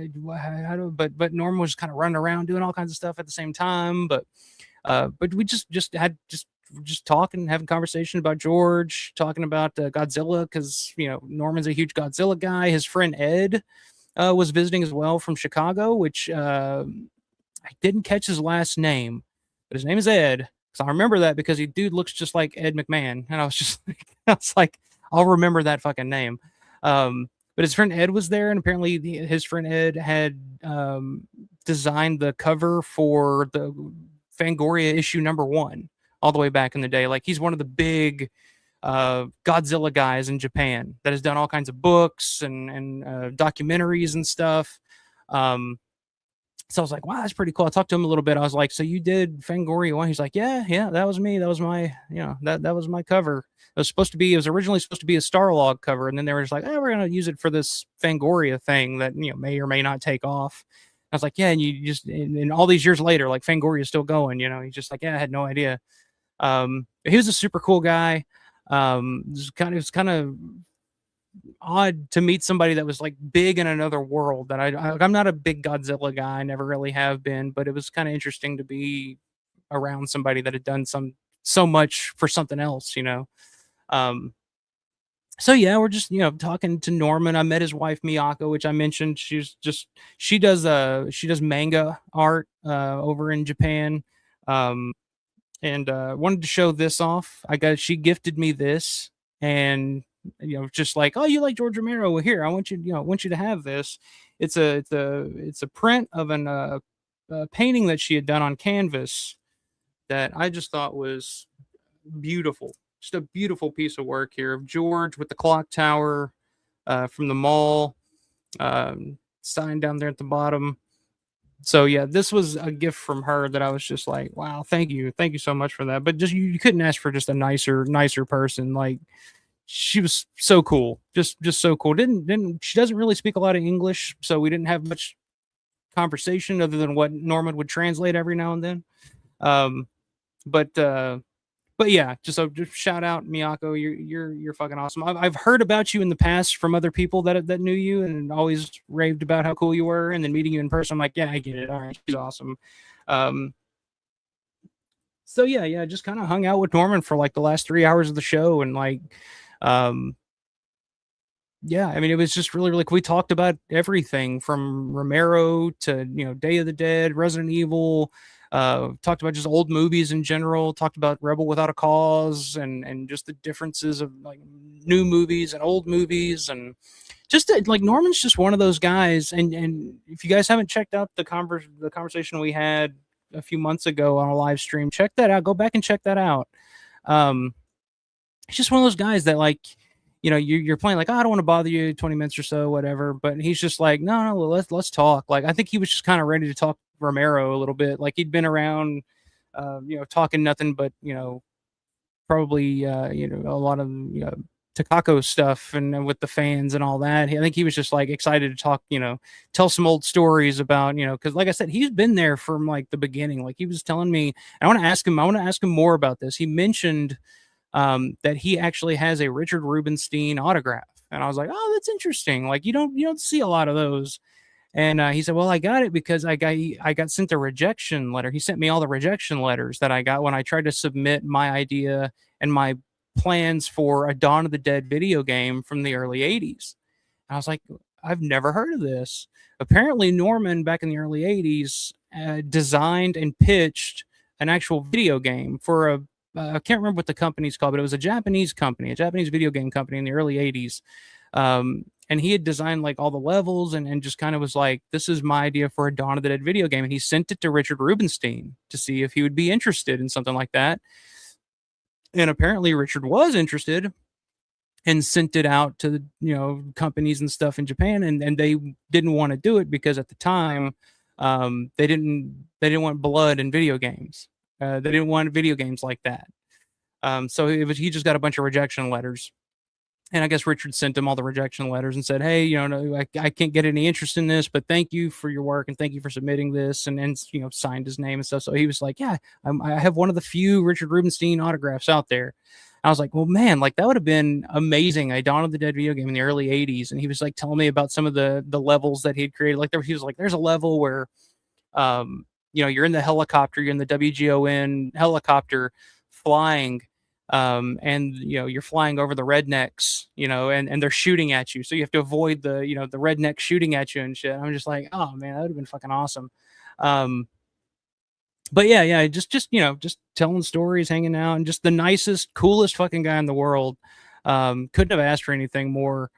do? But Norm was kind of running around doing all kinds of stuff at the same time. But we just had just talking, having conversation about George, talking about Godzilla, because Norman's a huge Godzilla guy. His friend Ed was visiting as well from Chicago, which I didn't catch his last name, but his name is Ed. So I remember that because he dude looks just like Ed McMahon, and I was just like, I was like, I'll remember that fucking name. But his friend Ed was there, and apparently his friend Ed had designed the cover for the Fangoria issue #1 all the way back in the day. Like he's one of the big Godzilla guys in Japan that has done all kinds of books and documentaries and stuff. So I was like, wow, that's pretty cool. I talked to him a little bit. I was like, so you did Fangoria 1? He's like, yeah, that was me. That was my, that was my cover. It was originally supposed to be a Starlog cover. And then they were just like, we're going to use it for this Fangoria thing that, may or may not take off. I was like, yeah. And you just, and all these years later, like Fangoria is still going, he's just like, yeah, I had no idea. He was a super cool guy. It was kind of odd to meet somebody that was like big in another world that I'm not a big Godzilla guy. I never really have been, but it was kind of interesting to be around somebody that had done so much for something else, so yeah, we're just, talking to Norman. I met his wife, Miyako, which I mentioned. She does manga art, over in Japan. And wanted to show this off. She gifted me this, and just like, oh, you like George Romero? Well, here, I want you to have this. It's a print of a painting that she had done on canvas that I just thought was beautiful. Just a beautiful piece of work here of George with the clock tower from the mall, sign down there at the bottom. So yeah, this was a gift from her that I was just like, wow, thank you so much for that. But just you couldn't ask for just a nicer person. Like she was so cool, just so cool. Didn't she doesn't really speak a lot of English, so we didn't have much conversation other than what Norman would translate every now and then. But yeah, just shout out Miyako. You're fucking awesome. I've heard about you in the past from other people that knew you and always raved about how cool you were. And then meeting you in person, I'm like, yeah, I get it. All right, she's awesome. So yeah, just kind of hung out with Norman for like the last 3 hours of the show, and like, yeah, I mean, it was just really, really cool. We talked about everything from Romero to, Day of the Dead, Resident Evil, talked about just old movies in general, talked about Rebel Without a Cause and just the differences of like new movies and old movies. And just like Norman's just one of those guys. And if you guys haven't checked out the conversation we had a few months ago on a live stream, check that out. Go back and check that out. It's just one of those guys that like, you're playing like, oh, I don't want to bother you 20 minutes or so, whatever. But he's just like, no, let's talk. Like, I think he was just kind of ready to talk Romero a little bit. Like he'd been around, talking nothing but, probably, a lot of, Takako stuff and with the fans and all that. I think he was just like excited to talk, tell some old stories about, because like I said, he's been there from like the beginning. Like he was telling me, I want to ask him more about this. He mentioned that he actually has a Richard Rubinstein autograph. And I was like, oh, that's interesting. Like you don't see a lot of those. And he said, well, I got it because I got sent a rejection letter. He sent me all the rejection letters that I got when I tried to submit my idea and my plans for a Dawn of the Dead video game from the early 80s. And I was like, I've never heard of this. Apparently Norman back in the early 80s designed and pitched an actual video game for I can't remember what the company's called, but it was a Japanese company, a Japanese video game company in the early 80s. And he had designed like all the levels and just kind of was like, this is my idea for a Dawn of the Dead video game. And he sent it to Richard Rubinstein to see if he would be interested in something like that. And apparently Richard was interested and sent it out to companies and stuff in Japan. And they didn't want to do it because at the time, they didn't want blood in video games. They didn't want video games like that. So he just got a bunch of rejection letters. And I guess Richard sent him all the rejection letters and said, "Hey, no, I can't get any interest in this, but thank you for your work and thank you for submitting this." And signed his name and stuff. So he was like, "Yeah, I have one of the few Richard Rubenstein autographs out there." I was like, "Well, man, like that would have been amazing." A Dawn of the Dead video game in the early '80s, and he was like telling me about some of the levels that he had created. Like he was like, "There's a level where, you're in the helicopter, you're in the WGON helicopter, flying." And you're flying over the rednecks, and they're shooting at you, so you have to avoid the redneck shooting at you and shit. I'm just like, oh man, that would have been fucking awesome. But yeah, just telling stories, hanging out, and just the nicest, coolest fucking guy in the world. Couldn't have asked for anything more.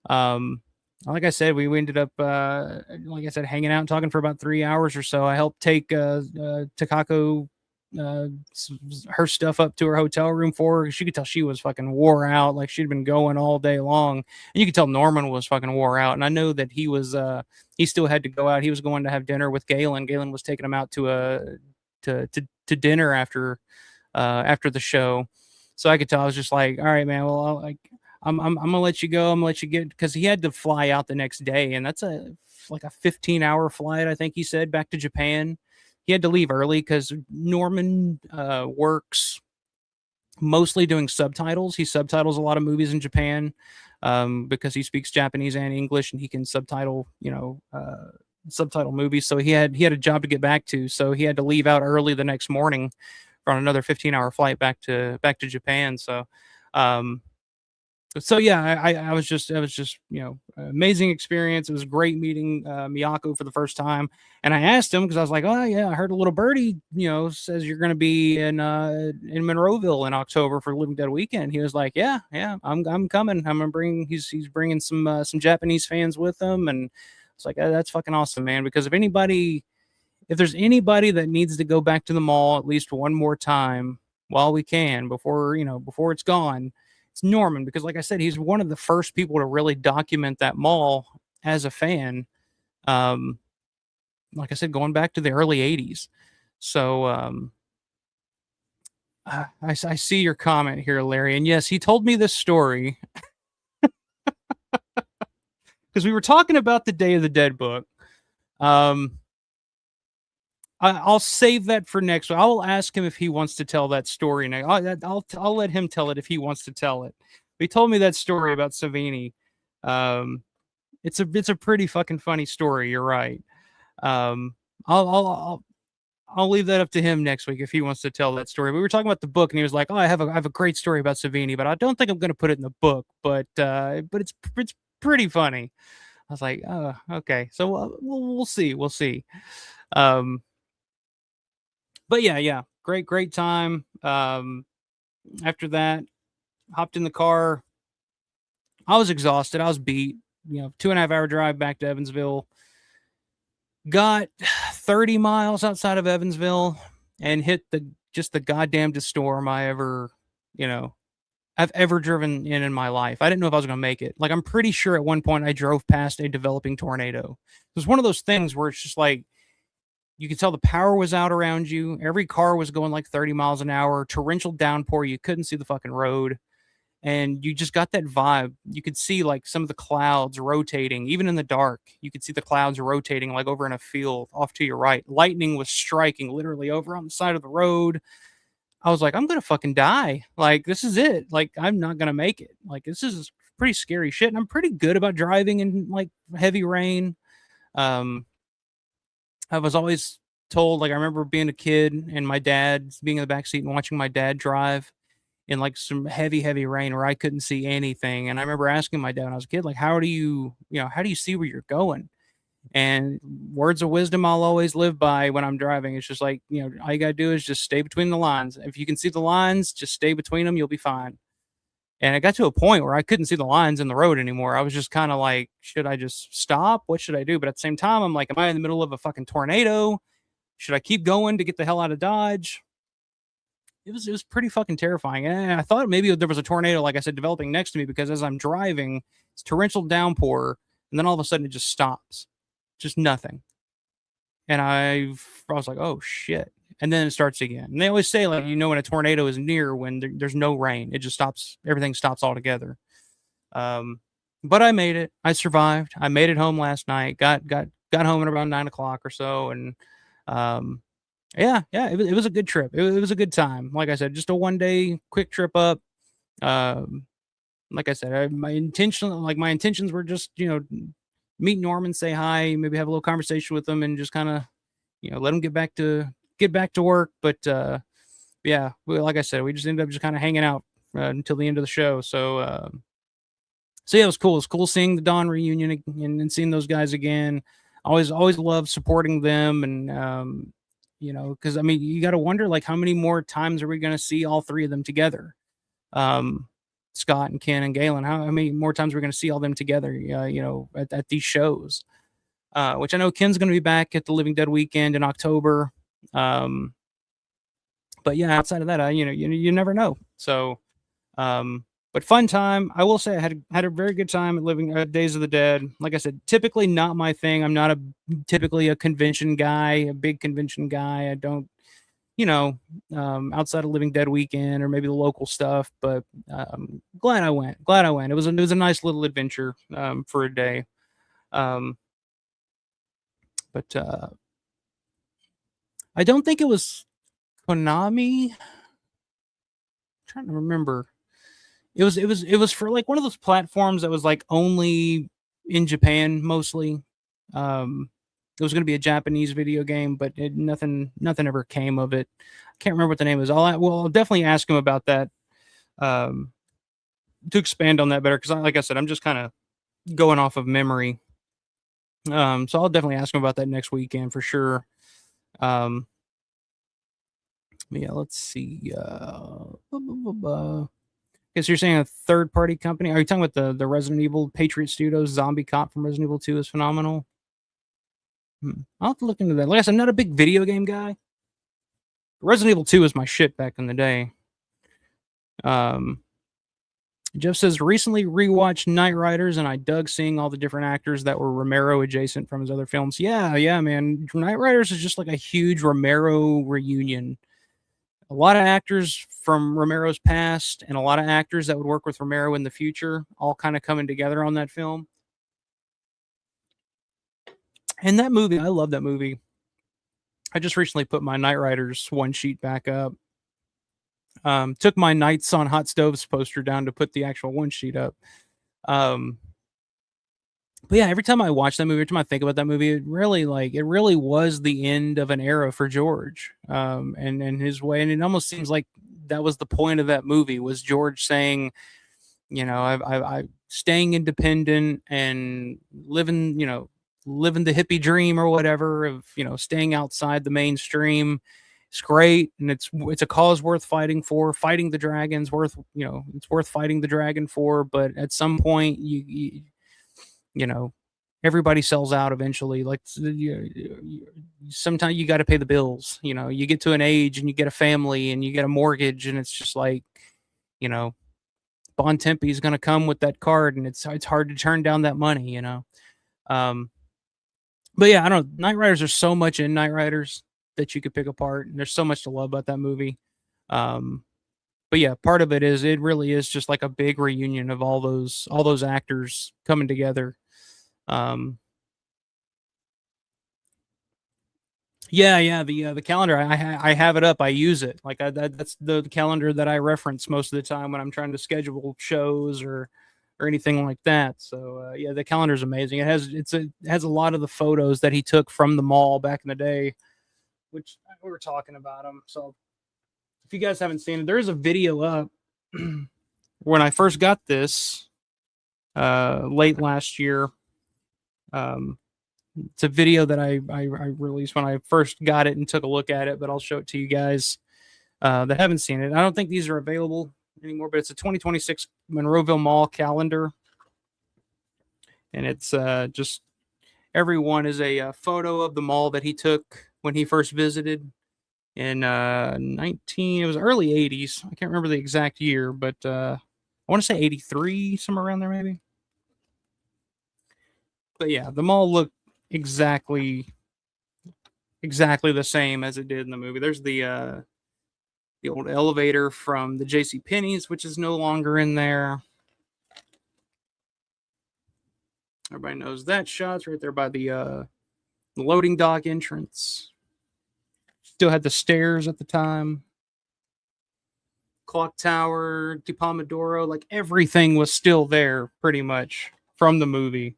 Like I said, we ended up, like I said, hanging out and talking for about 3 hours or so. I helped take Takako her stuff up to her hotel room for her. She could tell she was fucking wore out, like she'd been going all day long. And you could tell Norman was fucking wore out. And I know that he still had to go out. He was going to have dinner with Gaylen. Gaylen was taking him out to dinner after the show. So I could tell I was just like, all right, man, well, I'm gonna let you go. I'm gonna let you get, because he had to fly out the next day, and that's like a 15-hour flight, I think he said, back to Japan. He had to leave early because Norman works mostly doing subtitles. He subtitles a lot of movies in Japan because he speaks Japanese and English, and he can subtitle movies. So he had a job to get back to, so he had to leave out early the next morning on another 15-hour flight back to Japan. So yeah, it was just amazing experience. It was great meeting Miyako for the first time, and I asked him because I was like, oh yeah, I heard a little birdie says you're going to be in Monroeville in October for Living Dead weekend. He was like, yeah, I'm coming. I'm gonna bring he's bringing some Japanese fans with him, and it's like, that's fucking awesome, man. Because if there's anybody that needs to go back to the mall at least one more time while we can before it's gone, it's Norman. Because like I said, he's one of the first people to really document that mall as a fan. Like I said, going back to the early '80s. So I see your comment here, Larry, and yes, he told me this story because we were talking about the Day of the Dead book. I'll save that for next week. I'll ask him if he wants to tell that story. Now, I'll let him tell it if he wants to tell it. He told me that story about Savini. It's a pretty fucking funny story. You're right. I'll leave that up to him next week if he wants to tell that story. We were talking about the book, and he was like, "Oh, I have a great story about Savini, but I don't think I'm going to put it in the book. But it's pretty funny." I was like, "Oh, okay." So we'll see. We'll see. But yeah, great time. After that, hopped in the car. I was exhausted. I was beat. 2.5 hour drive back to Evansville. Got 30 miles outside of Evansville and hit the goddamnedest storm I've ever driven in my life. I didn't know if I was going to make it. Like, I'm pretty sure at one point I drove past a developing tornado. It was one of those things where it's just like, you could tell the power was out around you. Every car was going like 30 miles an hour. Torrential downpour. You couldn't see the fucking road. And you just got that vibe. You could see like some of the clouds rotating, even in the dark. You could see the clouds rotating like over in a field off to your right. Lightning was striking literally over on the side of the road. I was like, I'm going to fucking die. Like, this is it. Like, I'm not going to make it. Like, this is pretty scary shit. And I'm pretty good about driving in like heavy rain. I was always told, like, I remember being a kid and my dad being in the backseat and watching my dad drive in like some heavy rain where I couldn't see anything. And I remember asking my dad when I was a kid, like, how do you see where you're going? And words of wisdom I'll always live by when I'm driving. It's just like, all you got to do is just stay between the lines. If you can see the lines, just stay between them. You'll be fine. And I got to a point where I couldn't see the lines in the road anymore. I was just kind of like, should I just stop? What should I do? But at the same time, I'm like, am I in the middle of a fucking tornado? Should I keep going to get the hell out of Dodge? It was pretty fucking terrifying. And I thought maybe there was a tornado, like I said, developing next to me, because as I'm driving, it's torrential downpour, and then all of a sudden it just stops. Just nothing. And I was like, oh shit. And then it starts again. And they always say, like, when a tornado is near when there's no rain, it just stops. Everything stops altogether. But I made it. I survived. I made it home last night. Got home at around 9 o'clock or so, and um, yeah, it was a good trip. It was a good time. Like I said, just a 1 day quick trip up. Um, like I said, my intentions were just meet Norman, say hi, maybe have a little conversation with him, and just kind of let him get back to work. But yeah, like I said, we just ended up just kind of hanging out until the end of the show. So yeah, it was cool. It was cool seeing the Dawn reunion and seeing those guys again. Always love supporting them, and because I mean, you got to wonder like how many more times are we going to see all three of them together? Um, Scott and Ken and Gaylen. How many more times we're going to see all them together? At these shows. Which I know Ken's going to be back at the Living Dead weekend in October. Um, but yeah, outside of that, you never know. So. But fun time. I will say I had a very good time at living Days of the Dead. Like I said, typically not my thing. I'm not typically a convention guy, a big convention guy. I don't, outside of Living Dead weekend or maybe the local stuff. But glad I went. Glad I went. It was a nice little adventure for a day. But I don't think it was Konami. I'm trying to remember. It was for like one of those platforms that was like only in Japan mostly. It was going to be a Japanese video game, but nothing ever came of it. I can't remember what the name is. I'll definitely ask him about that to expand on that better because, like I said, I'm just kind of going off of memory. So I'll definitely ask him about that next weekend for sure. Yeah, let's see. Guess you're saying a third party company. Are you talking about the Resident Evil Patriot Studios zombie cop from Resident Evil 2 is phenomenal? I'll have to look into that. Like I said, I'm not a big video game guy. Resident Evil 2 was my shit back in the day. Jeff says recently rewatched Knight Riders and I dug seeing all the different actors that were Romero adjacent from his other films. Yeah, man. Knight Riders is just like a huge Romero reunion. A lot of actors from Romero's past and a lot of actors that would work with Romero in the future all kind of coming together on that film. And that movie, I love that movie. I just recently put my Knight Riders one sheet back up. Took my Knights on Hot Stoves poster down to put the actual one sheet up. But yeah, every time I watch that movie, every time I think about that movie, it really was the end of an era for George, and his way. And it almost seems like that was the point of that movie was George saying, I staying independent and living the hippie dream or whatever of, staying outside the mainstream. It's great. And it's a cause worth fighting for. Fighting the dragon's it's worth fighting the dragon for. But at some point everybody sells out eventually. Like sometimes you got to pay the bills. You get to an age and you get a family and you get a mortgage, and it's just like, Bon Tempe is going to come with that card, and it's hard to turn down that money. But yeah, I don't know. Knight Riders, there's so much in Knight Riders that you could pick apart, and there's so much to love about that movie. But yeah, part of it really is just like a big reunion of all those actors coming together. The calendar, I have it up. I use it. Like that's the calendar that I reference most of the time when I'm trying to schedule shows or anything like that. So yeah, the calendar is amazing. It has a lot of the photos that he took from the mall back in the day, which we were talking about them. So if you guys haven't seen it, there is a video up when I first got this late last year. It's a video that I released when I first got it and took a look at it, but I'll show it to you guys that haven't seen it. I don't think these are available anymore, but it's a 2026 Monroeville Mall calendar. And it's just every one is a photo of the mall that he took when he first visited in it was early 80s. I can't remember the exact year, but I want to say 83, somewhere around there maybe. But yeah, the mall looked exactly the same as it did in the movie. There's the old elevator from the JC Penney's, which is no longer in there. Everybody knows that shot's right there by the loading dock entrance. Still had the stairs at the time. Clock Tower, Di Pomodoro, like everything was still there pretty much from the movie.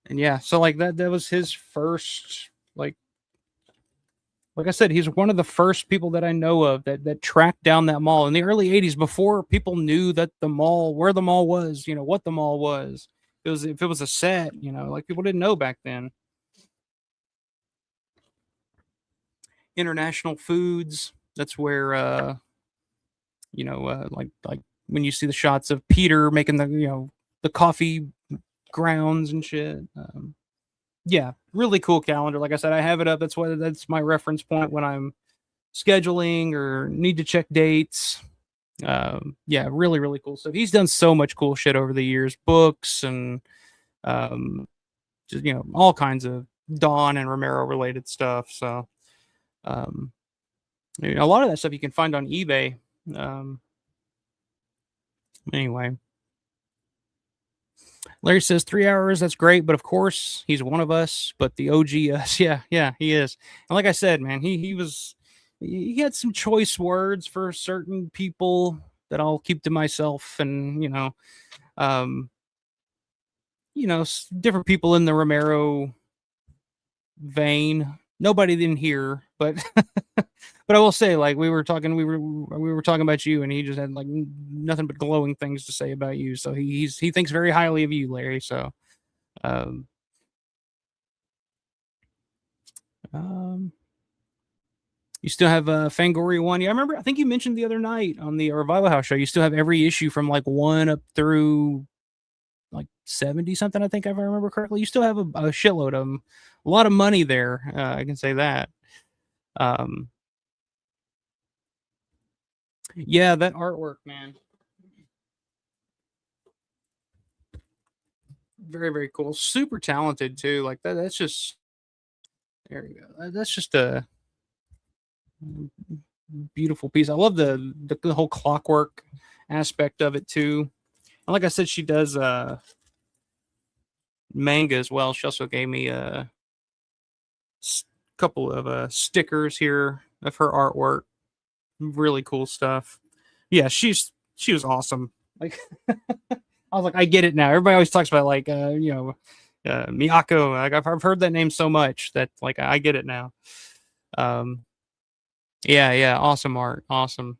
And yeah, so like that was his first, like I said, he's one of the first people that I know of that tracked down that mall in the early 80s before people knew that where the mall was, what the mall was. If it was a set, like people didn't know back then. International Foods, that's where like when you see the shots of Peter making the coffee grounds and shit. Yeah, really cool calendar. Like I said, I have it up. That's my reference point when I'm scheduling or need to check dates. Yeah, really, really cool stuff. He's done so much cool shit over the years, books and just all kinds of Don and Romero related stuff. So a lot of that stuff you can find on eBay. Anyway, Larry says 3 hours. That's great, but of course he's one of us. But the OG us, yeah, he is. And like I said, man, he had some choice words for certain people that I'll keep to myself, and different people in the Romero vein. Nobody in here, but but I will say, like we were talking about you, and he just had like nothing but glowing things to say about you. So he thinks very highly of you, Larry. So, you still have Fangoria 1. Yeah, I think you mentioned the other night on the Revival House show, you still have every issue from like 1 up through like 70 something, I think, if I remember correctly. You still have a shitload of them. A lot of money there. I can say that. Yeah, that artwork, man. Very, very cool. Super talented too. Like that's just, there you go. That's just a beautiful piece. I love the whole clockwork aspect of it too. And like I said, she does manga as well. She also gave me a couple of stickers here of her artwork. Really cool stuff. Yeah, she was awesome. Like I was like, I get it now. Everybody always talks about like Miyako. Like I've heard that name so much that like I get it now. Yeah, awesome art, awesome.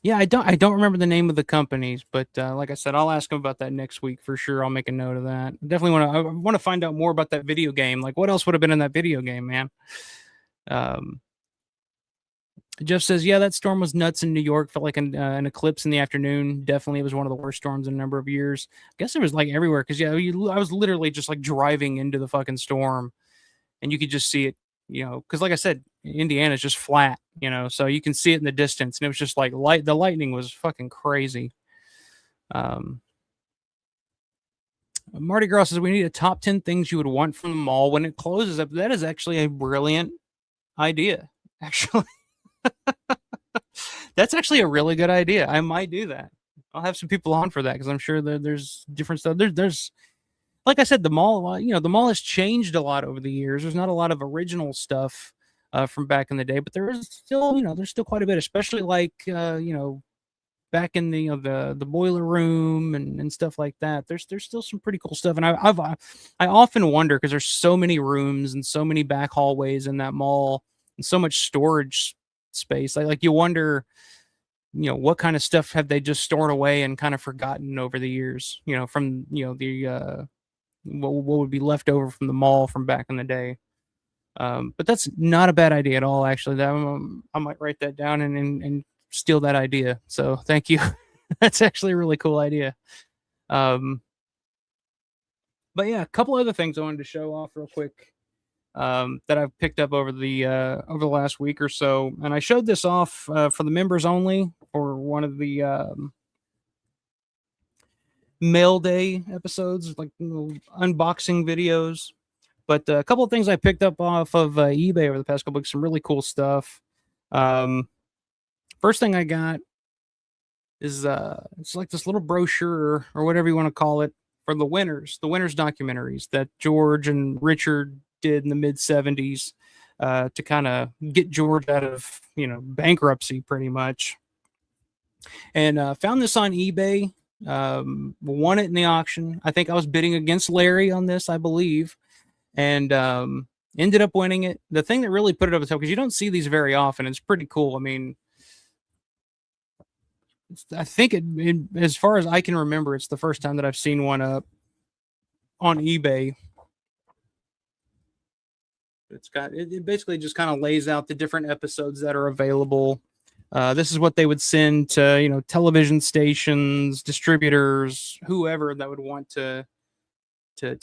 Yeah, I don't remember the name of the companies, but like I said, I'll ask him about that next week for sure. I'll make a note of that. Definitely want to find out more about that video game. Like, what else would have been in that video game, man? Jeff says, yeah, that storm was nuts in New York. Felt like an eclipse in the afternoon. Definitely, it was one of the worst storms in a number of years. I guess it was like everywhere because I was literally just like driving into the fucking storm, and you could just see it. Because like I said, Indiana's just flat, so you can see it in the distance, and it was just like the lightning was fucking crazy. Marty Gras says we need a top 10 things you would want from the mall when it closes up. That is actually a brilliant idea. Actually, that's actually a really good idea. I might do that. I'll have some people on for that because I'm sure that there's different stuff. There's like I said, the mall, the mall has changed a lot over the years. There's not a lot of original stuff from back in the day, but there is still, there's still quite a bit, especially like, back in the boiler room and stuff like that. There's still some pretty cool stuff. And I often wonder, because there's so many rooms and so many back hallways in that mall and so much storage space. Like you wonder, what kind of stuff have they just stored away and kind of forgotten over the years, from, the, what would be left over from the mall from back in the day. But that's not a bad idea at all, actually. That I might write that down and steal that idea. So thank you. That's actually a really cool idea. But yeah, a couple other things I wanted to show off real quick that I've picked up over the last week or so. And I showed this off for the members only for one of the mail day episodes, like unboxing videos. But a couple of things I picked up off of eBay over the past couple weeks, some really cool stuff. First thing I got is it's like this little brochure or whatever you want to call it for the winners documentaries that George and Richard did in the mid 70s to kind of get George out of bankruptcy pretty much. And found this on eBay. Won it in the auction. I think I was bidding against Larry on this, I believe, and ended up winning it. The thing that really put it over the top, because you don't see these very often, it's pretty cool. I mean, I think as far as I can remember, it's the first time that I've seen one up on eBay. It basically just kind of lays out the different episodes that are available. This is what they would send to television stations, distributors, whoever that would want to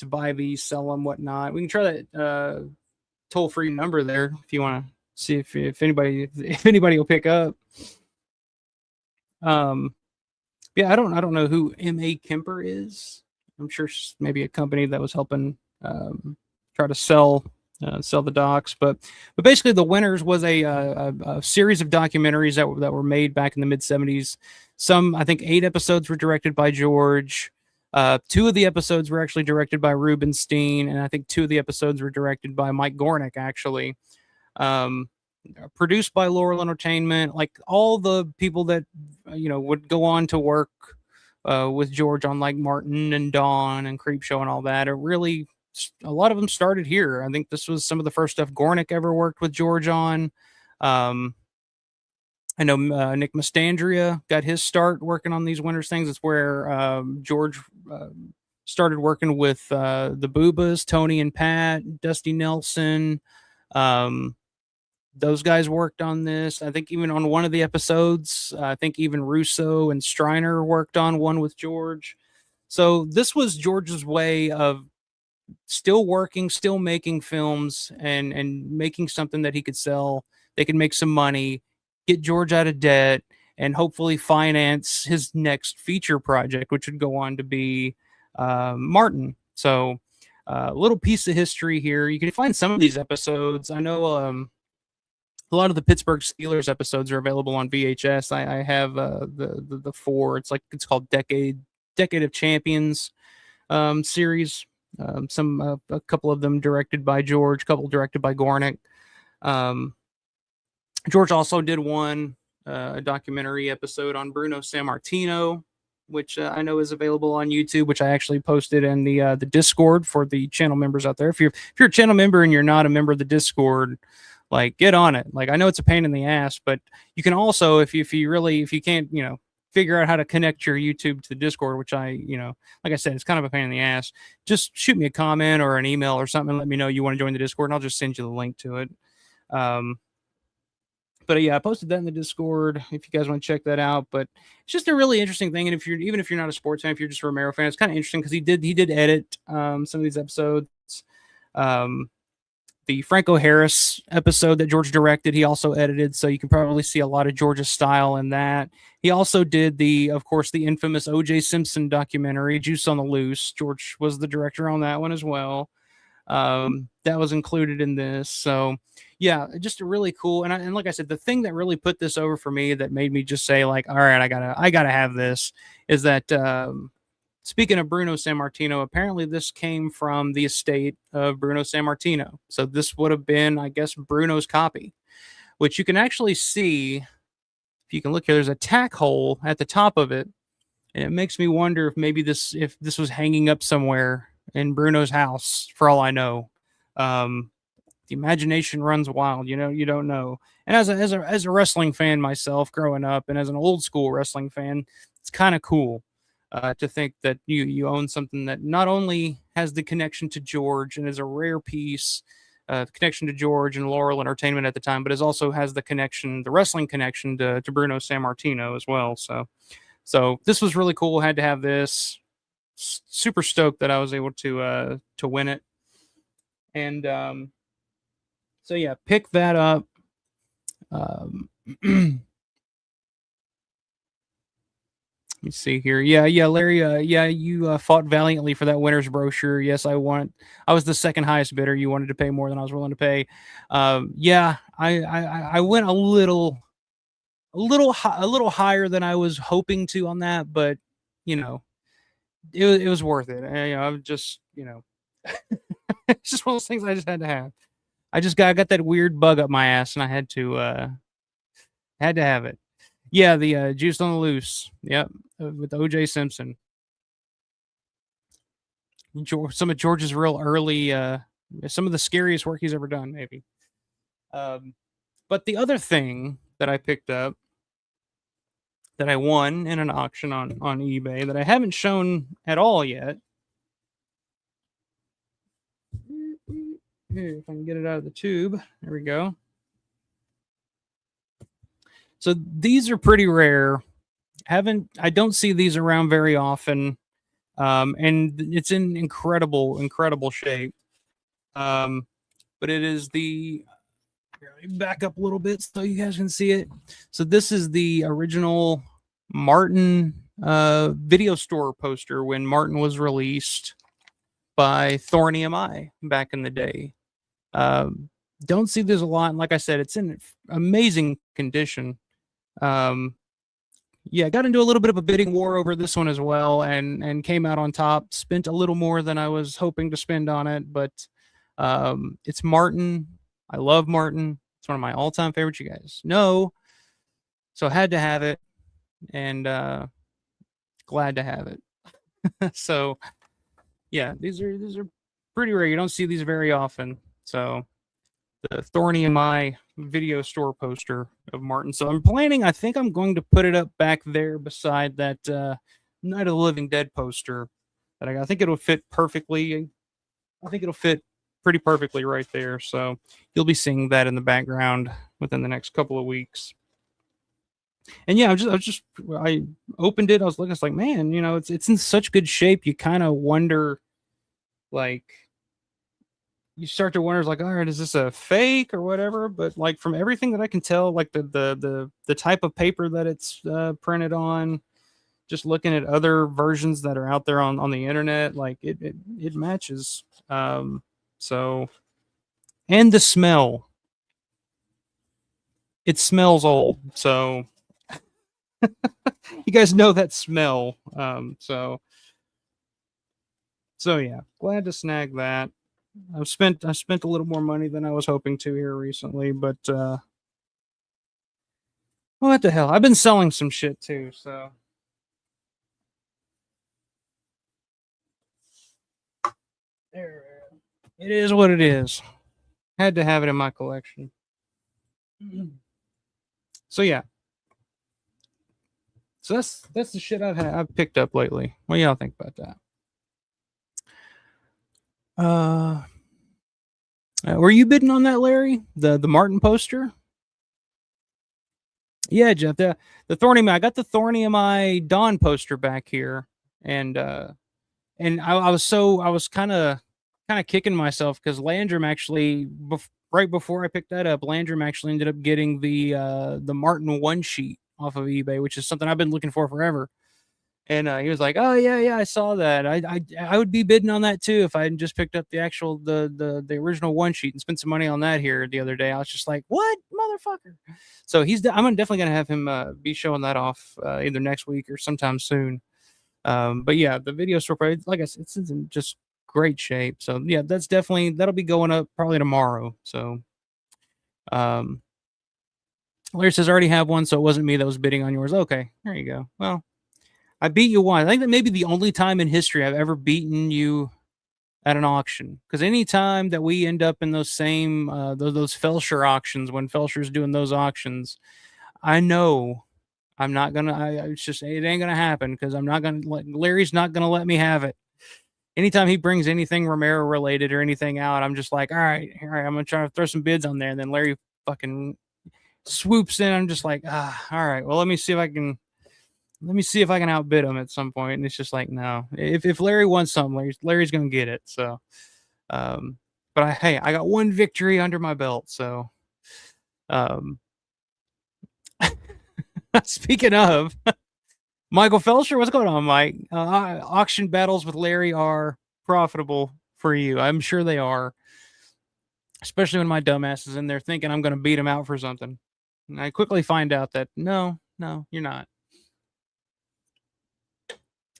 buy these, sell them, whatnot. We can try that toll-free number there if you want to see if anybody will pick up. Yeah, I don't know who M.A. Kemper is. I'm sure maybe a company that was helping try to sell the docs, but basically the winners was a series of documentaries that were made back in the mid 70s. Some, I think 8 episodes were directed by George. 2 of the episodes were actually directed by Rubenstein, and I think 2 of the episodes were directed by Mike Gornick, actually. Produced by Laurel Entertainment, like all the people that would go on to work with George on like Martin and Dawn and Creepshow and all that. It really, a lot of them started here. I think this was some of the first stuff Gornick ever worked with George on. I know Nick Mastandrea got his start working on these Winners things. It's where George started working with the Boobas, Tony and Pat, Dusty Nelson. Those guys worked on this. I think even on one of the episodes, I think even Russo and Striner worked on one with George. So this was George's way of still working, still making films and making something that he could sell. They could make some money, get George out of debt, and hopefully finance his next feature project, which would go on to be Martin. So a little piece of history here. You can find some of these episodes. I know a lot of the Pittsburgh Steelers episodes are available on VHS. I have the 4. It's called Decade of Champions series. A couple of them directed by George, a couple directed by Gornick. George also did a documentary episode on Bruno Sammartino, which I know is available on YouTube, which I actually posted in the Discord for the channel members out there. If you're a channel member and you're not a member of the Discord, like, get on it. Like, I know it's a pain in the ass, but you can also, if you can't, figure out how to connect your YouTube to the Discord, which like I said, it's kind of a pain in the ass. Just shoot me a comment or an email or something and let me know you want to join the Discord, and I'll just send you the link to it. But yeah, I posted that in the Discord if you guys want to check that out. But it's just a really interesting thing. And even if you're not a sports fan, if you're just a Romero fan, it's kind of interesting because he did edit some of these episodes. The Franco Harris episode that George directed, he also edited, so you can probably see a lot of George's style in that. He also did of course, the infamous O.J. Simpson documentary, Juice on the Loose. George was the director on that one as well. That was included in this. So yeah, just a really cool. And like I said, the thing that really put this over for me, that made me just say like, all right, I gotta have this, is that speaking of Bruno Sammartino, apparently this came from the estate of Bruno Sammartino. So this would have been, I guess, Bruno's copy, which you can actually see. If you can look here, there's a tack hole at the top of it. And it makes me wonder if this was hanging up somewhere in Bruno's house, for all I know. The imagination runs wild, you don't know. And as a wrestling fan myself growing up, and as an old school wrestling fan, it's kind of cool. To think that you own something that not only has the connection to George and is a rare piece, the connection to George and Laurel Entertainment at the time, but it also has the wrestling connection to Bruno Sammartino as well. So this was really cool. Had to have this. Super stoked that I was able to win it. And so yeah, pick that up. me see here. Yeah, Larry. Yeah, you fought valiantly for that winner's brochure. Yes, I was the second highest bidder. You wanted to pay more than I was willing to pay. Yeah, I went a little higher than I was hoping to on that, but you know, it was worth it. I'm just, it's just one of those things I just had to have. I got that weird bug up my ass, and I had to have it. Yeah, the Juice on the Loose. Yep, with O.J. Simpson. Some of George's real early, some of the scariest work he's ever done, maybe. But the other thing that I picked up that I won in an auction on eBay that I haven't shown at all yet. Here, if I can get it out of the tube. There we go. So these are pretty rare. I don't see these around very often. And it's in incredible shape. But it is let me back up a little bit so you guys can see it. So this is the original Martin video store poster when Martin was released by Thorny MI back in the day. Don't see this a lot, and like I said, it's in amazing condition. Yeah, got into a little bit of a bidding war over this one as well, and came out on top. Spent a little more than I was hoping to spend on it, but it's Martin. I love Martin. It's one of my all-time favorites, you guys know. So I had to have it, and glad to have it. So yeah, these are pretty rare. You don't see these very often. So the Thorny MI video store poster of Martin. So I think I'm going to put it up back there beside that Night of the Living Dead poster that I got. I think it'll fit perfectly. I think it'll fit pretty perfectly right there. So you'll be seeing that in the background within the next couple of weeks. And yeah, I opened it. I was looking, it's like, man, it's in such good shape. You kind of wonder, like, you start to wonder, like, all right, is this a fake or whatever? But like from everything that I can tell, like the type of paper that it's printed on, just looking at other versions that are out there on the internet, like it matches. So, and the smell, it smells old. So you guys know that smell. So yeah, glad to snag that. I spent a little more money than I was hoping to here recently, but what the hell? I've been selling some shit too, so there. It is what it is. Had to have it in my collection. So yeah. So that's the shit I've picked up lately. What do y'all think about that? Were you bidding on that, Larry? The Martin poster? Yeah, Jeff. The Thorny MI. I got the Thorny MI Dawn poster back here, and I was kind of kicking myself because Landrum actually right before I picked that up, Landrum actually ended up getting the Martin one sheet off of eBay, which is something I've been looking for forever. And he was like, "Oh yeah, I saw that. I would be bidding on that too if I hadn't just picked up the actual the original one sheet and spent some money on that here the other day." I was just like, "What, motherfucker?" So I'm definitely gonna have him be showing that off either next week or sometime soon. But yeah, the video store, like I said, it's in just great shape. So yeah, that'll be going up probably tomorrow. So Larry says I already have one, so it wasn't me that was bidding on yours. Okay, there you go. Well, I beat you once. I think that may be the only time in history I've ever beaten you at an auction. Because any time that we end up in those same those Felsher auctions, when Felsher's doing those auctions, I know I'm not gonna. It ain't gonna happen because I'm not gonna. Larry's not gonna let me have it. Anytime he brings anything Romero related or anything out, I'm just like, all right, I'm gonna try to throw some bids on there, and then Larry fucking swoops in. I'm just like, all right, well, let me see if I can outbid him at some point. And it's just like, no, if Larry wants something, Larry's going to get it. So, but I got one victory under my belt. So, speaking of, Michael Felsher, what's going on, Mike? Auction battles with Larry are profitable for you. I'm sure they are. Especially when my dumbass is in there thinking I'm going to beat him out for something. And I quickly find out that no, you're not.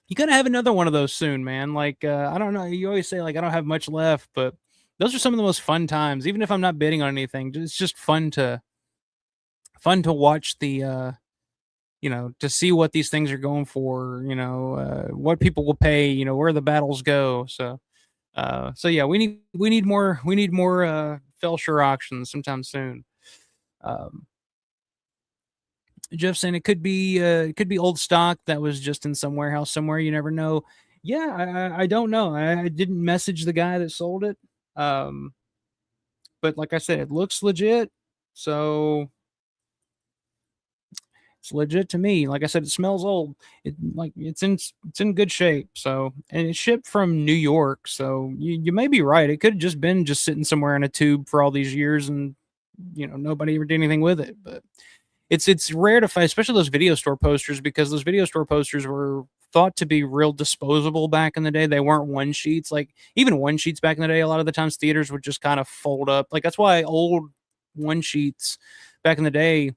You got to have another one of those soon, man. Like, I don't know. You always say, like, I don't have much left, but those are some of the most fun times. Even if I'm not bidding on anything, it's just fun to watch the, to see what these things are going for, what people will pay, where the battles go. So yeah, we need more Felsher auctions sometime soon. Jeff saying it could be old stock that was just in some warehouse somewhere. You never know. Yeah, I don't know. I didn't message the guy that sold it. But like I said, it looks legit. So it's legit to me. Like I said, it smells old. It's in good shape. So, and it's shipped from New York. So you may be right. It could have just been just sitting somewhere in a tube for all these years, and nobody ever did anything with it. But it's rare to find, especially those video store posters, because those video store posters were thought to be real disposable back in the day. They weren't one sheets. Like even one sheets back in the day, a lot of the times theaters would just kind of fold up. Like that's why old one sheets back in the day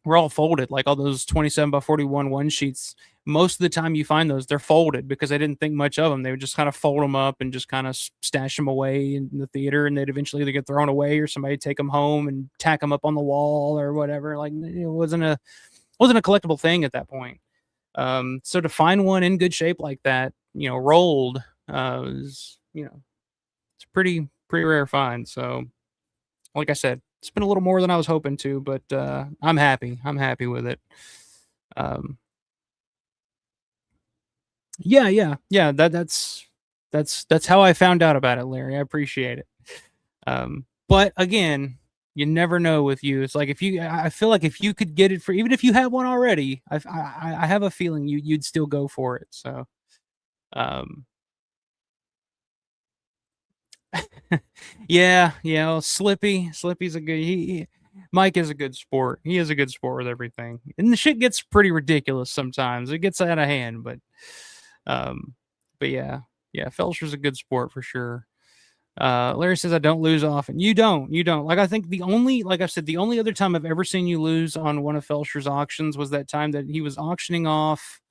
were all folded. Like all those 27 by 41 one sheets. Most of the time you find those, they're folded because they didn't think much of them. They would just kind of fold them up and just kind of stash them away in the theater, and they'd eventually either get thrown away or somebody take them home and tack them up on the wall or whatever. Like it wasn't a collectible thing at that point. So to find one in good shape like that, rolled, is, it's a pretty rare find. So like I said, it's been a little more than I was hoping to, but I'm happy. I'm happy with it. Yeah. That's how I found out about it, Larry. I appreciate it. But again, you never know with you. It's like I feel like if you could get it for, even if you have one already, I have a feeling you'd still go for it. So, yeah. Well, Slippy's a good. Mike is a good sport. He is a good sport with everything, and the shit gets pretty ridiculous sometimes. It gets out of hand, um, but yeah, Felsher's a good sport for sure. Larry says I don't lose often. You don't. Like I think like I said, the only other time I've ever seen you lose on one of Felsher's auctions was that time that he was auctioning off.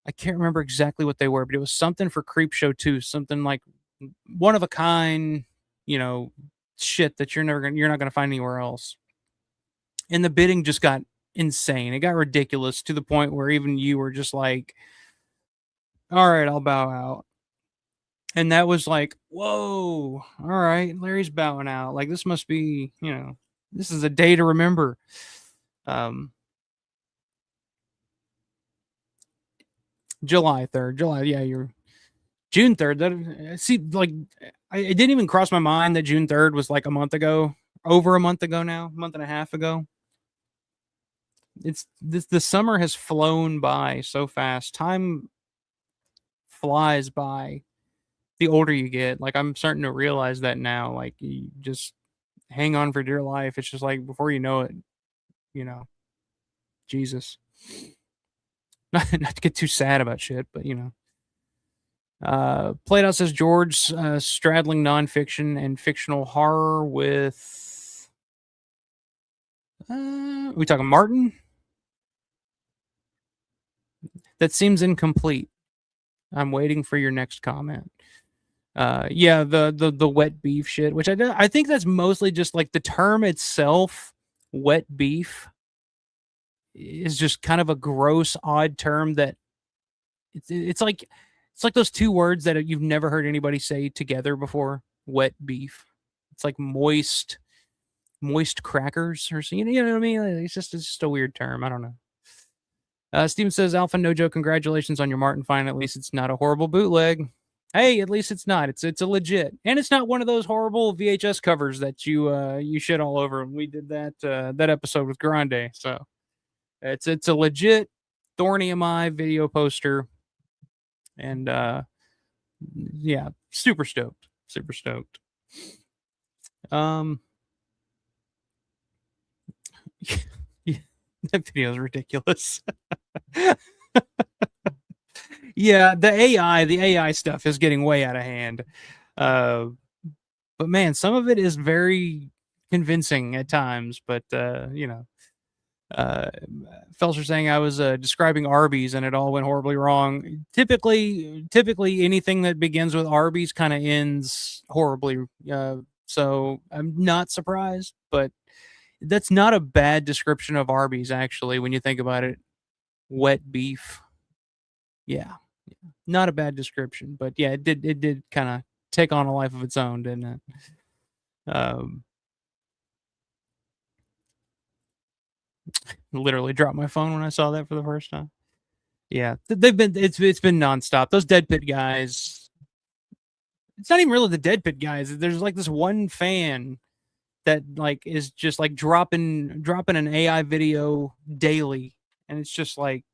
I can't remember exactly what they were, but it was something for Creepshow 2, something like one of a kind, shit that you're not gonna find anywhere else. And the bidding just got insane. It got ridiculous to the point where even you were just like, all right, I'll bow out. And that was like, whoa, all right, Larry's bowing out. Like this must be, this is a day to remember. July 3rd. Yeah, you're June 3rd. That see, like it didn't even cross my mind that June 3rd was like a month ago, over a month ago now, a month and a half ago. The summer has flown by so fast. Time flies by the older you get. Like I'm starting to realize that now. Like you just hang on for dear life. It's just like before you know it, Jesus. Not to get too sad about shit, but Played Out says George straddling nonfiction and fictional horror with we talking Martin? That seems incomplete. I'm waiting for your next comment. Yeah, the wet beef shit, which I think that's mostly just like the term itself, wet beef, is just kind of a gross, odd term that it's like those two words that you've never heard anybody say together before. Wet beef. It's like moist crackers or something. You know what I mean? It's just a weird term. I don't know. Steven says, Alpha Nojo, congratulations on your Martin find. At least it's not a horrible bootleg. Hey, at least it's not. It's a legit, and it's not one of those horrible VHS covers that you shit all over when we did that episode with Grande. So it's a legit Thorny Am video poster, and yeah, super stoked. Yeah, that video is ridiculous. Yeah, the AI stuff is getting way out of hand. Uh, but man, some of it is very convincing at times. But uh, fellas are saying I was describing Arby's and it all went horribly wrong. Typically, anything that begins with Arby's kind of ends horribly. So I'm not surprised, but that's not a bad description of Arby's actually. When you think about it, wet beef. Yeah, not a bad description, but yeah, it did kind of take on a life of its own, didn't it? Um, literally dropped my phone when I saw that for the first time. Yeah, they've been it's been nonstop. Those Dead Pit guys. It's not even really the Dead Pit guys. There's like this one fan that like is just like dropping an AI video daily, and it's just like,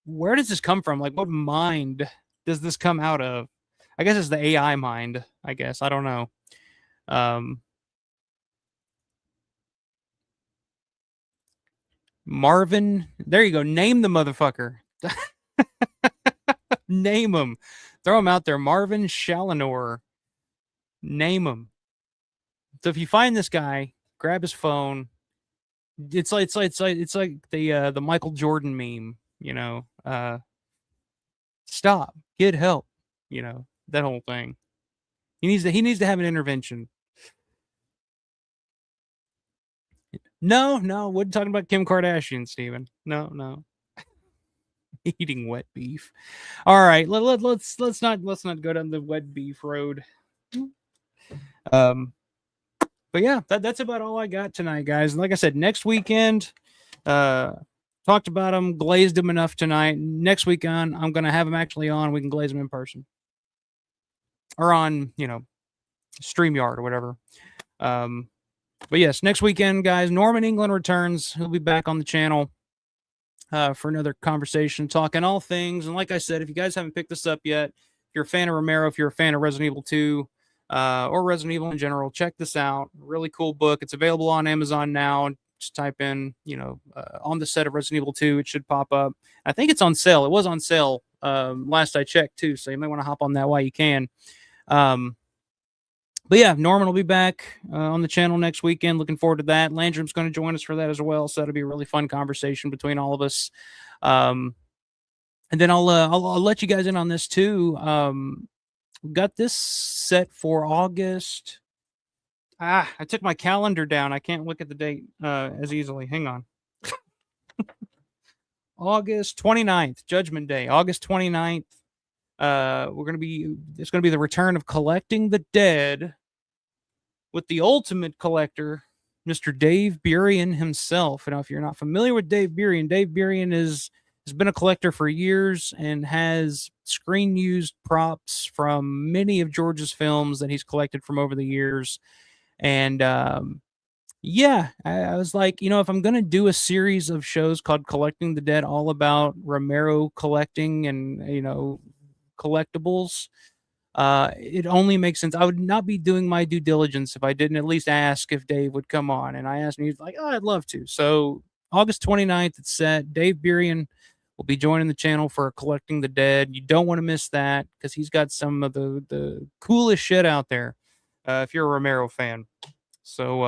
where does this come from? Like, what mind does this come out of? I guess it's the AI mind. I guess I don't know. Um, Marvin, there you go. Name the motherfucker. Name him. Throw him out there. Marvin Shalinor. Name him. So if you find this guy, grab his phone. It's like the Michael Jordan meme. Stop. Get help. That whole thing. He needs to have an intervention. No, we're talking about Kim Kardashian, Steven. No. Eating wet beef. All right, let's not go down the wet beef road. But yeah, that's about all I got tonight, guys. And like I said, next weekend, talked about them, glazed them enough tonight. Next weekend, I'm gonna have them actually on. We can glaze them in person or on StreamYard or whatever. But yes, next weekend, guys, Norman England returns. He'll be back on the channel for another conversation, talking all things. And like I said, if you guys haven't picked this up yet, if you're a fan of Romero, if you're a fan of Resident Evil 2, or Resident Evil in general, check this out. Really cool book. It's available on Amazon now. Just type in, on the set of Resident Evil 2. It should pop up. I think it's on sale. It was on sale last I checked, too. So you might want to hop on that while you can. But yeah, Norman will be back on the channel next weekend. Looking forward to that. Landrum's going to join us for that as well. So that'll be a really fun conversation between all of us. And then I'll let you guys in on this too. Got this set for August. I took my calendar down. I can't look at the date as easily. Hang on. August 29th, Judgment Day. August 29th. It's going to be the return of Collecting the Dead with the ultimate collector, Mr. Dave Burien himself. Now, if you're not familiar with Dave Burien has been a collector for years and has screen used props from many of George's films that he's collected from over the years. And yeah, I was like, if I'm going to do a series of shows called Collecting the Dead, all about Romero collecting and, collectibles, it only makes sense. I would not be doing my due diligence if I didn't at least ask if Dave would come on. And I asked him, he's like, oh, I'd love to. So August 29th, it's set. Dave Burien will be joining the channel for Collecting the Dead. You don't want to miss that because he's got some of the coolest shit out there if you're a Romero fan. So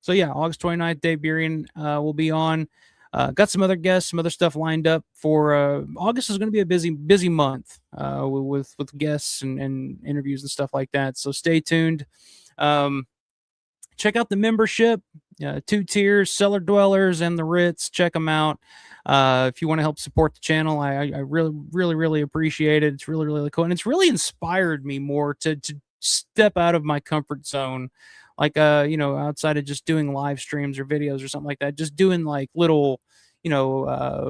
yeah, August 29th, Dave Burien will be on. Got some other guests, some other stuff lined up for August. Is going to be a busy month with guests and interviews and stuff like that. So stay tuned. Check out the membership, 2 tiers, Cellar Dwellers and the Ritz. Check them out. If you want to help support the channel, I really appreciate it. It's really cool. And it's really inspired me more to step out of my comfort zone. Like, outside of just doing live streams or videos or something like that, just doing like little, unboxing,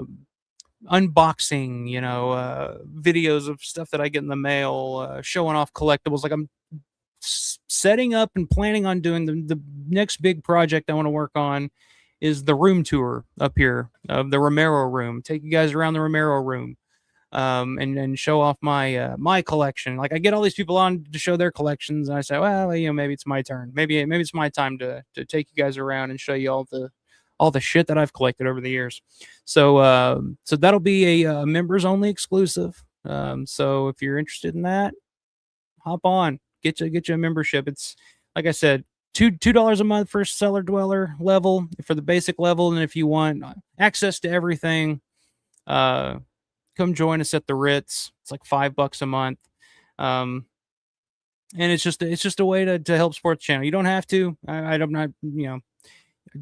videos of stuff that I get in the mail, showing off collectibles. Like I'm setting up and planning on doing the next big project I want to work on is the room tour up here of the Romero room. Take you guys around the Romero room. And show off my collection. Like I get all these people on to show their collections, and I say, well, maybe it's my turn. Maybe it's my time to take you guys around and show you all all the shit that I've collected over the years. So so that'll be a members only exclusive. So if you're interested in that, hop on, get you a membership. It's like I said, $2 a month for cellar dweller level for the basic level, and if you want access to everything, come join us at the Ritz. It's like $5 a month. And it's just a way to help support the channel. You don't have to. I'm not,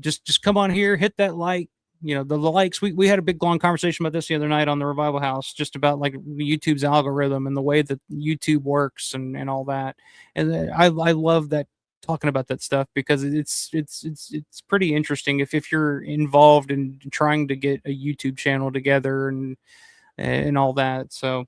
just come on here, hit that like, the likes. We had a big long conversation about this the other night on the Revival House, just about like YouTube's algorithm and the way that YouTube works and all that. And I love that, talking about that stuff, because it's pretty interesting if you're involved in trying to get a YouTube channel together and all that. So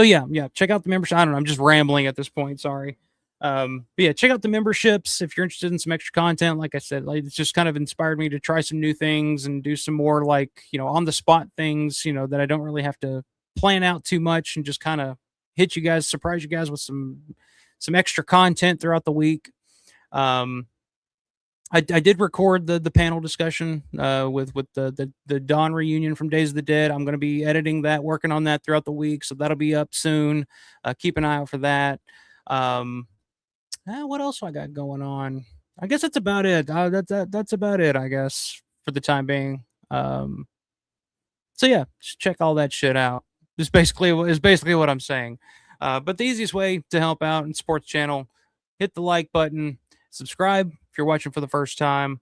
yeah, check out the membership. I don't know, I'm just rambling at this point, sorry. But yeah, check out the memberships if you're interested in some extra content. Like I said, like, it's just kind of inspired me to try some new things and do some more, like, on the spot things, that I don't really have to plan out too much, and just kind of hit you guys, surprise you guys with some extra content throughout the week. I did record the panel discussion with the Dawn reunion from Days of the Dead. I'm going to be editing that, working on that throughout the week, so that'll be up soon. Keep an eye out for that. What else I got going on? I guess that's about it. That's about it, I guess, for the time being. So yeah, just check all that shit out. Is basically what I'm saying. But the easiest way to help out and support the channel, hit the like button, subscribe if you're watching for the first time.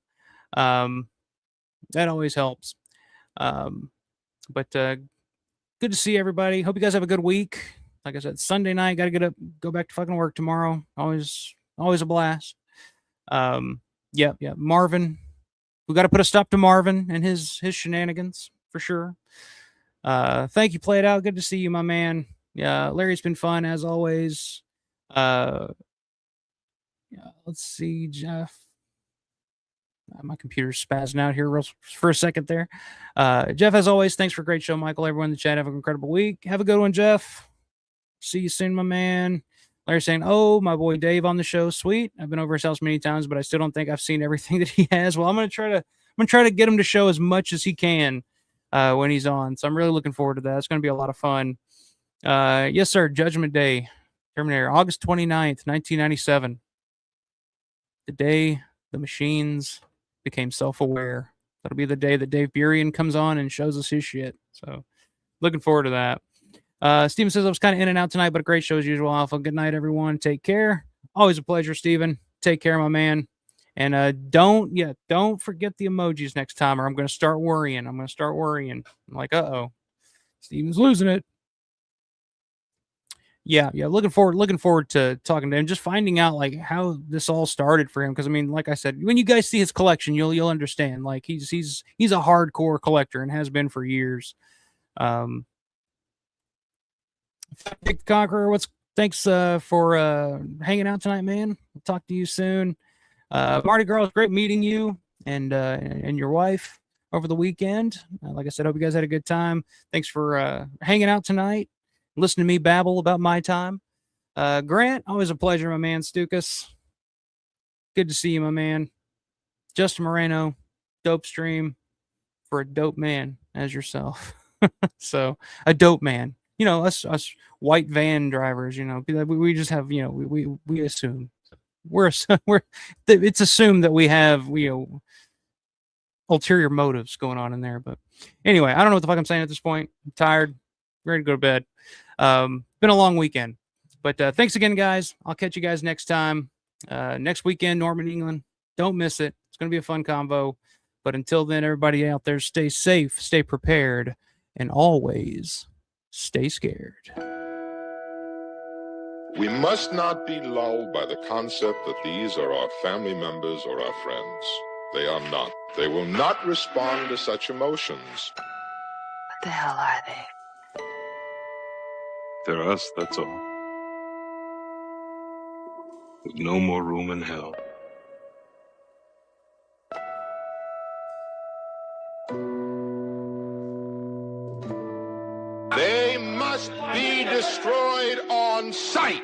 That always helps. But good to see everybody. Hope you guys have a good week. Like I said, Sunday night, got to get up, go back to fucking work tomorrow. Always a blast. Yeah. Marvin, we got to put a stop to Marvin and his shenanigans for sure. Thank you, Play It Out. Good to see you, my man. Yeah, Larry, it's been fun as always. Yeah, let's see, Jeff. My computer's spazzing out here for a second there. Jeff, as always, thanks for a great show, Michael. Everyone in the chat, have an incredible week. Have a good one, Jeff. See you soon, my man. Larry saying, oh, my boy Dave on the show. Sweet. I've been over his house many times, but I still don't think I've seen everything that he has. Well, I'm gonna try to get him to show as much as he can when he's on. So I'm really looking forward to that. It's gonna be a lot of fun. Yes, sir. Judgment Day, Terminator, August 29th, 1997. The day the machines became self-aware. That'll be the day that Dave Burien comes on and shows us his shit. So looking forward to that. Steven says I was kind of in and out tonight, but a great show as usual. Alpha. Good night, everyone. Take care. Always a pleasure, Steven. Take care, my man. And don't forget the emojis next time, or I'm going to start worrying. I'm like, uh-oh, Steven's losing it. Yeah. Looking forward to talking to him, just finding out like how this all started for him. Because I mean, like I said, when you guys see his collection, you'll understand. Like he's a hardcore collector and has been for years. Big Conqueror, thanks for hanging out tonight, man. We'll talk to you soon. Marty Girl, it's great meeting you and your wife over the weekend. Like I said, hope you guys had a good time. Thanks for hanging out tonight. Listen to me babble about my time. Grant, always a pleasure, my man. Stukas, good to see you, my man. Justin Moreno, dope stream for a dope man as yourself. So a dope man, us white van drivers, we just have, we assume it's assumed that we have, ulterior motives going on in there. But anyway, I don't know what the fuck I'm saying at this point. I'm tired, ready to go to bed. Been a long weekend, but thanks again, guys. I'll catch you guys next time. Next weekend, Norman, England. Don't miss it. It's going to be a fun convo. But until then, everybody out there, stay safe, stay prepared, and always stay scared. We must not be lulled by the concept that these are our family members or our friends. They are not. They will not respond to such emotions. What the hell are they? They're us, that's all. There's no more room in hell. They must be destroyed on sight.